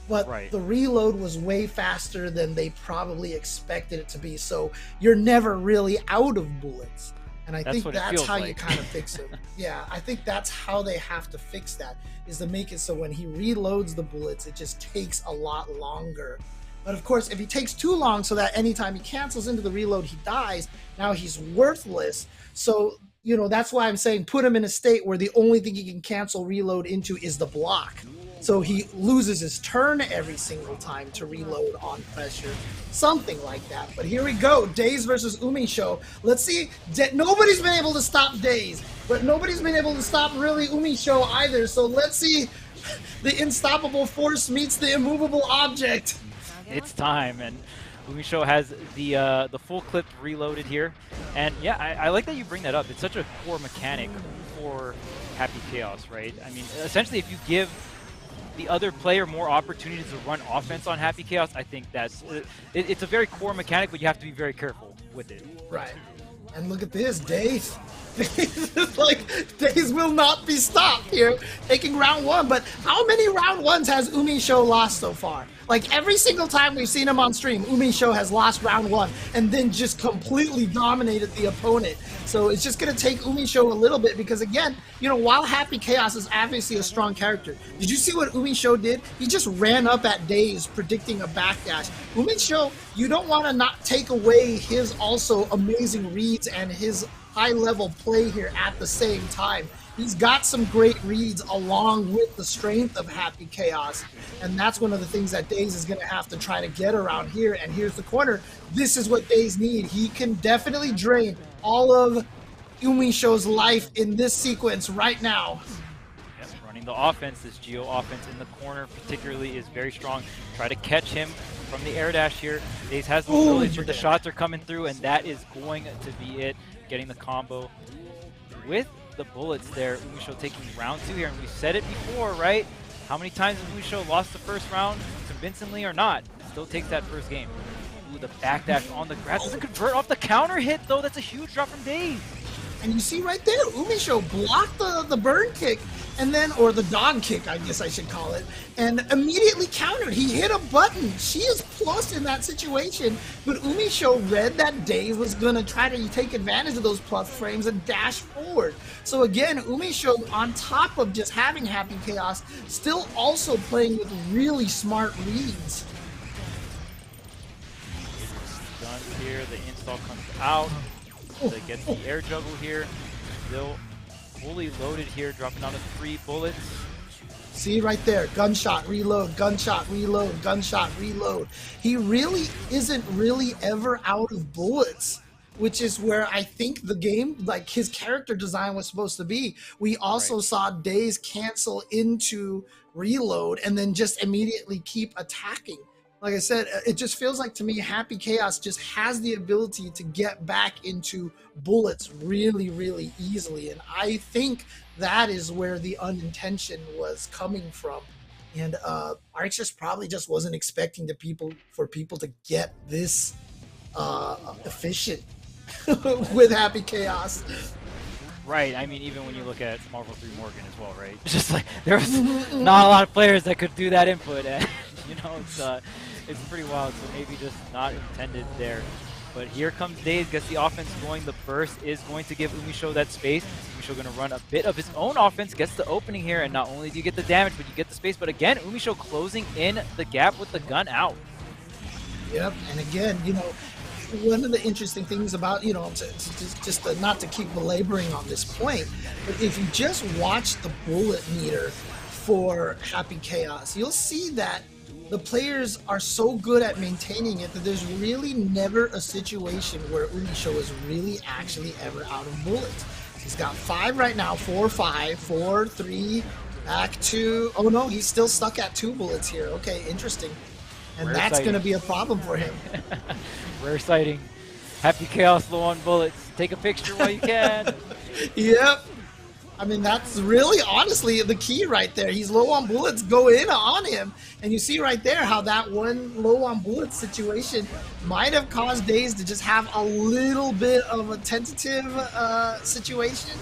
but the reload was way faster than they probably expected it to be. So you're never really out of bullets. And I think that's how you kind of fix it. Yeah, I think that's how they have to fix that, is to make it so when he reloads the bullets, it just takes a lot longer. But of course, if he takes too long so that anytime he cancels into the reload, he dies, now he's worthless. So, you know, that's why I'm saying put him in a state where the only thing he can cancel reload into is the block. So he loses his turn every single time to reload on pressure. Something like that. But here we go. Daze versus Umisho. Let's see. Nobody's been able to stop Daze, but nobody's been able to stop really Umisho either. So let's see. The unstoppable force meets the immovable object.
It's time, and Umisho has the full clip reloaded here. And yeah, I like that you bring that up. It's such a core mechanic for Happy Chaos, right? I mean, essentially, if you give the other player more opportunities to run offense on Happy Chaos, I think that's it's a very core mechanic, but you have to be very careful with it.
Right. And look at this, Daze. Like, Daze will not be stopped here, taking round one. But how many round ones has Umisho lost so far? Like, every single time we've seen him on stream, Umisho has lost round one and then just completely dominated the opponent. So it's just going to take Umisho a little bit because, again, you know, while Happy Chaos is obviously a strong character, did you see what Umisho did? He just ran up at Daze, predicting a backdash. Umisho, you don't want to not take away his also amazing reads and his high-level play here at the same time. He's got some great reads along with the strength of Happy Chaos, and that's one of the things that Daze is going to have to try to get around here. And here's the corner. This is what Daze need. He can definitely drain all of Umisho's life in this sequence right now.
Yep, running the offense, this Geo offense in the corner particularly is very strong. Try to catch him from the air dash here. Daze has the ability, the shots are coming through, and that is going to be it. Getting the combo with the bullets there. Umisho taking round two here, and we said it before, right? How many times has Umisho lost the first round convincingly or not? Still takes that first game. with a backdash on the grass. Doesn't convert off the counter hit, though. That's a huge drop from Daze.
And you see right there, Umisho blocked the burn kick, and then, or the dog kick, I guess I should call it, and immediately countered. He hit a button. She is plus in that situation, but Umisho read that Daze was going to try to take advantage of those plus frames and dash forward. So again, Umisho, on top of just having Happy Chaos, still also playing with really smart reads.
Done here, the install comes out. To get the air juggle here, still fully loaded here, dropping down to 3 bullets.
See right there, gunshot, reload, gunshot, reload, gunshot, reload. He really isn't really ever out of bullets, which is where I think the game, like his character design was supposed to be. We also saw Daze cancel into reload and then just immediately keep attacking. Like I said, it just feels like to me Happy Chaos just has the ability to get back into bullets really, really easily. And I think that is where the unintention was coming from. And Arxis probably just wasn't expecting for people to get this efficient with Happy Chaos.
Right, I mean, even when you look at Marvel 3 Morgan as well, right? It's just like, there was not a lot of players that could do that input, and, you know, it's pretty wild, so maybe just not intended there. But here comes Daze, gets the offense going. The burst is going to give Umisho that space. Umisho going to run a bit of his own offense, gets the opening here, and not only do you get the damage, but you get the space. But again, Umisho closing in the gap with the gun out.
Yep, and again, you know, one of the interesting things about, you know, not to keep belaboring on this point, but if you just watch the bullet meter for Happy Chaos, you'll see that the players are so good at maintaining it that there's really never a situation where Umisho is really actually ever out of bullets. He's got 5 right now, 4, 5, 4, 3, back 2. Oh no, he's still stuck at 2 bullets here. Okay, interesting. And
Rare
that's
sighting.
going to be a problem for him.
Rare sighting. Happy Chaos low on bullets. Take a picture while you can.
Yep. I mean, that's really, honestly, the key right there. He's low on bullets, go in on him. And you see right there how that one low on bullets situation might have caused Daze to just have a little bit of a tentative situation.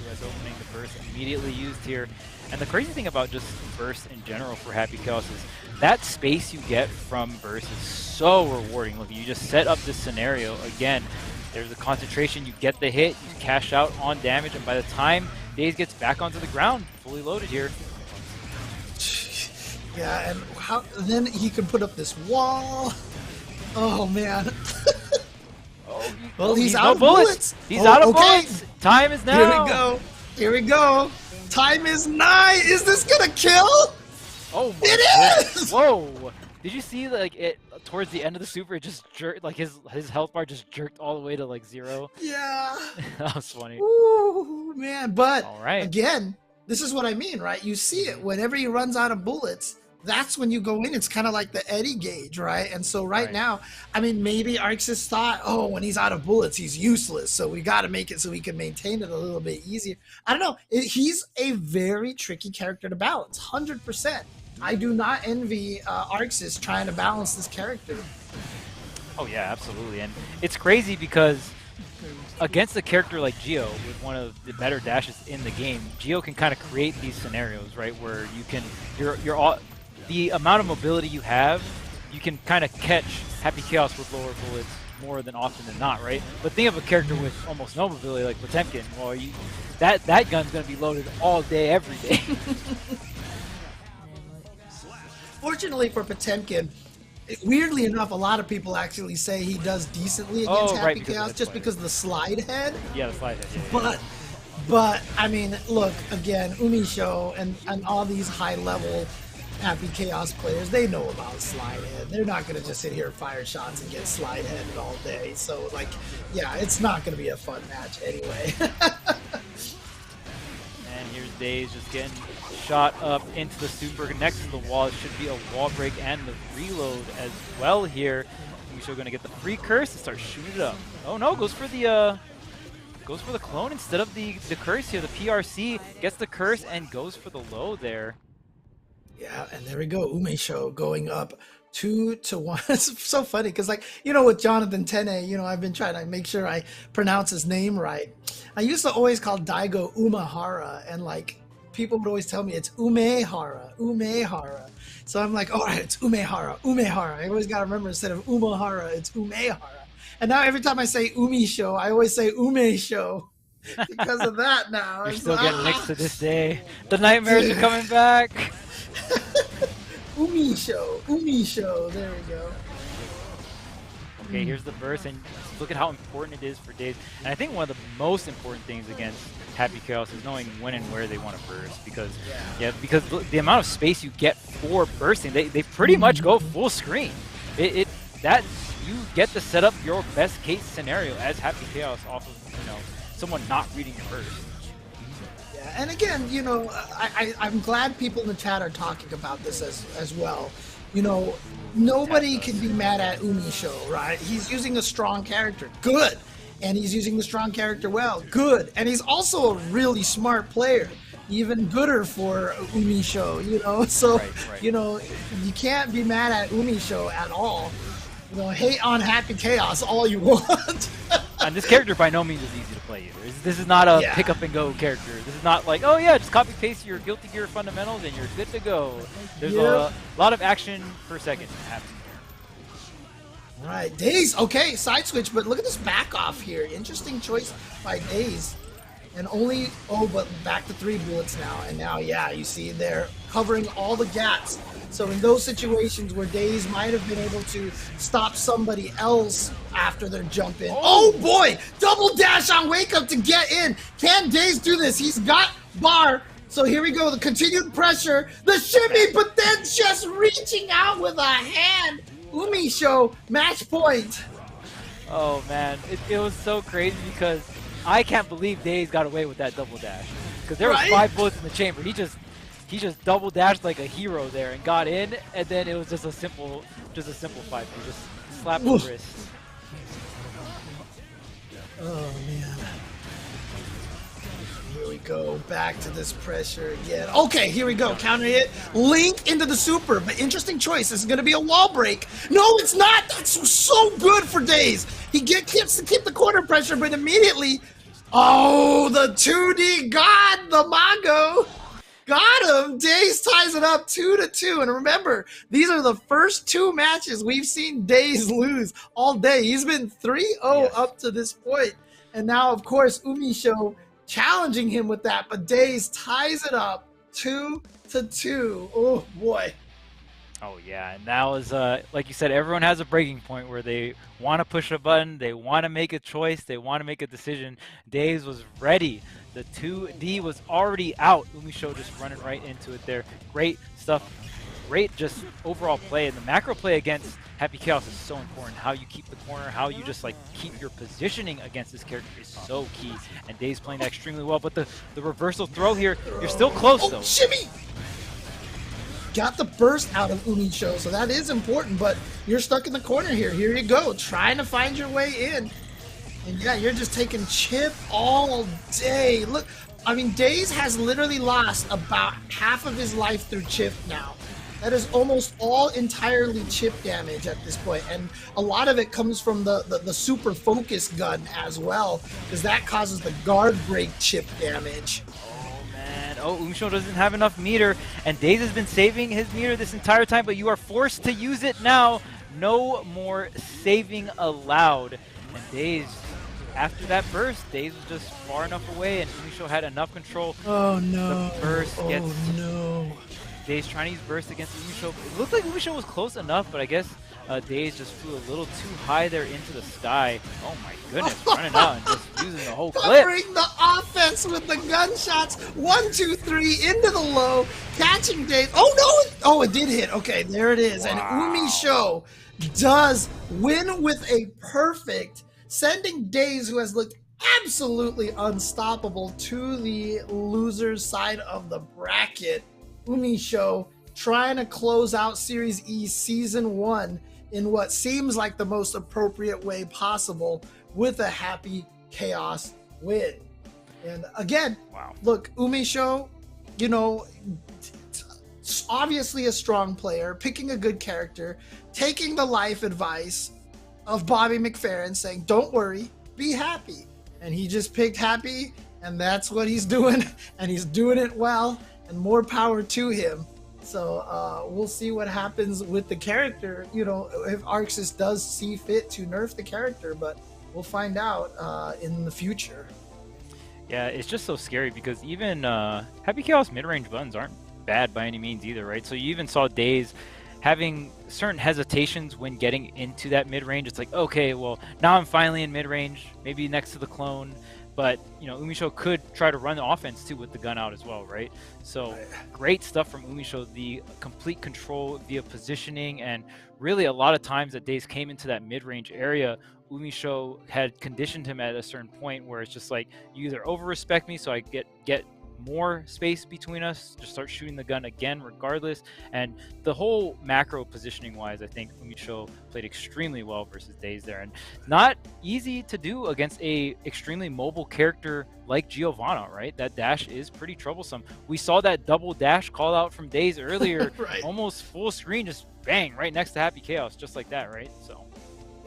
US opening, the burst immediately used here. And the crazy thing about just burst in general for Happy Chaos is that space you get from burst is so rewarding. Look, you just set up this scenario again. There's a concentration, you get the hit, you cash out on damage, and by the time Daze gets back onto the ground, fully loaded here.
Yeah, and how then he can put up this wall. Oh man. Well, he's out of bullets.
He's out of bullets. Time is now.
Here we go. Here we go. Time is 9. Is this gonna kill?
Oh my
It
goodness.
is!
Whoa! Did you see like it towards the end of the super? It just jerked, like his health bar just jerked all the way to like 0.
Yeah.
That was funny.
Ooh, man. But
All right.
again, this is what I mean, right? You see it whenever he runs out of bullets. That's when you go in. It's kind of like the Eddie gauge, right? And so right now, I mean, maybe Arxis thought, oh, when he's out of bullets, he's useless. So we got to make it so we can maintain it a little bit easier. I don't know. He's a very tricky character to balance, 100%. I do not envy Arxis trying to balance this character.
Oh yeah, absolutely. And it's crazy because against a character like Geo, with one of the better dashes in the game, Geo can kind of create these scenarios, right, where you can the amount of mobility you have, you can kind of catch Happy Chaos with lower bullets more than often than not, right? But think of a character with almost no mobility like Potemkin. Well, that gun's going to be loaded all day, every day.
Fortunately for Potemkin, weirdly enough, a lot of people actually say he does decently against Happy Chaos just because of the slide head.
Yeah, the slide head. Yeah.
But I mean, look, again, Umisho and all these high-level Happy Chaos players, they know about slide head. They're not going to just sit here and fire shots and get slide headed all day. So, like, yeah, it's not going to be a fun match anyway.
And here's Daze just getting shot up into the super next to the wall. It should be a wall break and the reload as well here. Umisho going to get the free curse and start shooting it up. Oh no, goes for the clone instead of the curse here. The PRC gets the curse and goes for the low there.
Yeah, and there we go. Umisho going up 2-1. It's so funny because, like, you know, with Jonathan Tene, you know, I've been trying to make sure I pronounce his name right. I used to always call Daigo Umehara, and like people would always tell me it's Umehara. So I'm like, all right, it's Umehara. I always got to remember, instead of Umehara, it's Umehara. And now every time I say Umisho, I always say Umesho because of that now.
You're
It's
still
like,
getting licks to this day. The nightmares are coming back.
Umisho. There we go.
Okay, here's the burst, and look at how important it is for Daze. And I think one of the most important things against Happy Chaos is knowing when and where they want to burst, because because the amount of space you get for bursting, they pretty much go full screen. That you get to set up your best case scenario as Happy Chaos off of, you know, someone not reading your burst.
Yeah, and again, you know, I'm glad people in the chat are talking about this as well. You know, nobody can be mad at Umisho, right? He's using a strong character. Good. And he's using the strong character well. Good. And he's also a really smart player. Even gooder for Umisho, you know? So, you know, you can't be mad at Umisho at all. You know, hate on Happy Chaos all you want.
And this character by no means is easy to play either. This is not a pick up and go character. This is not like, oh yeah, just copy paste your Guilty Gear fundamentals and you're good to go. There's a lot of action per second happening here.
Right, Daze. Okay, side switch, but look at this back off here. Interesting choice by Daze. And only, but back to 3 bullets now. And now, yeah, you see they're covering all the gaps. So in those situations where Daze might have been able to stop somebody else after their jump in. Oh boy! Double dash on Wake Up to get in. Can Daze do this? He's got bar. So here we go. The continued pressure. The shimmy, but then just reaching out with a hand. Umisho, match point.
Oh man, it was so crazy because I can't believe Daze got away with that double dash. Because there was 5 bullets in the chamber. He just double dashed like a hero there and got in, and then it was just a simple 5. He just slapped the wrist.
Oh man. Here we go, back to this pressure again. Okay, here we go, counter hit, link into the super, but interesting choice. This is gonna be a wall break. No, it's not. That's so good for Daze. He gets to keep the corner pressure, but immediately, oh, the 2D god, the Mongo. Got him! Daze ties it up 2-2. And remember, these are the first 2 matches we've seen Daze lose all day. He's been 3-0 up to this point. And now, of course, Umisho challenging him with that, but Daze ties it up 2-2. Oh boy.
Oh yeah, and that was like you said, everyone has a breaking point where they want to push a button, they want to make a choice, they want to make a decision. Daze was ready. The 2D was already out. Umisho just running right into it there. Great stuff. Great just overall play. And the macro play against Happy Chaos is so important. How you keep the corner, how you just like keep your positioning against this character is so key. And Daze playing that extremely well. But the reversal throw here, you're still close though.
Shimmy! Got the burst out of Umisho, so that is important, but you're stuck in the corner here. Here you go, trying to find your way in. And yeah, you're just taking chip all day. Look, I mean, Daze has literally lost about half of his life through chip now. That is almost all entirely chip damage at this point, and a lot of it comes from the super focus gun as well, because that causes the guard break chip damage.
Oh, Umisho doesn't have enough meter, and Daze has been saving his meter this entire time, but you are forced to use it now. No more saving allowed. And Daze, after that burst, Daze was just far enough away, and Umisho had enough control.
Oh no.
The burst gets...
Oh no.
Daze trying to use burst against Umisho. It looked like Umisho was close enough, but I guess Daze just flew a little too high there into the sky. Oh my goodness, running out and just using the whole clip.
Covering the offense with the gunshots. 1, 2, 3 into the low, catching Daze. Oh no! Oh, it did hit. Okay, there it is. Wow. And Umisho does win with a perfect, sending Daze, who has looked absolutely unstoppable, to the loser's side of the bracket. Umisho trying to close out Series E Season 1 in what seems like the most appropriate way possible with a Happy Chaos win. And again, look, Umisho, you know, obviously a strong player, picking a good character, taking the life advice of Bobby McFerrin saying, don't worry, be happy. And he just picked happy, and that's what he's doing, and he's doing it well, and more power to him. So we'll see what happens with the character, you know, if Arxis does see fit to nerf the character, but we'll find out in the future.
Yeah, it's just so scary because even Happy Chaos mid-range buttons aren't bad by any means either, right? So you even saw Daze having certain hesitations when getting into that mid-range. It's like, okay, well, now I'm finally in mid-range, maybe next to the clone. But, you know, Umisho could try to run the offense, too, with the gun out as well, right? So, great stuff from Umisho, the complete control via positioning, and really a lot of times that Daze came into that mid-range area, Umisho had conditioned him at a certain point where it's just like, you either over-respect me so I get more space between us, just start shooting the gun again regardless. And the whole macro positioning wise, I think Umisho played extremely well versus Daze there, and not easy to do against a extremely mobile character like Giovanna, right? That dash is pretty troublesome. We saw that double dash call out from Daze earlier,
Right.
Almost full screen, just bang right next to Happy Chaos, just like that, right? So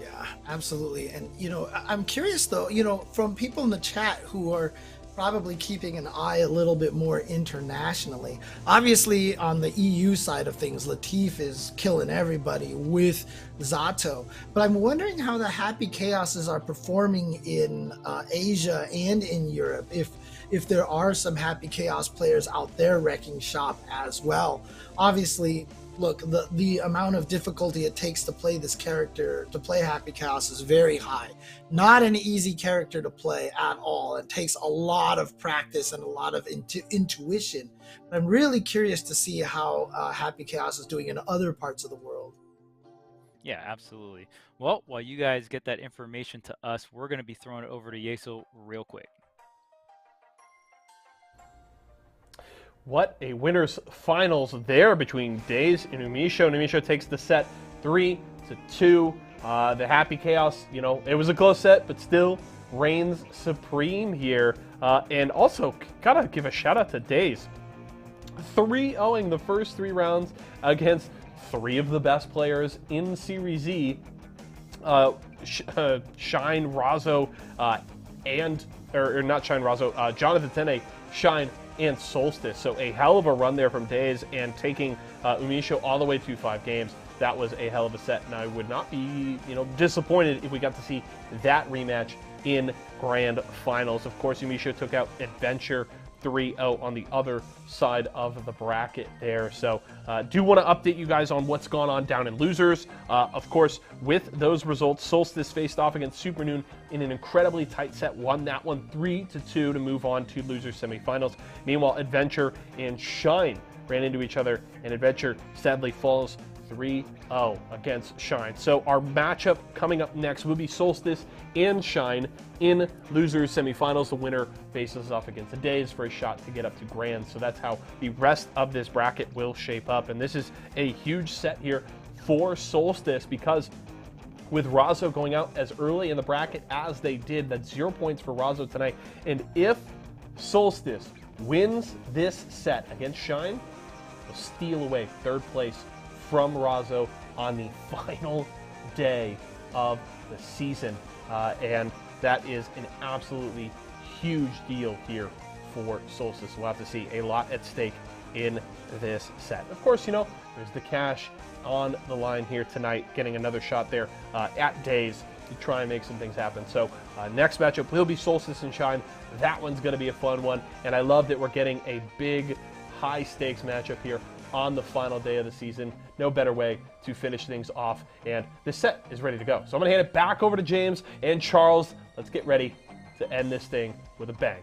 Yeah, absolutely. And, you know, I'm curious, though, you know, from people in the chat who are probably keeping an eye a little bit more internationally. Obviously, on the EU side of things, Latif is killing everybody with Zato. But I'm wondering how the Happy Chaoses are performing in Asia and in Europe, if there are some Happy Chaos players out there wrecking shop as well. Obviously, look, the amount of difficulty it takes to play this character, to play Happy Chaos, is very high. Not an easy character to play at all. It takes a lot of practice and a lot of intuition. But I'm really curious to see how Happy Chaos is doing in other parts of the world.
yeah, absolutely. Well, while you guys get that information to us, we're going to be throwing it over to Yeso real quick.
What a winners finals there between Daze and Umisho. Umisho takes the set 3-2. The Happy Chaos, you know, it was a close set, but still reigns supreme here. And also, gotta give a shout out to Daze. 3-0ing the first 3 rounds against 3 of the best players in Series Z. Shine, Razzo, or not Shine, Razzo, Jonathan Tene, Shine, and Solstice. So a hell of a run there from Daze, and taking Umisho all the way to 5 games. That was a hell of a set, and I would not be, you know, disappointed if we got to see that rematch in Grand Finals. Of course, Umisho took out Adventure 3-0 on the other side of the bracket there. So do want to update you guys on what's gone on down in losers. Of course, with those results, Solstice faced off against Supernoon in an incredibly tight set, won that one 3-2 to move on to losers semifinals. Meanwhile, Adventure and Shine ran into each other, and Adventure sadly falls 3-0 against Shine. So our matchup coming up next will be Solstice and Shine in losers semifinals. The winner faces off against the Daze for a shot to get up to Grand. So that's how the rest of this bracket will shape up. And this is a huge set here for Solstice, because with Razzo going out as early in the bracket as they did, that's 0 points for Razzo tonight. And if Solstice wins this set against Shine, they'll steal away 3rd place from Razzo on the final day of the season. And that is an absolutely huge deal here for Solstice. We'll have to see a lot at stake in this set. Of course, you know, there's the cash on the line here tonight, getting another shot there at Daze to try and make some things happen. So next matchup will be Solstice and Shine. That one's going to be a fun one, and I love that we're getting a big, high-stakes matchup here on the final day of the season. No better way to finish things off, and this set is ready to go. So I'm going to hand it back over to James and Charles. Let's get ready to end this thing with a bang.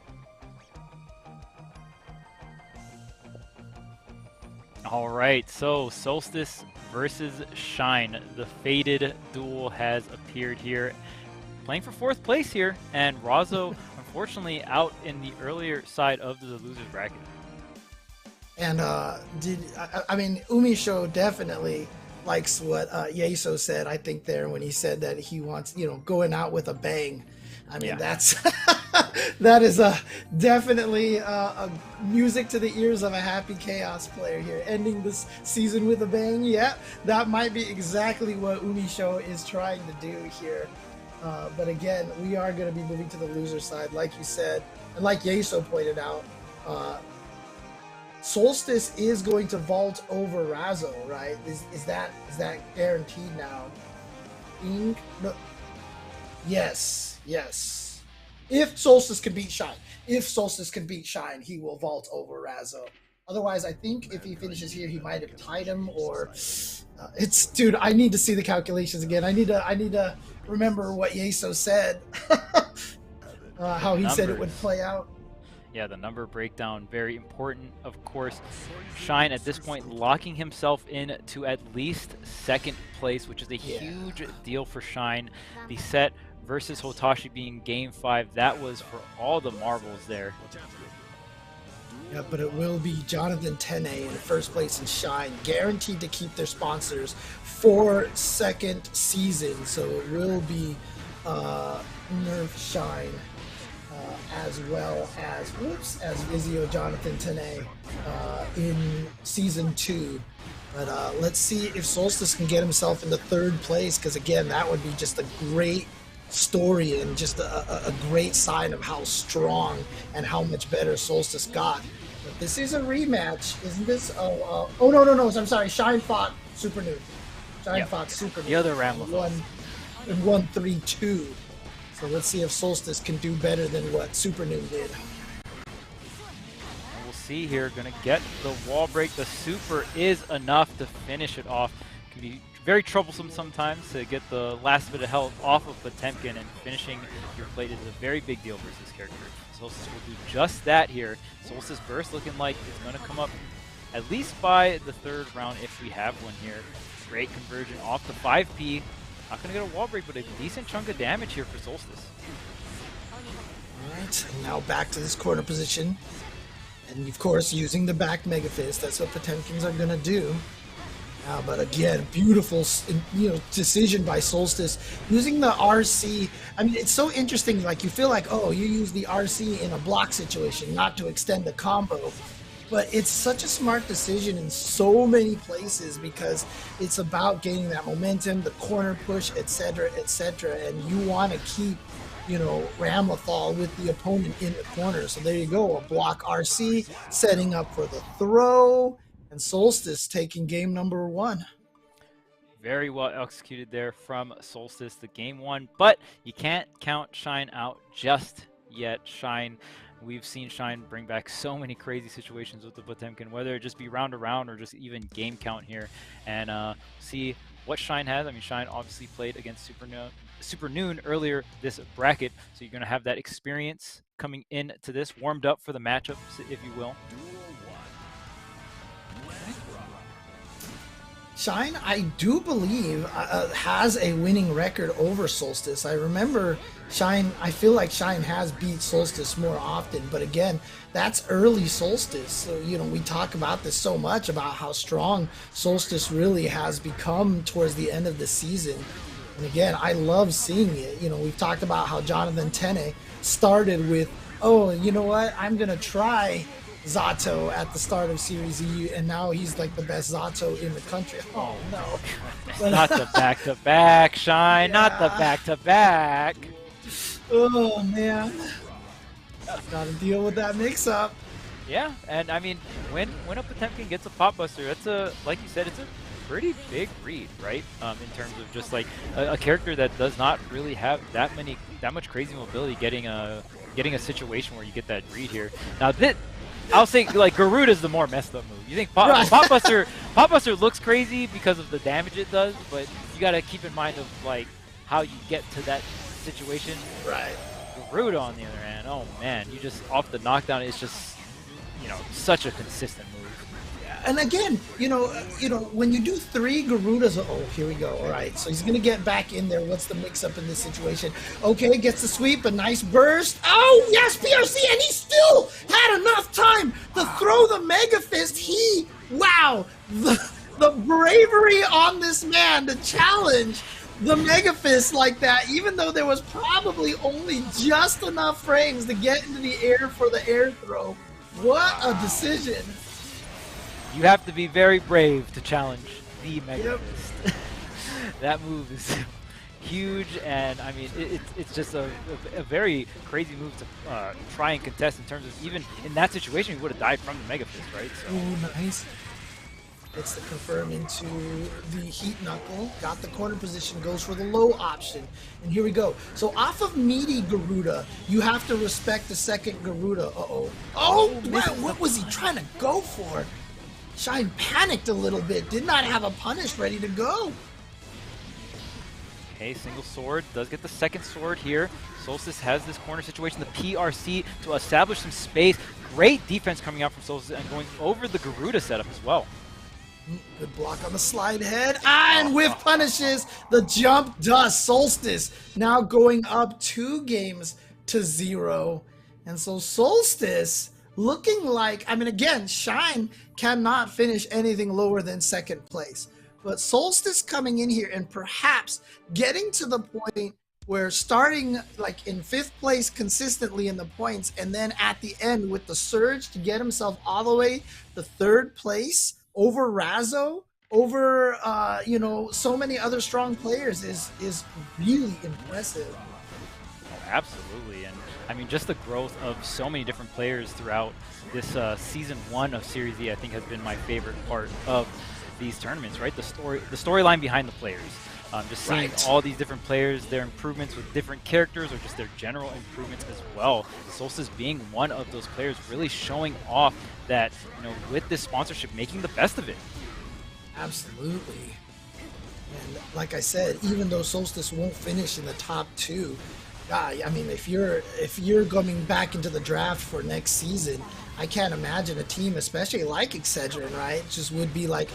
All right, so Solstice versus Shine. The fated duel has appeared here. Playing for 4th place here, and Razzo, unfortunately, out in the earlier side of the losers bracket.
And I mean, Umisho definitely likes what Yeso said, I think, there when he said that he wants, you know, going out with a bang. I mean,
Yeah.
that's That is definitely a music to the ears of a happy Chaos player here. Ending this season with a bang. Yeah, that might be exactly what Umisho is trying to do here. But again, we are going to be moving to the loser side, like you said, and like Yeso pointed out. Solstice is going to vault over Razzo, right? Is that guaranteed now? No. Yes. If Solstice can beat Shine, he will vault over Razzo. Otherwise, I think if he finishes here, he might have tied him, or dude. I need to see the calculations again. I need to remember what Yeso said, how he said it would play out.
Yeah, the number breakdown, very important, of course. Shine at this point locking himself in to at least second place, which is a huge deal for Shine. The set versus Hotashi being game 5, that was for all the marbles there.
Yeah, but it will be Jonathan Tene in first place and Shine, guaranteed to keep their sponsors for second season. So it will be Nerf Shine. As well as Vizio Jonathan Tene in season 2. But let's see if Solstice can get himself into third place, because again, that would be just a great story and just a great sign of how strong and how much better Solstice got. But this is a rematch, isn't this? Oh no, I'm sorry. Shine fought Super Noon. Fought Super Noon.
The other round
won 3-2. So let's see if Solstice can do better than what Super Noon did.
We'll see here. Gonna get the wall break. The super is enough to finish it off. Can be very troublesome sometimes to get the last bit of health off of Potemkin, and finishing your plate is a very big deal versus character. Solstice will do just that here. Solstice burst looking like it's gonna come up at least by the third round if we have one here. Great conversion off the 5P. Not going to get a wall break, but a decent chunk of damage here for Solstice.
Alright, now back to this corner position. And of course, using the back Mega Fist, that's what Potemkins are going to do. But again, beautiful decision by Solstice. Using the RC, I mean, it's so interesting, like you feel like, oh, you use the RC in a block situation, not to extend the combo. But it's such a smart decision in so many places, because it's about gaining that momentum, the corner push, etc., and you want to keep, Ramlethal with the opponent in the corner. So there you go, a block RC, setting up for the throw, and Solstice taking game number 1.
Very well executed there from Solstice, the game 1, but you can't count Shine out just yet. We've seen Shine bring back so many crazy situations with the Potemkin, whether it just be round to round or just even game count here, and see what Shine has. I mean, Shine obviously played against Super Noon earlier this bracket, so you're going to have that experience coming into this, warmed up for the matchups, if you will.
Shine, I do believe, has a winning record over Solstice. I remember Shine, I feel like Shine has beat Solstice more often, but again, that's early Solstice. So, we talk about this so much, about how strong Solstice really has become towards the end of the season. And again, I love seeing it. We've talked about how Jonathan Tene started with, oh, you know what, I'm going to try Zato at the start of Series E, and now he's like the best Zato in the country. Oh no.
Not the back-to-back, Shine, not the back-to-back.
Oh man. Gotta deal with that mix-up.
Yeah, and I mean, when a Potemkin gets a Pop Buster, that's like you said, it's a pretty big read, right? In terms of just like a character that does not really have that much crazy mobility, getting a situation where you get that read here. Now I'll say, like, Garuda's the more messed up move. You think Pop Buster looks crazy because of the damage it does, but you got to keep in mind of, like, how you get to that situation.
Right.
Garuda, on the other hand, oh, man, you just, off the knockdown, it's just, such a consistent move.
And again, when you do 3 Garudas, oh, here we go. All right, so he's going to get back in there. What's the mix-up in this situation? Okay, gets the sweep, a nice burst. Oh, yes, PRC, and he still had enough time to throw the Mega Fist. Wow, the bravery on this man to challenge the Mega Fist like that, even though there was probably only just enough frames to get into the air for the air throw. What a decision.
You have to be very brave to challenge the Mega
Yep.
Fist. That move is huge, and I mean, it's just a very crazy move to try and contest in terms of even in that situation, he would have died from the Mega Fist, right? So.
Oh, nice. Gets the confirm into the Heat Knuckle. Got the corner position, goes for the low option. And here we go. So off of meaty Garuda, you have to respect the second Garuda. Uh-oh. Oh, what was he trying to go for? Shine panicked a little bit. Did not have a punish ready to go.
Okay, single sword. Does get the second sword here. Solstice has this corner situation, the PRC, to establish some space. Great defense coming out from Solstice and going over the Garuda setup as well.
Good block on the slide head. And with punishes, the jump dust. Solstice now going up 2 games to 0. And so Solstice looking like, I mean, again, Shine cannot finish anything lower than second place. But Solstice coming in here and perhaps getting to the point where starting like in 5th place consistently in the points, and then at the end with the surge to get himself all the way to 3rd place over Razzo, over so many other strong players is really impressive.
Oh, absolutely, and I mean just the growth of so many different players throughout this season 1 of Series E, I think has been my favorite part of these tournaments, right? The storyline behind the players. Just seeing all these different players, their improvements with different characters or just their general improvements as well. Solstice being one of those players, really showing off that, with this sponsorship, making the best of it.
Absolutely. And like I said, even though Solstice won't finish in the top 2, I mean, if you're coming back into the draft for next season, I can't imagine a team, especially like Excedrin, right, just would be like,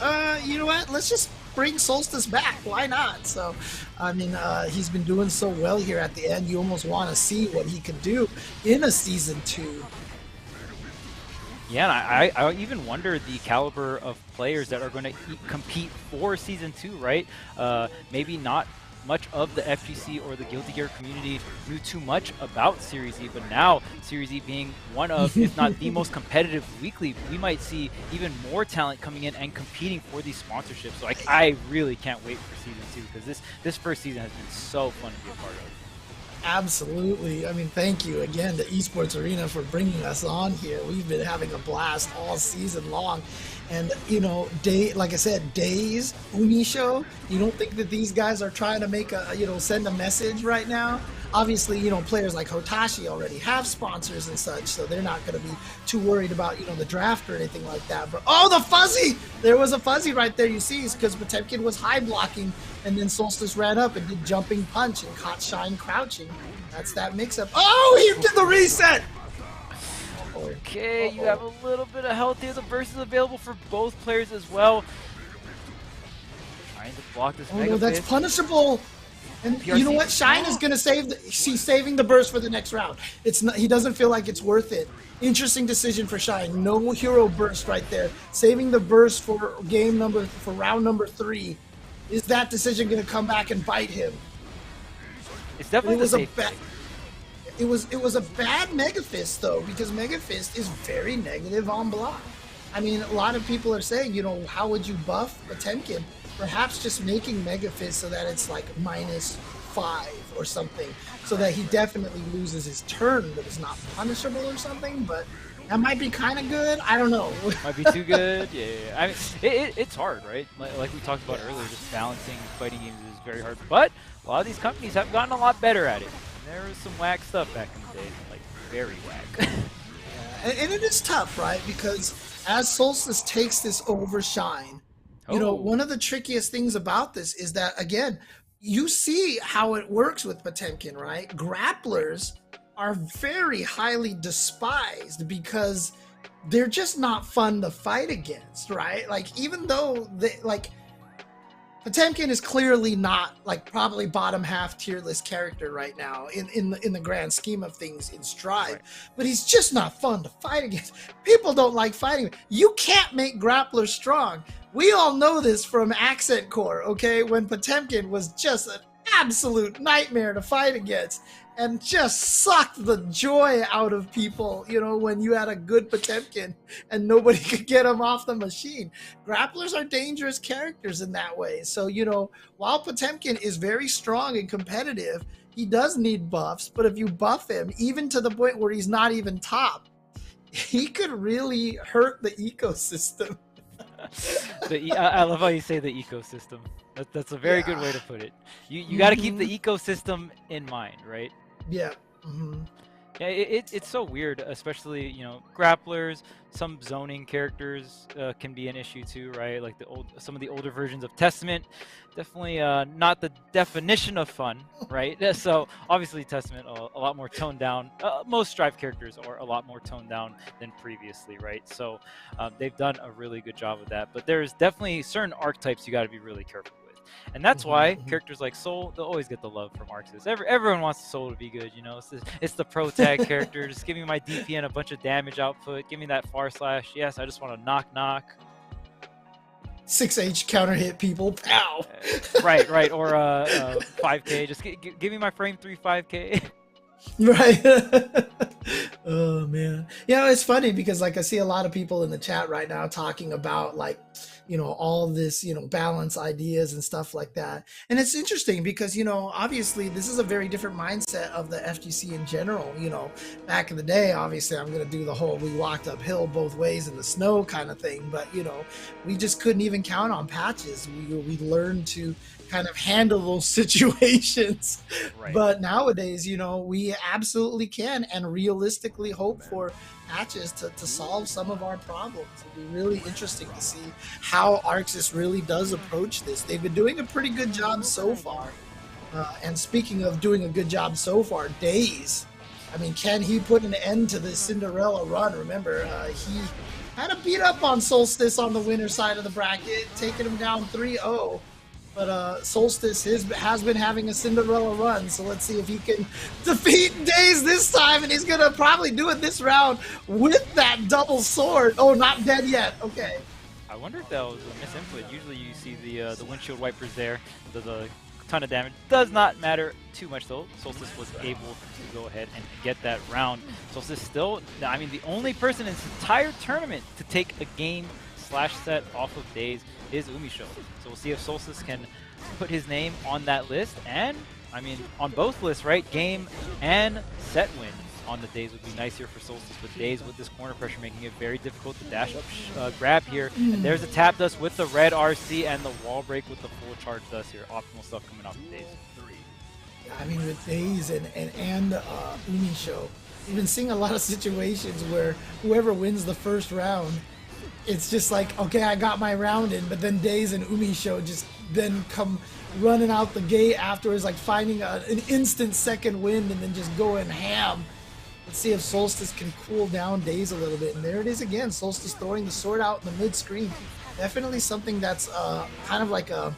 you know what, let's just bring Solstice back. Why not? So, I mean, he's been doing so well here at the end. You almost want to see what he could do in a season 2.
Yeah, and I even wonder the caliber of players that are going to compete for Season 2, right? Maybe not much of the FGC or the Guilty Gear community knew too much about Series E, but now Series E being one of, if not the most competitive weekly, we might see even more talent coming in and competing for these sponsorships. So I really can't wait for Season 2 because this first season has been so fun to be a part of.
Absolutely. I mean, thank you again to Esports Arena for bringing us on here. We've been having a blast all season long. And, like I said, Daze, Unisho, you don't think that these guys are trying to make send a message right now? Obviously, players like Hotashi already have sponsors and such, so they're not going to be too worried about, the draft or anything like that. But, oh, the fuzzy! There was a fuzzy right there, you see, because Potemkin was high blocking, and then Solstice ran up and did jumping punch and caught Shine crouching. That's that mix-up. Oh, he did the reset!
Okay, you have a little bit of health here. The burst is available for both players as well. Trying to block this Mega
that's
Fist.
punishable. And
PRC.
you know what? Shine is gonna she's saving the burst for the next round. It's not, he doesn't feel like it's worth it. Interesting decision for Shine. No hero burst right there. Saving the burst for round number 3. Is that decision gonna come back and bite him?
It's definitely the safe pick.
It was a bad Mega Fist though, because Mega Fist is very negative on block. I mean, a lot of people are saying, how would you buff Potemkin? Perhaps just making Mega Fist so that it's like -5 or something, so that he definitely loses his turn, but is not punishable or something. But that might be kind of good. I don't know.
Might be too good. Yeah. I mean, it's hard, right? Like we talked about earlier, just balancing fighting games is very hard. But a lot of these companies have gotten a lot better at it. There was some whack stuff back in the day, like very whack.
And it is tough, right? Because as Solstice takes this over Shine, one of the trickiest things about this is that, again, you see how it works with Potemkin, right? Grapplers are very highly despised because they're just not fun to fight against, right? Like, even though Potemkin is clearly not probably bottom half tier list character right now in the grand scheme of things in Strive, but he's just not fun to fight against. People don't like fighting. You can't make grapplers strong. We all know this from Accent Core, okay? When Potemkin was just an absolute nightmare to fight against and just sucked the joy out of people, you know, when you had a good Potemkin and nobody could get him off the machine. Grapplers are dangerous characters in that way. So, you know, while Potemkin is very strong and competitive, he does need buffs, but if you buff him, even to the point where he's not even top, he could really hurt the ecosystem.
I love how you say the ecosystem. That's a very good way to put it. You got to keep the ecosystem in mind, right?
Yeah.
Yeah, it's so weird, especially, you know, grapplers. Some zoning characters can be an issue too, right? Like some of the older versions of Testament, definitely not the definition of fun, right? So obviously Testament a lot more toned down. Most Strive characters are a lot more toned down than previously, right? So they've done a really good job with that. But there's definitely certain archetypes you got to be really careful with. And that's why characters like Soul, they'll always get the love from Arxis. Everyone wants Soul to be good, you know. It's the pro tag character. Just give me my DP and a bunch of damage output. Give me that far slash. Yes, I just want to knock.
6H counter hit people. Pow!
Right. Or 5K. Just give me my frame 3 5K.
Right. Oh man. Yeah, it's funny because like I see a lot of people in the chat right now talking about like, you know, all this, you know, balance ideas and stuff like that. And it's interesting because, you know, obviously this is a very different mindset of the FGC in general. You know, back in the day, obviously I'm going to do the whole we walked uphill both ways in the snow kind of thing. But, you know, we just couldn't even count on patches. We learned to kind of handle those situations. Right. But nowadays, you know, we absolutely can and realistically hope for patches to solve some of our problems. It'll be really interesting to see how Arxis really does approach this. They've been doing a pretty good job so far. And speaking of doing a good job so far, Daze, I mean, can he put an end to this Cinderella run? Remember, he had a beat up on Solstice on the winner side of the bracket, taking him down 3-0. But Solstice has been having a Cinderella run, so let's see if he can defeat Daze this time, and he's going to probably do it this round with that double sword. Oh, not dead yet. Okay.
I wonder if that was a misinput. Usually you see the windshield wipers there. Does a ton of damage. Does not matter too much, though. Solstice was able to go ahead and get that round. Solstice still, I mean, the only person in this entire tournament to take a game/set off of Daze is Umisho. So we'll see if Solstice can put his name on that list, and I mean on both lists, right? Game and set win on the Daze would be nice here for Solstice, but Daze with this corner pressure making it very difficult to dash up grab here. And there's a tap dust with the red RC and the wall break with the full charge dust here. Optimal stuff coming off of Daze.
I mean, with Daze and Umisho, we've been seeing a lot of situations where whoever wins the first round, it's just like, okay, I got my round in, but then Daze and Umisho just then come running out the gate afterwards, like finding an instant second wind and then just going ham. Let's see if Solstice can cool down Daze a little bit. And there it is again, Solstice throwing the sword out in the mid-screen. Definitely something that's kind of like a,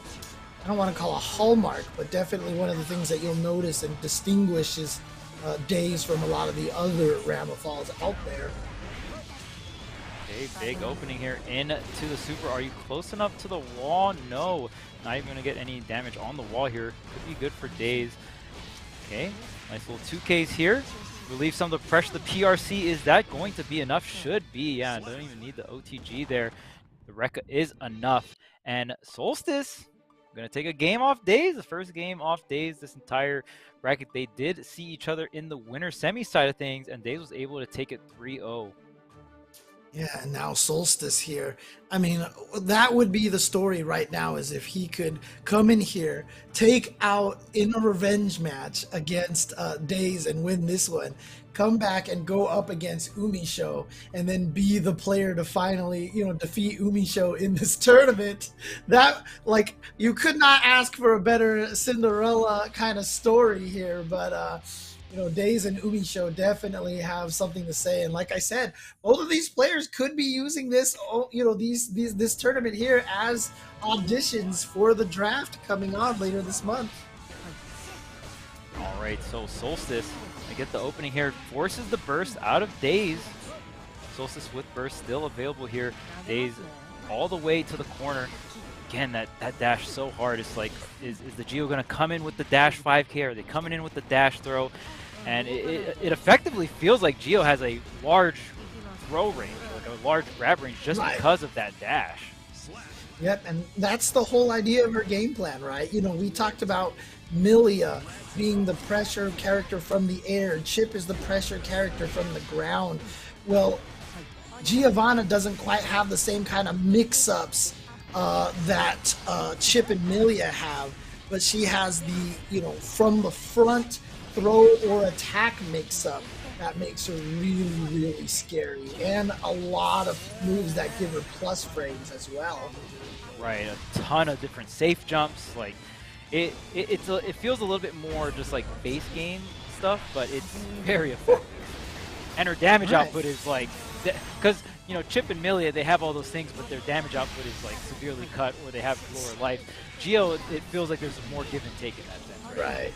I don't want to call a hallmark, but definitely one of the things that you'll notice and distinguishes Daze from a lot of the other Ramifals out there.
Okay, big opening here into the super. Are you close enough to the wall? No, not even going to get any damage on the wall here. Could be good for Daze. Okay, nice little 2Ks here. Relieve some of the pressure. The PRC, is that going to be enough? Should be, yeah. Don't even need the OTG there. The Rekka is enough. And Solstice going to take a game off Daze. The first game off Daze this entire bracket. They did see each other in the winner semi side of things, and Daze was able to take it 3-0.
Yeah, and now Solstice here. I mean, that would be the story right now, is if he could come in here, take out in a revenge match against Daze and win this one, come back and go up against Umisho, and then be the player to finally, you know, defeat Umisho in this tournament. That, like, you could not ask for a better Cinderella kind of story here, but you know, Daze and Umisho definitely have something to say. And like I said, both of these players could be using this, you know, this tournament here as auditions for the draft coming on later this month.
All right, so Solstice, I get the opening here, forces the burst out of Daze. Solstice with burst still available here. Daze all the way to the corner.
again, that dash so hard. It's like, is the Geo going to come in with the dash 5K? Are they coming in with the dash throw? And it effectively feels like Geo has a large throw range, like a large grab range, just because of that dash.
Yep, and that's the whole idea of her game plan, right? You know, we talked about Milia being the pressure character from the air. Chip is the pressure character from the ground. Well, Giovanna doesn't quite have the same kind of mix-ups that Chip and Milia have, but she has the, you know, from the front throw or attack mix-up that makes her really, really scary, and a lot of moves that give her plus frames as well.
Right, a ton of different safe jumps. Like it feels a little bit more just like base game stuff, but it's very effective. And her damage output is like, because you know Chip and Milia, they have all those things, but their damage output is like severely cut, or they have lower life. Geo, it feels like there's more give and take in that sense.
Right.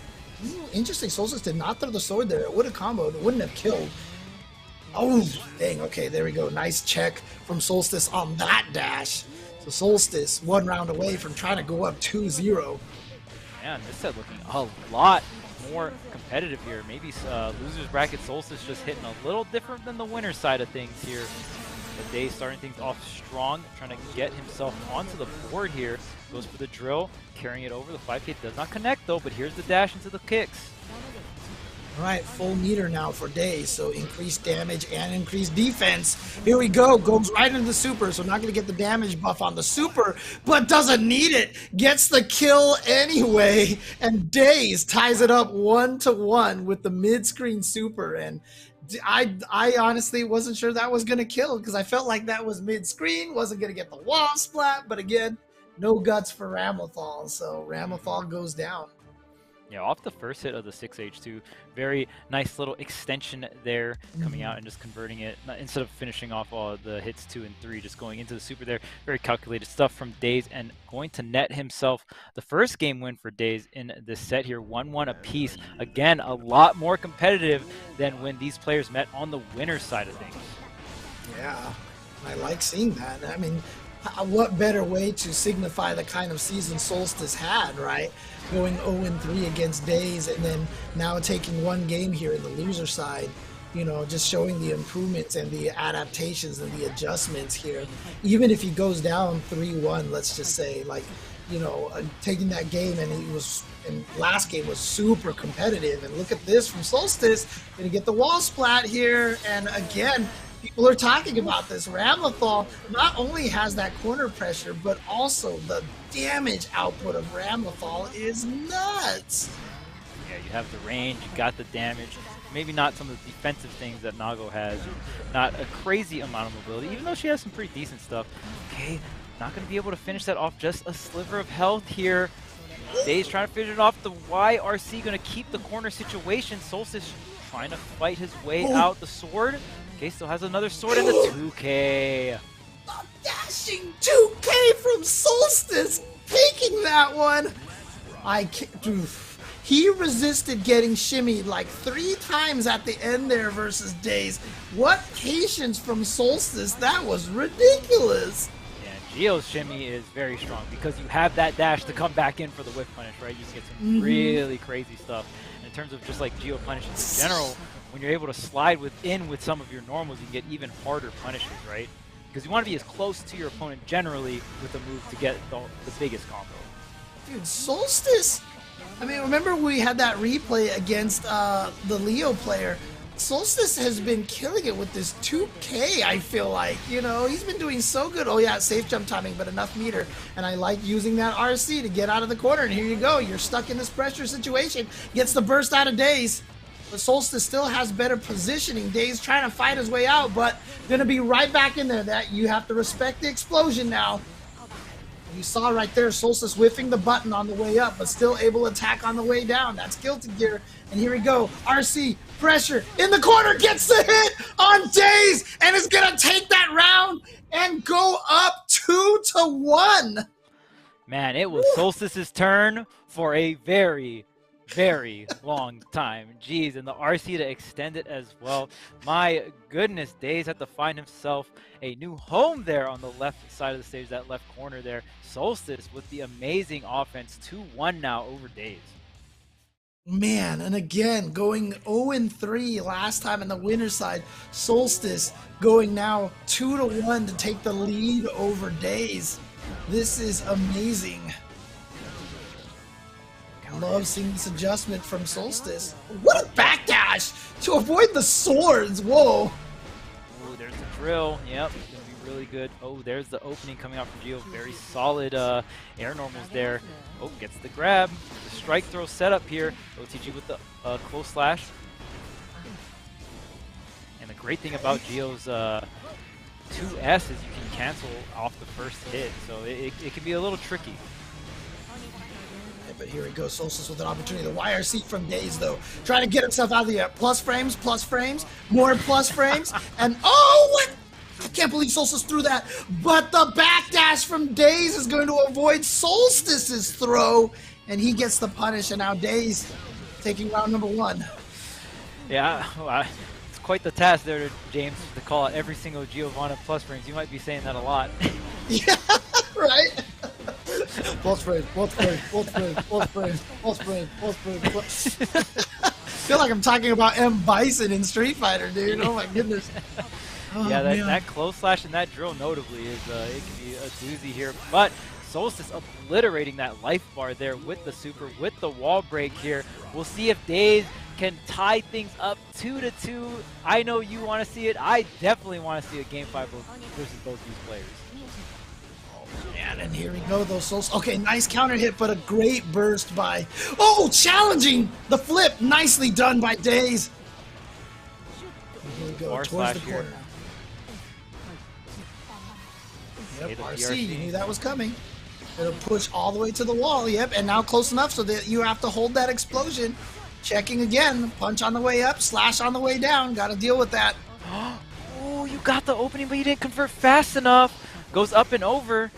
Interesting. Solstice did not throw the sword there. It would have comboed. It wouldn't have killed. Oh, dang. Okay, there we go. Nice check from Solstice on that dash. So Solstice, 1 round away from trying to go up 2-0.
Man, this set looking a lot more competitive here. Maybe losers bracket Solstice just hitting a little different than the winner side of things here. But Daze starting things off strong, trying to get himself onto the board here. Goes for the drill, carrying it over. The 5K does not connect though, but here's the dash into the kicks.
All right, full meter now for Daze, so increased damage and increased defense. Here we go, goes right into the super, so not going to get the damage buff on the super, but doesn't need it. Gets the kill anyway, and Daze ties it up 1-1 with the mid-screen super, and I honestly wasn't sure that was going to kill, because I felt like that was mid-screen, wasn't going to get the wall splat, but again, no guts for Ramlethal, so Ramlethal goes down.
Yeah, off the first hit of the 6H2, very nice little extension there, coming out and just converting it, instead of finishing off all of the hits 2 and 3, just going into the super there. Very calculated stuff from Daze, and going to net himself the first game win for Daze in this set here, 1-1 apiece. Again, a lot more competitive than when these players met on the winner's side of things.
Yeah, I like seeing that. I mean, what better way to signify the kind of season Solstice had, right? Going 0-3 against Daze, and then now taking one game here in the loser side, you know, just showing the improvements and the adaptations and the adjustments here. Even if he goes down 3-1, let's just say, like, you know, taking that game, and last game was super competitive. And look at this from Solstice, gonna get the wall splat here, and again, people are talking about this. Ramlethal not only has that corner pressure, but also the damage output of Ramlethal is nuts.
Yeah, you have the range, you got the damage. Maybe not some of the defensive things that Nago has. Not a crazy amount of mobility, even though she has some pretty decent stuff. Okay, not going to be able to finish that off. Just a sliver of health here. Daze trying to finish it off. The YRC going to keep the corner situation. Solstice trying to fight his way out. The sword. Okay, still has another sword and the 2K.
A dashing 2K from Solstice, taking that one. He resisted getting shimmied like 3 times at the end there versus Daze. What patience from Solstice, that was ridiculous.
Yeah, Geo's shimmy is very strong because you have that dash to come back in for the whip punish, right? You can get some really crazy stuff. And in terms of just like Geo punishes in general, when you're able to slide within with some of your normals, you can get even harder punishes, right? Because you want to be as close to your opponent generally with the move to get the biggest combo.
Dude, Solstice, I mean, remember we had that replay against the Leo player. Solstice has been killing it with this 2K, I feel like. You know, he's been doing so good. Oh yeah, safe jump timing, but enough meter. And I like using that RC to get out of the corner. And here you go, you're stuck in this pressure situation. Gets the burst out of Daze. But Solstice still has better positioning. Daze trying to fight his way out, but gonna be right back in there. That you have to respect the explosion now. You saw right there, Solstice whiffing the button on the way up, but still able to attack on the way down. That's Guilty Gear. And here we go. RC, pressure, in the corner, gets the hit on Daze, and is gonna take that round and go up 2-1.
Man, it was Solstice's turn for a very, very long time. Jeez, and the RC to extend it as well. My goodness, Daze had to find himself a new home there on the left side of the stage, that left corner there. Solstice with the amazing offense, 2-1 now over Daze.
Man, and again, going 0-3 last time on the winner's side. Solstice going now 2-1 to take the lead over Daze. This is amazing. Love seeing this adjustment from Solstice. What a backdash to avoid the swords. Whoa.
Ooh, there's the drill. Yep, gonna be really good. Oh, there's the opening coming out from Geo. Very solid air normals there. Oh, gets the grab. The strike throw setup here. OTG with the close slash. And the great thing about Geo's 2S is you can cancel off the first hit, so it can be a little tricky.
But here he goes, Solstice with an opportunity. The wire seat from Daze, though. Trying to get himself out of the air. Plus frames, more plus frames. And, oh, what? I can't believe Solstice threw that. But the backdash from Daze is going to avoid Solstice's throw. And he gets the punish. And now Daze taking round number 1.
Yeah, well, it's quite the task there, James, to call out every single Giovanna plus frames. You might be saying that a lot.
Yeah, right? Plus frame. I feel like I'm talking about M. Bison in Street Fighter, dude. Oh my goodness. Oh,
yeah,
man.
that close slash and that drill notably is it can be a doozy here. But Solstice obliterating that life bar there with the super, with the wall break here. We'll see if Daze can tie things up 2-2. I know you want to see it. I definitely want to see a Game 5 versus both these players.
Man, and here we go, those souls. Okay, nice counter hit, but a great burst by... Oh, challenging the flip. Nicely done by Daze. Here we go, towards the corner. Yep, RC, you knew that was coming. It'll push all the way to the wall, yep, and now close enough so that you have to hold that explosion. Checking again, punch on the way up, slash on the way down. Got to deal with that.
Oh, you got the opening, but you didn't convert fast enough. Goes up and over.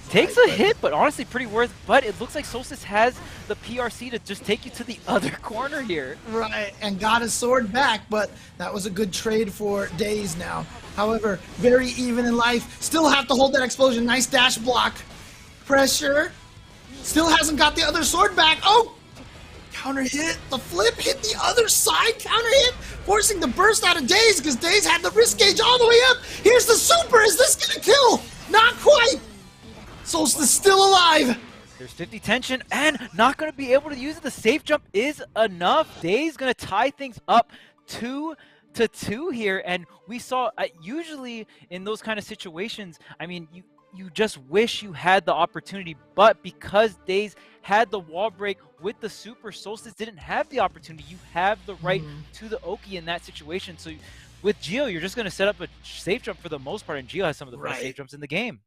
Takes a hit, but honestly pretty worth. But it looks like Solstice has the PRC to just take you to the other corner here.
Right, and got his sword back, but that was a good trade for Daze now. However, very even in life. Still have to hold that explosion. Nice dash block. Pressure. Still hasn't got the other sword back. Oh! Counter hit. The flip hit the other side. Counter hit. Forcing the burst out of Daze because Daze had the wrist gauge all the way up. Here's the super. Is this going to kill? Not quite. Solstice still alive.
There's 50 tension and not going to be able to use it. The safe jump is enough. Daze going to tie things up 2-2 here. And we saw usually in those kind of situations, I mean, you just wish you had the opportunity, but because Daze had the wall break with the super, Solstice didn't have the opportunity. You have the right to the Oki in that situation. So with Geo, you're just going to set up a safe jump for the most part, and Geo has some of the best safe jumps in the game.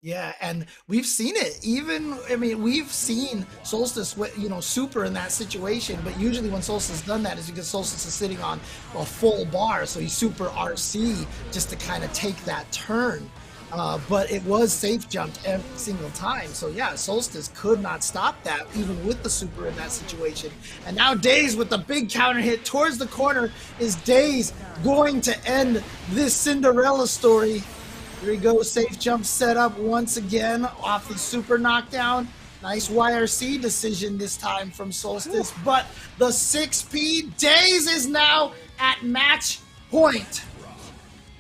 Yeah, and we've seen it. Even, I mean, we've seen Solstice, super in that situation, but usually when Solstice has done that is because Solstice is sitting on a full bar, so he's super RC just to kind of take that turn. But it was safe jumped every single time. So yeah, Solstice could not stop that, even with the super in that situation. And now Daze with the big counter hit towards the corner. Is Daze going to end this Cinderella story? Here we go, safe jump set up once again off the super knockdown. Nice YRC decision this time from Solstice. But the 6P, Daze is now at match point.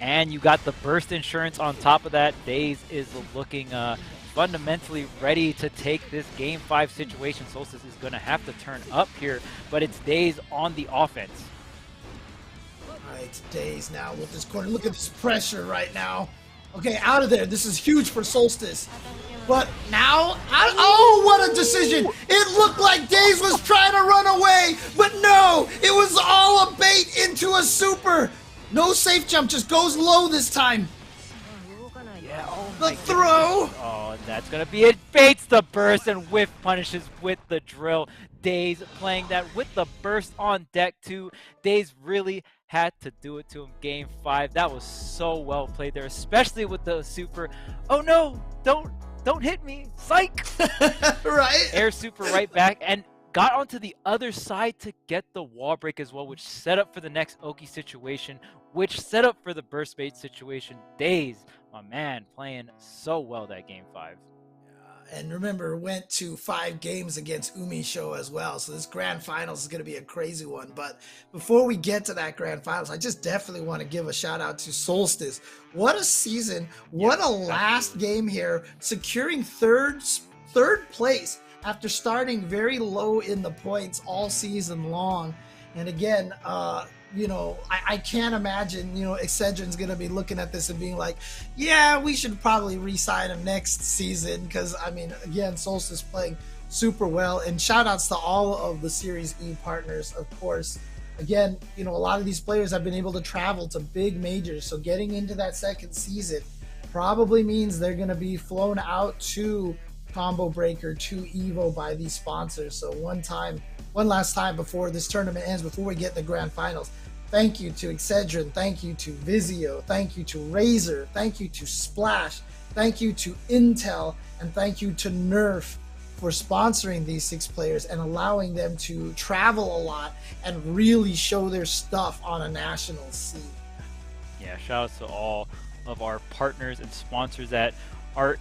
And you got the burst insurance on top of that. Daze is looking fundamentally ready to take this Game 5 situation. Solstice is going to have to turn up here, but it's Daze on the offense.
All right, Daze now with this corner. Look at this pressure right now. Okay, out of there. This is huge for Solstice. But now, oh, what a decision. It looked like Daze was trying to run away, but no, it was all a bait into a super. No safe jump, just goes low this time.
Yeah, oh
the throw.
Oh, that's going to be it. Baits the burst and whiff punishes with the drill. Daze playing that with the burst on deck too. Daze really had to do it to him. Game 5. That was so well played there, especially with the super. Oh no, don't hit me. Psych.
Right?
Air super right back. And got onto the other side to get the wall break as well, which set up for the next Oki situation, which set up for the burst bait situation. Daze, my man, playing so well that game 5.
And remember, went to 5 games against Umisho as well. So this grand finals is going to be a crazy one. But before we get to that grand finals, I just definitely want to give a shout out to Solstice. What a season. What a last game here, securing third place after starting very low in the points all season long. And again, I can't imagine, Excedrin's going to be looking at this and being like, yeah, we should probably re-sign him next season. Because, I mean, again, Solstice playing super well. And shout outs to all of the Series E partners, of course. Again, a lot of these players have been able to travel to big majors. So getting into that second season probably means they're going to be flown out to Combo Breaker, to Evo by these sponsors. So one last time before this tournament ends, before we get in the grand finals, thank you to Excedrin, thank you to Vizio, thank you to Razor, thank you to Splash, thank you to Intel, and thank you to Nerf for sponsoring these 6 players and allowing them to travel a lot and really show their stuff on a national scene.
Yeah, shout out to all of our partners and sponsors that are,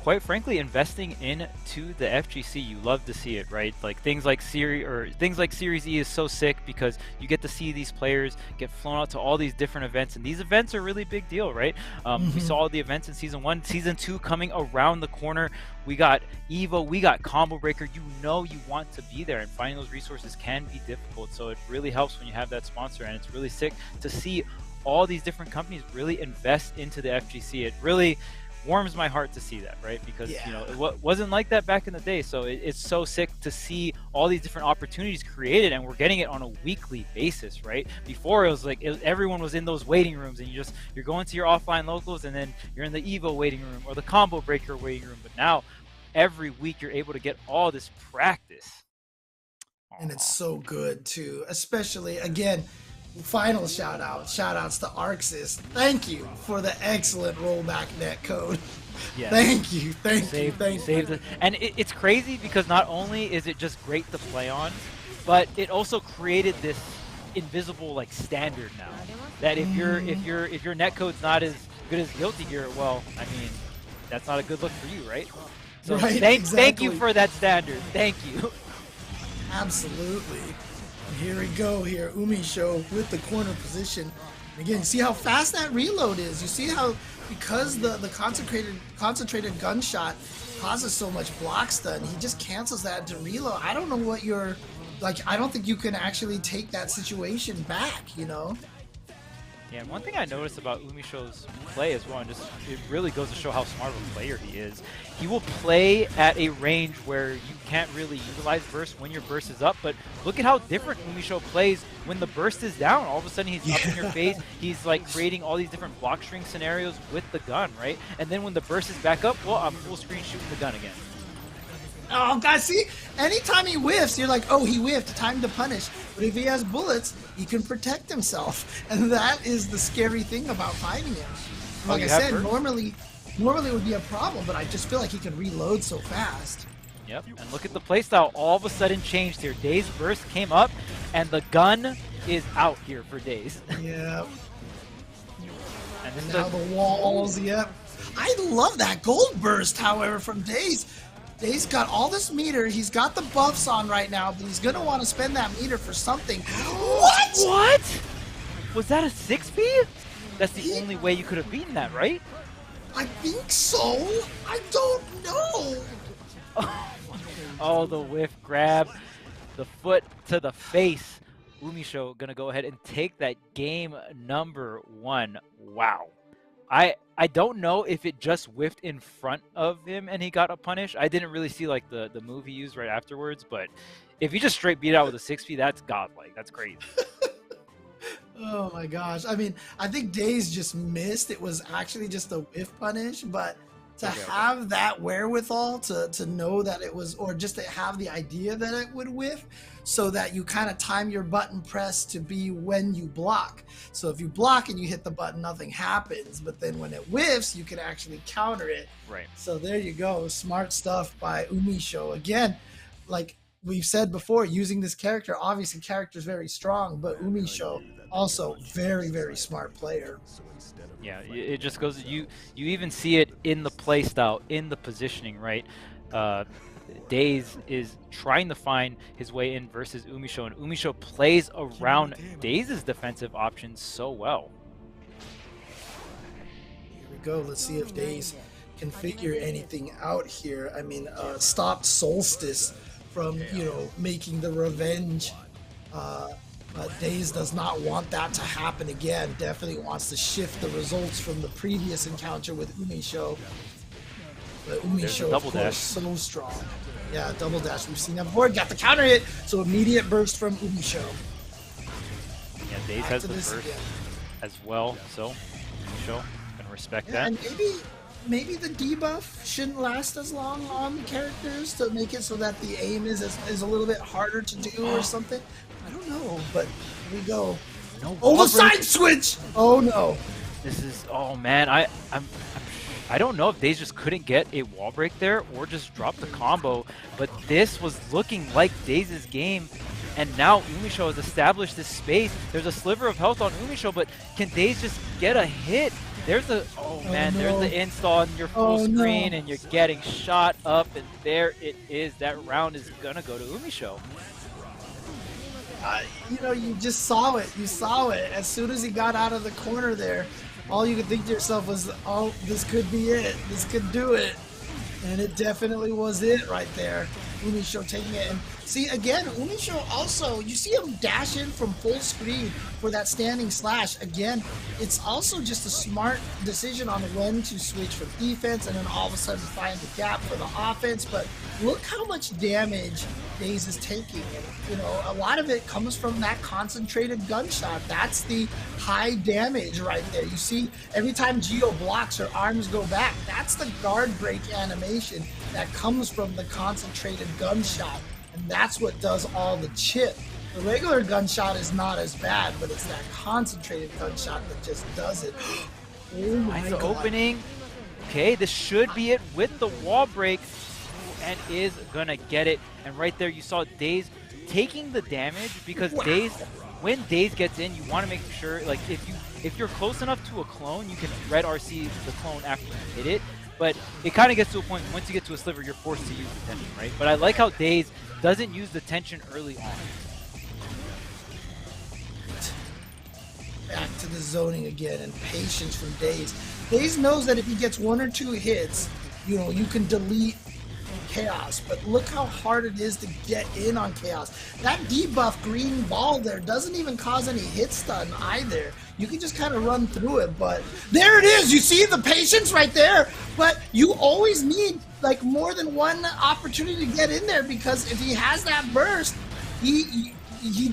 quite frankly, investing into the FGC. You love to see it, right? Like things like Series E is so sick because you get to see these players get flown out to all these different events, and these events are a really big deal, right? We saw all the events in Season 1, Season 2 coming around the corner. We got Evo, we got Combo Breaker. You want to be there, and finding those resources can be difficult. So it really helps when you have that sponsor, and it's really sick to see all these different companies really invest into the FGC. It really warms my heart to see that, right? Because it wasn't like that back in the day. So it's so sick to see all these different opportunities created, and we're getting it on a weekly basis, right? Before it was like everyone was in those waiting rooms, and you're going to your offline locals, and then you're in the Evo waiting room or the Combo Breaker waiting room. But now every week you're able to get all this practice.
And it's so good too, especially again, final shout outs to Arxis. Thank you for the excellent rollback net code. Yes. Thank you.
And it's crazy because not only is it just great to play on, but it also created this invisible like standard now that if your net code's not as good as Guilty Gear, well, I mean, that's not a good look for you, right? So
right,
thank you for that standard. Thank you.
Absolutely. Here we go here, Umisho with the corner position. And again, see how fast that reload is. You see how, because the concentrated gunshot causes so much block stun, he just cancels that to reload. I don't know what you're, like, I don't think you can actually take that situation back,
Yeah, and one thing I noticed about Umisho's play as well, and just it really goes to show how smart of a player he is. He will play at a range where you can't really utilize burst when your burst is up, but look at how different Umisho plays when the burst is down. All of a sudden he's up in your face. He's like creating all these different block string scenarios with the gun, right? And then when the burst is back up, well, I'm full screen shooting the gun again.
Oh, guys, see? Anytime he whiffs, you're like, oh, he whiffed, time to punish. But if he has bullets, he can protect himself. And that is the scary thing about fighting him. Like I said, normally it would be a problem, but I just feel like he can reload so fast.
Yep, and look at the playstyle all of a sudden changed here. Daze burst came up, and the gun is out here for Daze.
Yep.
And
now the walls, yep. I love that gold burst, however, from Daze. Daze got all this meter. He's got the buffs on right now, but he's going to want to spend that meter for something. What?
What? Was that a 6B? That's the only way you could have beaten that, right?
I think so. I don't know.
Oh, the whiff grab. The foot to the face. Umisho going to go ahead and take that game number 1. Wow. I don't know if it just whiffed in front of him and he got a punish. I didn't really see like the move he used right afterwards, but if he just straight beat it out with a 6P, that's godlike. That's crazy.
Oh my gosh. I mean, I think Daze just missed. It was actually just a whiff punish, but to have that wherewithal to know that it was, or just to have the idea that it would whiff, so that you kind of time your button press to be when you block. So if you block and you hit the button, nothing happens, but then when it whiffs, you can actually counter it.
Right.
So there you go. Smart stuff by Umisho. Again, like, we've said before, using this character, obviously character is very strong, but Umisho also very, very smart player.
Yeah, it just goes. You even see it in the play style, in the positioning, right? Daze is trying to find his way in versus Umisho, and Umisho plays around Daze's defensive options so well.
Here we go. Let's see if Daze can figure anything out here. I mean, stopped Solstice from, making the revenge. But Daze does not want that to happen again. Definitely wants to shift the results from the previous encounter with Umisho. But Umisho, of course, so strong. Yeah, double dash. We've seen that before. Got the counter hit, so immediate burst from Umisho.
Yeah, Daze has the burst as well, so Umisho can respect that.
And maybe the debuff shouldn't last as long on characters to make it so that the aim is a little bit harder to do or something. I don't know, but here we go.
No,
the side switch! Oh no.
This is, oh man, I don't know if Daze just couldn't get a wall break there or just drop the combo, but this was looking like Daze's game, and now Umisho has established this space. There's a sliver of health on Umisho, but can Daze just get a hit? There's the, there's the install on your full screen, and you're getting shot up, and there it is. That round is gonna go to Umisho.
You just saw it. You saw it. As soon as he got out of the corner there, all you could think to yourself was, oh, this could be it. This could do it. And it definitely was it right there. Umisho taking it. And see, again, Umisho also, you see him dash in from full screen for that standing slash. Again, it's also just a smart decision on when to switch from defense and then all of a sudden find the gap for the offense. But look how much damage Daze is taking. And, a lot of it comes from that concentrated gunshot. That's the high damage right there. You see, every time Geo blocks, her arms go back. That's the guard break animation that comes from the concentrated gunshot. And that's what does all the chip. The regular gunshot is not as bad, but it's that concentrated gunshot that just does it. Oh my God.
Opening. Okay, this should be it with the wall break, and is gonna get it. And right there, you saw Daze taking the damage because when Daze gets in, you want to make sure, like, if you're close enough to a clone, you can red RC the clone after you hit it. But it kind of gets to a point, once you get to a sliver, you're forced to use the tension, right? But I like how Daze doesn't use the tension early on.
Back to the zoning again, and patience from Daze. Daze knows that if he gets 1 or 2 hits, you can delete Chaos, but look how hard it is to get in on Chaos. That debuff green ball there doesn't even cause any hit stun either. You can just kind of run through it, but there it is. You see the patience right there, but you always need like more than one opportunity to get in there, because if he has that burst, he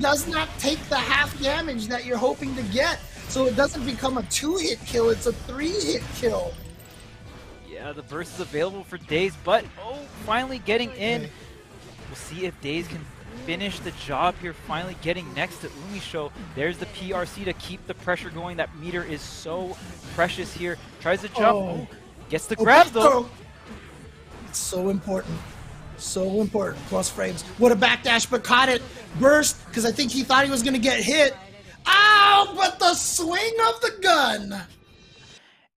does not take the half damage that you're hoping to get. So it doesn't become a 2-hit kill, it's a 3-hit kill.
Yeah, the burst is available for Daze, but finally getting in. We'll see if Daze can finish the job here, finally getting next to Umisho. There's the PRC to keep the pressure going. That meter is so precious here. Tries to jump, gets the grab though.
It's so important. So important. Plus frames. What a backdash, but caught it. Burst, because I think he thought he was going to get hit. Ow! But the swing of the gun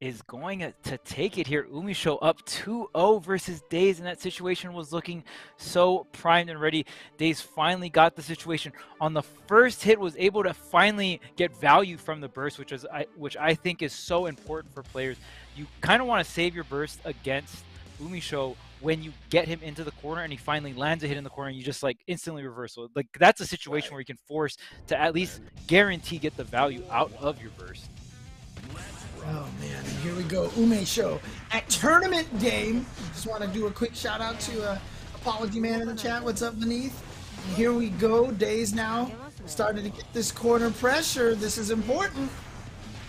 is going to take it here. Umisho up 2-0 versus Daze, and that situation was looking so primed and ready. Daze finally got the situation on the first hit, was able to finally get value from the burst, which I think is so important for players. You kind of want to save your burst against Umisho when you get him into the corner and he finally lands a hit in the corner and you just like instantly reversal. Like, that's a situation where you can force to at least guarantee get the value out of your burst.
Oh man, and here we go, Umisho at tournament game. Just want to do a quick shout out to Apology Man in the chat. What's up beneath? And here we go, Daze now started to get this corner pressure. This is important.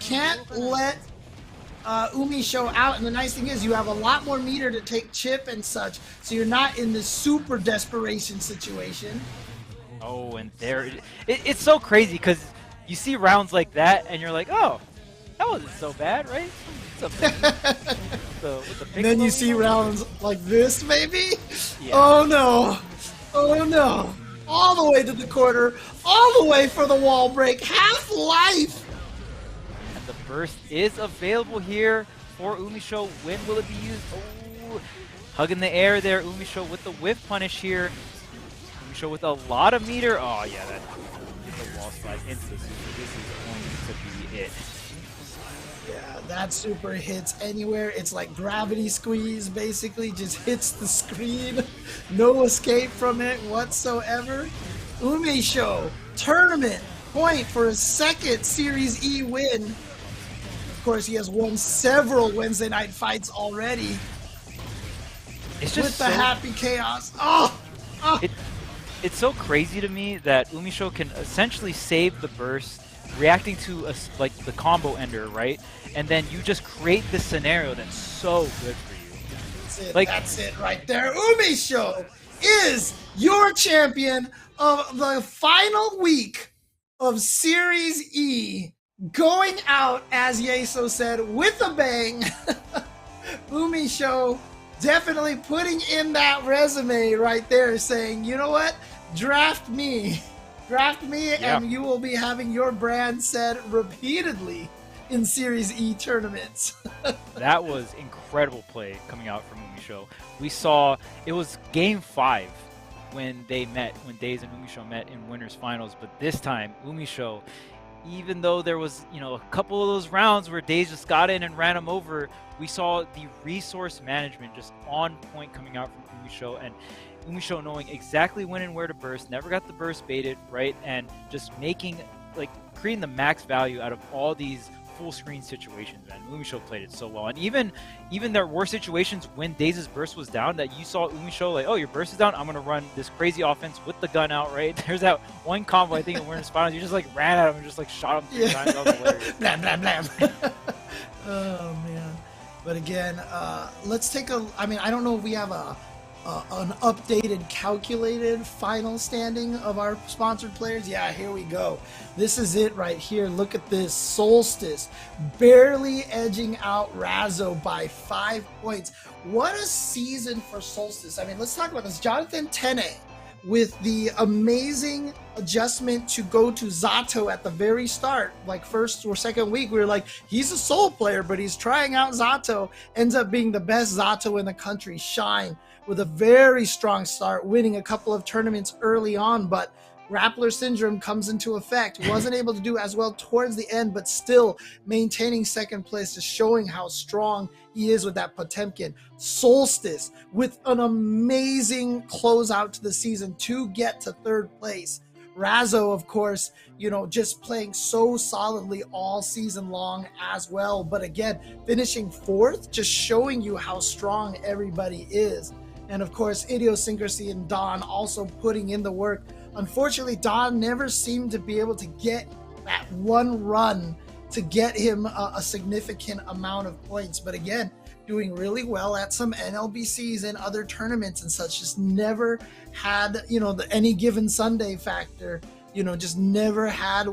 Can't let Umisho out, and the nice thing is you have a lot more meter to take chip and such, so you're not in this super desperation situation.
Oh, and there it's so crazy because you see rounds like that and you're like, oh, that wasn't so bad, right? And
then you see rounds like this, maybe?
Yeah.
Oh no. Oh no. All the way to the corner. All the way for the wall break. Half life.
And the burst is available here for Umisho. When will it be used? Oh, hug in the air there. Umisho with the whiff punish here. Umisho with a lot of meter. Oh yeah, that the wall slide into the super. This is going to be it.
Yeah, that super hits anywhere. It's like gravity squeeze, basically. Just hits the screen. No escape from it whatsoever. Umisho, tournament point for his second Series E win. Of course, he has won several Wednesday night fights already.
It's just
with the happy chaos. Oh!
It's so crazy to me that Umisho can essentially save the burst, reacting to like the combo ender, right? And then you just create this scenario that's so good for you.
That's it.
Like,
that's it right there. Umisho is your champion of the final week of Series E, going out, as Yeso said, with a bang. Umisho definitely putting in that resume right there, saying, you know what? Draft me. Draft me,
yeah.
and you will be having your brand said repeatedly in Series E tournaments.
That was incredible play coming out from Umisho. We saw it was Game 5 when they met, when Daze and Umisho met in winners finals, but this time Umisho, even though there was, you know, a couple of those rounds where Daze just got in and ran him over, we saw the resource management just on point coming out from Umisho, and Umisho knowing exactly when and where to burst, never got the burst baited, right? And just making, like, creating the max value out of all these full screen situations, man. Umisho played it so well. And even there were situations when Daze's burst was down that you saw Umisho like, oh, your burst is down, I'm gonna run this crazy offense with the gun out, right? There's that one combo I think in Winners Finals, you just like ran at him and just like shot him 3 times. That was hilarious.
Blam, blam, blam. Oh man. But again, let's take a, I mean, I don't know if we have an updated, calculated final standing of our sponsored players. Yeah, here we go. This is it right here. Look at this. Solstice barely edging out Razzo by 5 points. What a season for Solstice. I mean, let's talk about this. Jonathan Tene with the amazing adjustment to go to Zato at the very start, like first or second week. We were like, he's a Soul player, but he's trying out Zato. Ends up being the best Zato in the country. Shine with a very strong start, winning a couple of tournaments early on, but Grappler Syndrome comes into effect. Wasn't able to do as well towards the end, but still maintaining second place, just showing how strong he is with that Potemkin. Solstice with an amazing closeout to the season to get to third place. Razzo, of course, you know, just playing so solidly all season long as well. But again, finishing fourth, just showing you how strong everybody is. And of course, Idiosyncrasy and Don also putting in the work. Unfortunately, Don never seemed to be able to get that one run to get him a significant amount of points. But again, doing really well at some NLBCs and other tournaments and such. Just never had, you know, the any given Sunday factor, you know, just never had,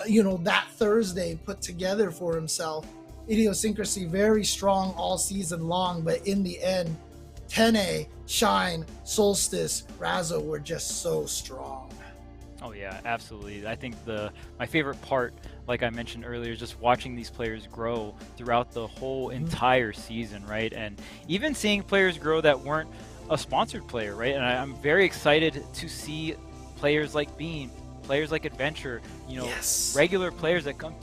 you know, that Thursday put together for himself. Idiosyncrasy, very strong all season long, but in the end, Tene, Shine, Solstice, Razzo were just so strong.
Oh yeah, absolutely. I think my favorite part, like I mentioned earlier, is just watching these players grow throughout the whole entire season, right? And even seeing players grow that weren't a sponsored player, right? And I'm very excited to see players like Bean, players like Adventure, you know, regular players that come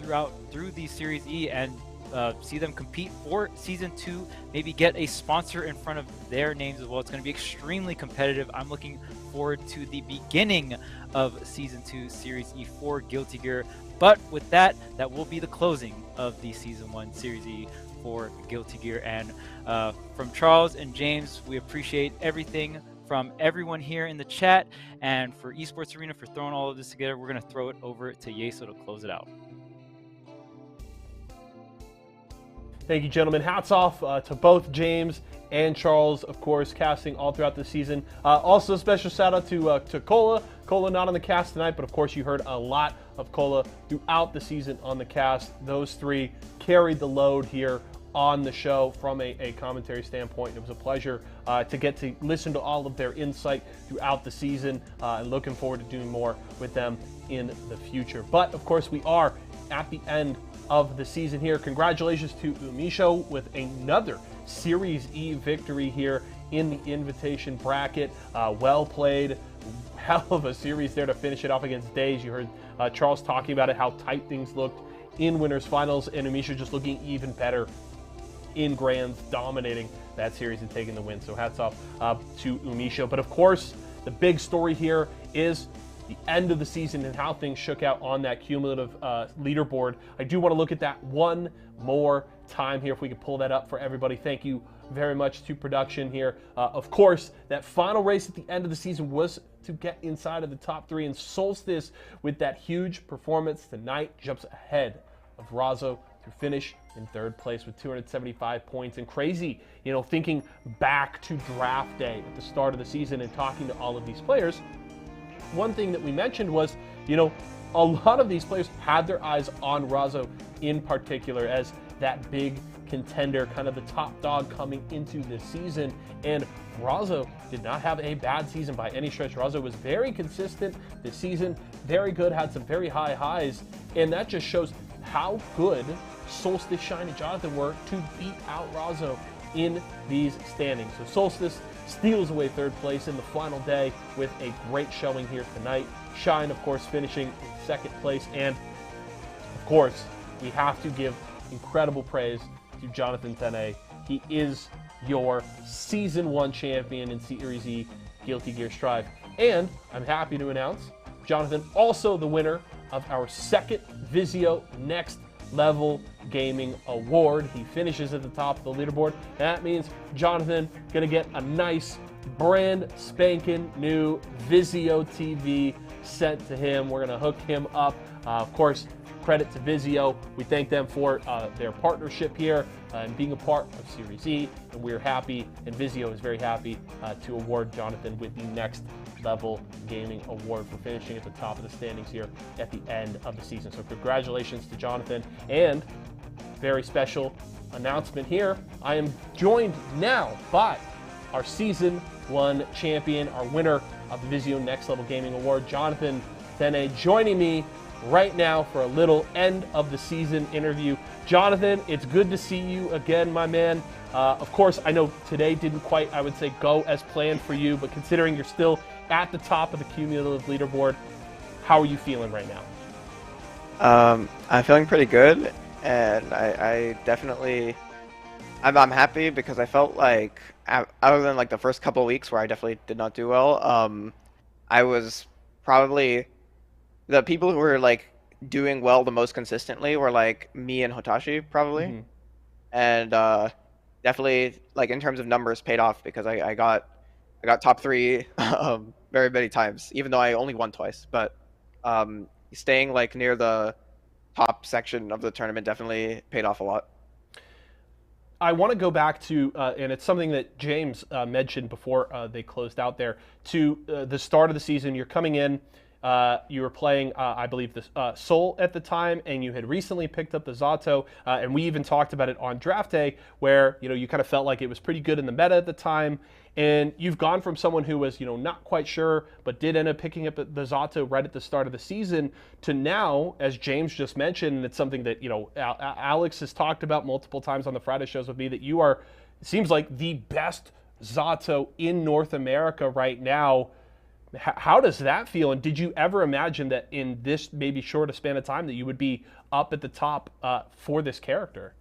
through these Series E and see them compete for Season 2, maybe get a sponsor in front of their names as well. It's going to be extremely competitive. I'm looking forward to the beginning of Season 2 Series E for Guilty Gear. But with that will be the closing of the Season 1 Series E for Guilty Gear. And from Charles and James, we appreciate everything from everyone here in the chat, and for Esports Arena for throwing all of this together. We're going to throw it over to Yeso to close it out.
Thank you, gentlemen. Hats off to both James and Charles, of course, casting all throughout the season. Also, a special shout out to Cola. Cola not on the cast tonight, but of course you heard a lot of Cola throughout the season on the cast. Those three carried the load here on the show from a commentary standpoint. It was a pleasure to get to listen to all of their insight throughout the season, and looking forward to doing more with them in the future. But of course, we are at the end of the season here. Congratulations to Umisho with another Series E victory here in the invitation bracket. Well played. Hell of a series there to finish it off against Daze. You heard Charles talking about it, how tight things looked in winners finals, and Umisho just looking even better in grands, dominating that series and taking the win. So hats off to Umisho. But of course, the big story here is the end of the season and how things shook out on that cumulative leaderboard. I do want to look at that one more time here, if we could pull that up for everybody. Thank you very much to production here. Of course, that final race at the end of the season was to get inside of the top 3, and Solstice, with that huge performance tonight, jumps ahead of Razzo to finish in 3rd place with 275 points. And crazy, you know, thinking back to draft day at the start of the season and talking to all of these players, one thing that we mentioned was, you know, a lot of these players had their eyes on Razzo in particular as that big contender, kind of the top dog coming into this season. And Razzo did not have a bad season by any stretch. Razzo was very consistent this season, very good, had some very high highs, and that just shows how good Solstice, Shine, and Jonathan were to beat out Razzo in these standings. So Solstice steals away 3rd place in the final day with a great showing here tonight. Shine, of course, finishing in 2nd place. And, of course, we have to give incredible praise to Jonathan Tene. He is your Season 1 champion in Series E Guilty Gear Strive. And I'm happy to announce Jonathan also the winner of our 2nd Vizio Next Level Gaming Award. He finishes at the top of the leaderboard. That means Jonathan gonna get a nice brand spanking new Vizio TV sent to him. We're gonna hook him up. Of course, credit to Vizio. We thank them for their partnership here and being a part of Series E, and we're happy, and Vizio is very happy to award Jonathan with the Next Level Gaming Award for finishing at the top of the standings here at the end of the season. So congratulations to Jonathan, and very special announcement here. I am joined now by our Season 1 champion, our winner of the Vizio Next Level Gaming Award, Jonathan Tene, joining me right now for a little end of the season interview. Jonathan, it's good to see you again, my man. Of course, I know today didn't quite, I would say, go as planned for you, but considering you're still at the top of the cumulative leaderboard, how are you feeling right now?
I'm feeling pretty good, and I definitely, I'm happy because I felt like, other than like the first couple of weeks where I definitely did not do well, I was probably the people who were like doing well the most consistently were like me and Hotashi probably, and definitely like in terms of numbers paid off because I got top 3 very many times, even though I only won twice. But staying like near the top section of the tournament definitely paid off a lot.
I want to go back to, and it's something that James mentioned before they closed out there, to the start of the season. You're coming in, you were playing, I believe, the Soul at the time, and you had recently picked up the Zato, and we even talked about it on draft day, where you kind of felt like it was pretty good in the meta at the time. And you've gone from someone who was not quite sure, but did end up picking up the Zato right at the start of the season, to now, as James just mentioned, and it's something that Alex has talked about multiple times on the Friday shows with me, that you are, it seems like, the best Zato in North America right now. How does that feel? And did you ever imagine that in this maybe short a span of time that you would be up at the top for this character?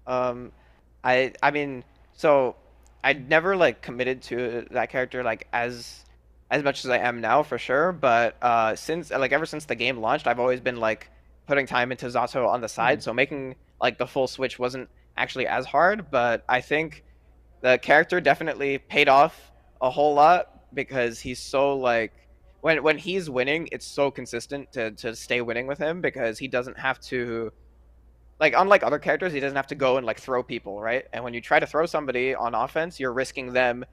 I mean, so I never like committed to that character like as much as I am now for sure. But since like ever since the game launched, I've always been like putting time into Zato on the side. So making like the full switch wasn't actually as hard. But I think the character definitely paid off a whole lot, because he's so like when he's winning, it's so consistent to stay winning with him, because he doesn't have to, like, unlike other characters, he doesn't have to go and like throw people, right? And when you try to throw somebody on offense, you're risking them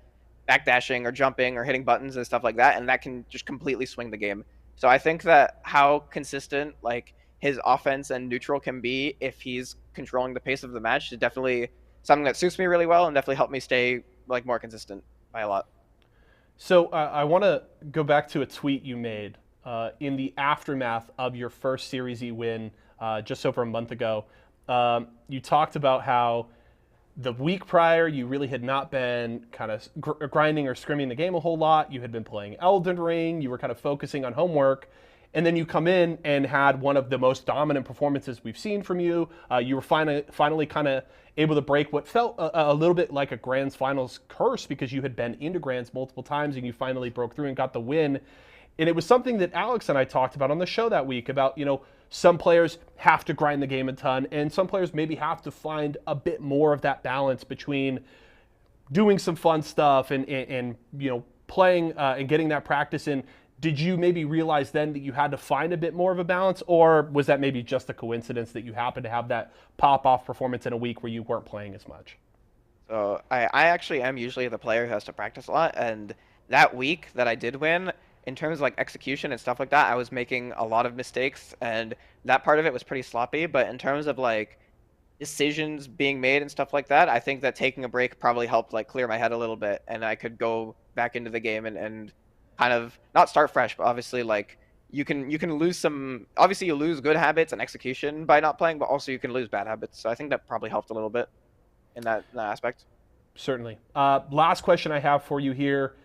backdashing or jumping or hitting buttons and stuff like that, and that can just completely swing the game. So I think that how consistent like his offense and neutral can be if he's controlling the pace of the match is definitely something that suits me really well and definitely helped me stay like more consistent by a lot.
So I want to go back to a tweet you made in the aftermath of your first Series E win just over a month ago. You talked about how the week prior you really had not been kind of grinding or scrimming the game a whole lot. You had been playing Elden Ring. You were kind of focusing on homework. And then you come in and had one of the most dominant performances we've seen from you. You were finally kind of able to break what felt a little bit like a Grands Finals curse because you had been into Grands multiple times and you finally broke through and got the win. And it was something that Alex and I talked about on the show that week about, some players have to grind the game a ton and some players maybe have to find a bit more of that balance between doing some fun stuff and playing and getting that practice in. Did you maybe realize then that you had to find a bit more of a balance, or was that maybe just a coincidence that you happened to have that pop-off performance in a week where you weren't playing as much?
So I actually am usually the player who has to practice a lot, and that week that I did win, in terms of like execution and stuff like that, I was making a lot of mistakes, and that part of it was pretty sloppy. But in terms of like decisions being made and stuff like that, I think that taking a break probably helped like clear my head a little bit, and I could go back into the game and kind of not start fresh, but obviously like you can lose some. Obviously, you lose good habits and execution by not playing, but also you can lose bad habits. So I think that probably helped a little bit in that aspect.
Certainly. Last question I have for you here.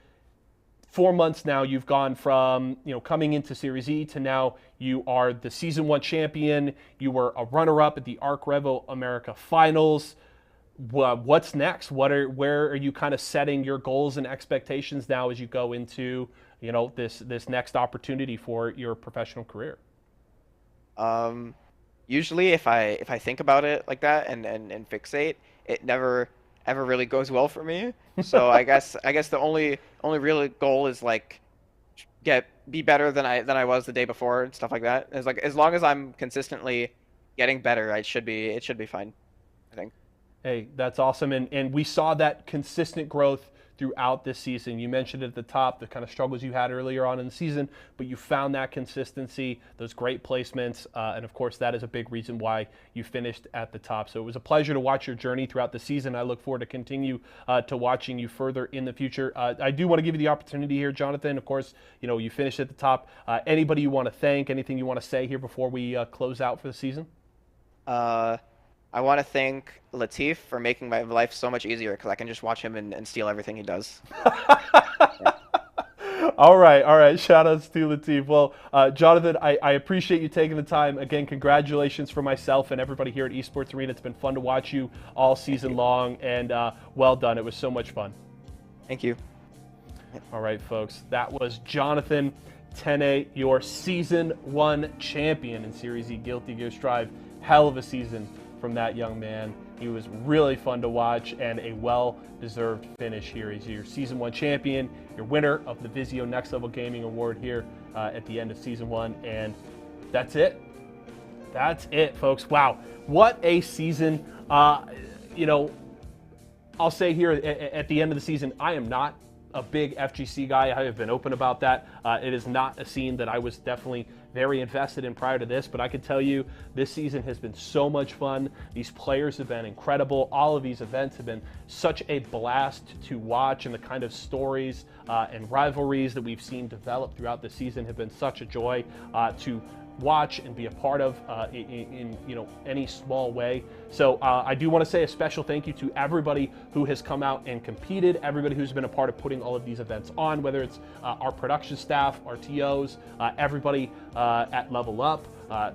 4 months now, you've gone from coming into Series E to now you are the Season 1 champion. You were a runner-up at the Arc Revo America Finals. What's next? Where are you kind of setting your goals and expectations now as you go into this next opportunity for your professional career?
Usually, if I think about it like that and fixate, it never ever really goes well for me. So I guess the only real goal is like be better than I was the day before and stuff like that. It's like as long as I'm consistently getting better, it should be fine, I think.
Hey, that's awesome. And we saw that consistent growth throughout this season. You mentioned at the top the kind of struggles you had earlier on in the season, but you found that consistency, those great placements, and of course that is a big reason why you finished at the top. So it was a pleasure to watch your journey throughout the season. I look forward to continue to watching you further in the future. I do want to give you the opportunity here, Jonathan. Of course, you finished at the top. Anybody you want to thank, anything you want to say here before we close out for the season?
I want to thank Latif for making my life so much easier because I can just watch him and steal everything he does. Yeah.
All right. Shout outs to Latif. Well, Jonathan, I appreciate you taking the time. Again, congratulations for myself and everybody here at Esports Arena. It's been fun to watch you all season long, and well done. It was so much fun.
Thank you.
All right, folks. That was Jonathan Tene, your Season 1 champion in Series E Guilty Gear Strive. Hell of a season from that young man. He was really fun to watch and a well-deserved finish here. He's your Season 1 champion, your winner of the Vizio Next Level Gaming Award here at the end of Season 1. And that's it. That's it, folks. Wow. What a season. I'll say here at the end of the season, I am not a big FGC guy. I have been open about that. It is not a scene that I was definitely very invested in prior to this, but I can tell you this season has been so much fun. These players have been incredible. All of these events have been such a blast to watch, and the kind of stories and rivalries that we've seen develop throughout the season have been such a joy to watch and be a part of in any small way. So I do want to say a special thank you to everybody who has come out and competed, everybody who's been a part of putting all of these events on, whether it's our production staff, our TOs, everybody at Level Up.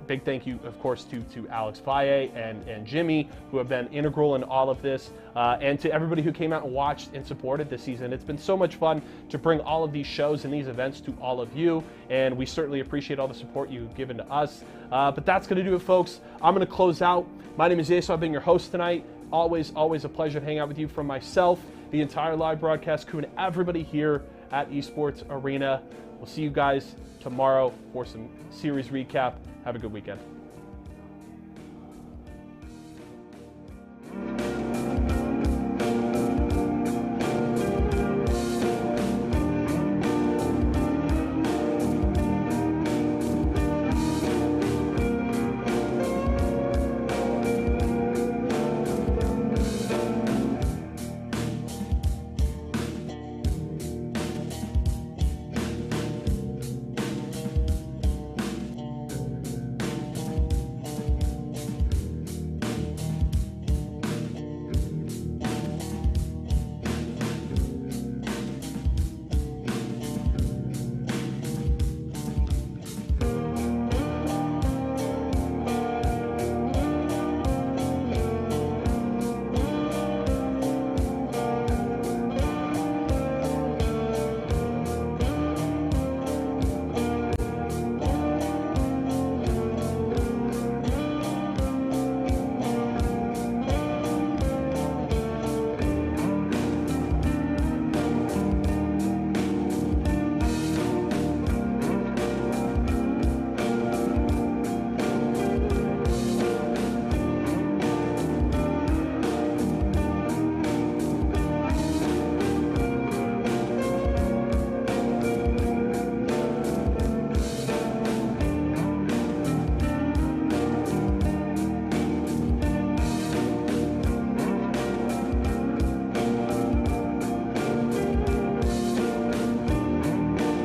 Big thank you, of course, to Alex Valle and Jimmy, who have been integral in all of this, and to everybody who came out and watched and supported this season. It's been so much fun to bring all of these shows and these events to all of you, and we certainly appreciate all the support you've given to us. But that's going to do it, folks. I'm going to close out. My name is Daze. I've been your host tonight. Always a pleasure to hang out with you. From myself, the entire live broadcast crew, and everybody here at Esports Arena. We'll see you guys tomorrow for some series recap. Have a good weekend.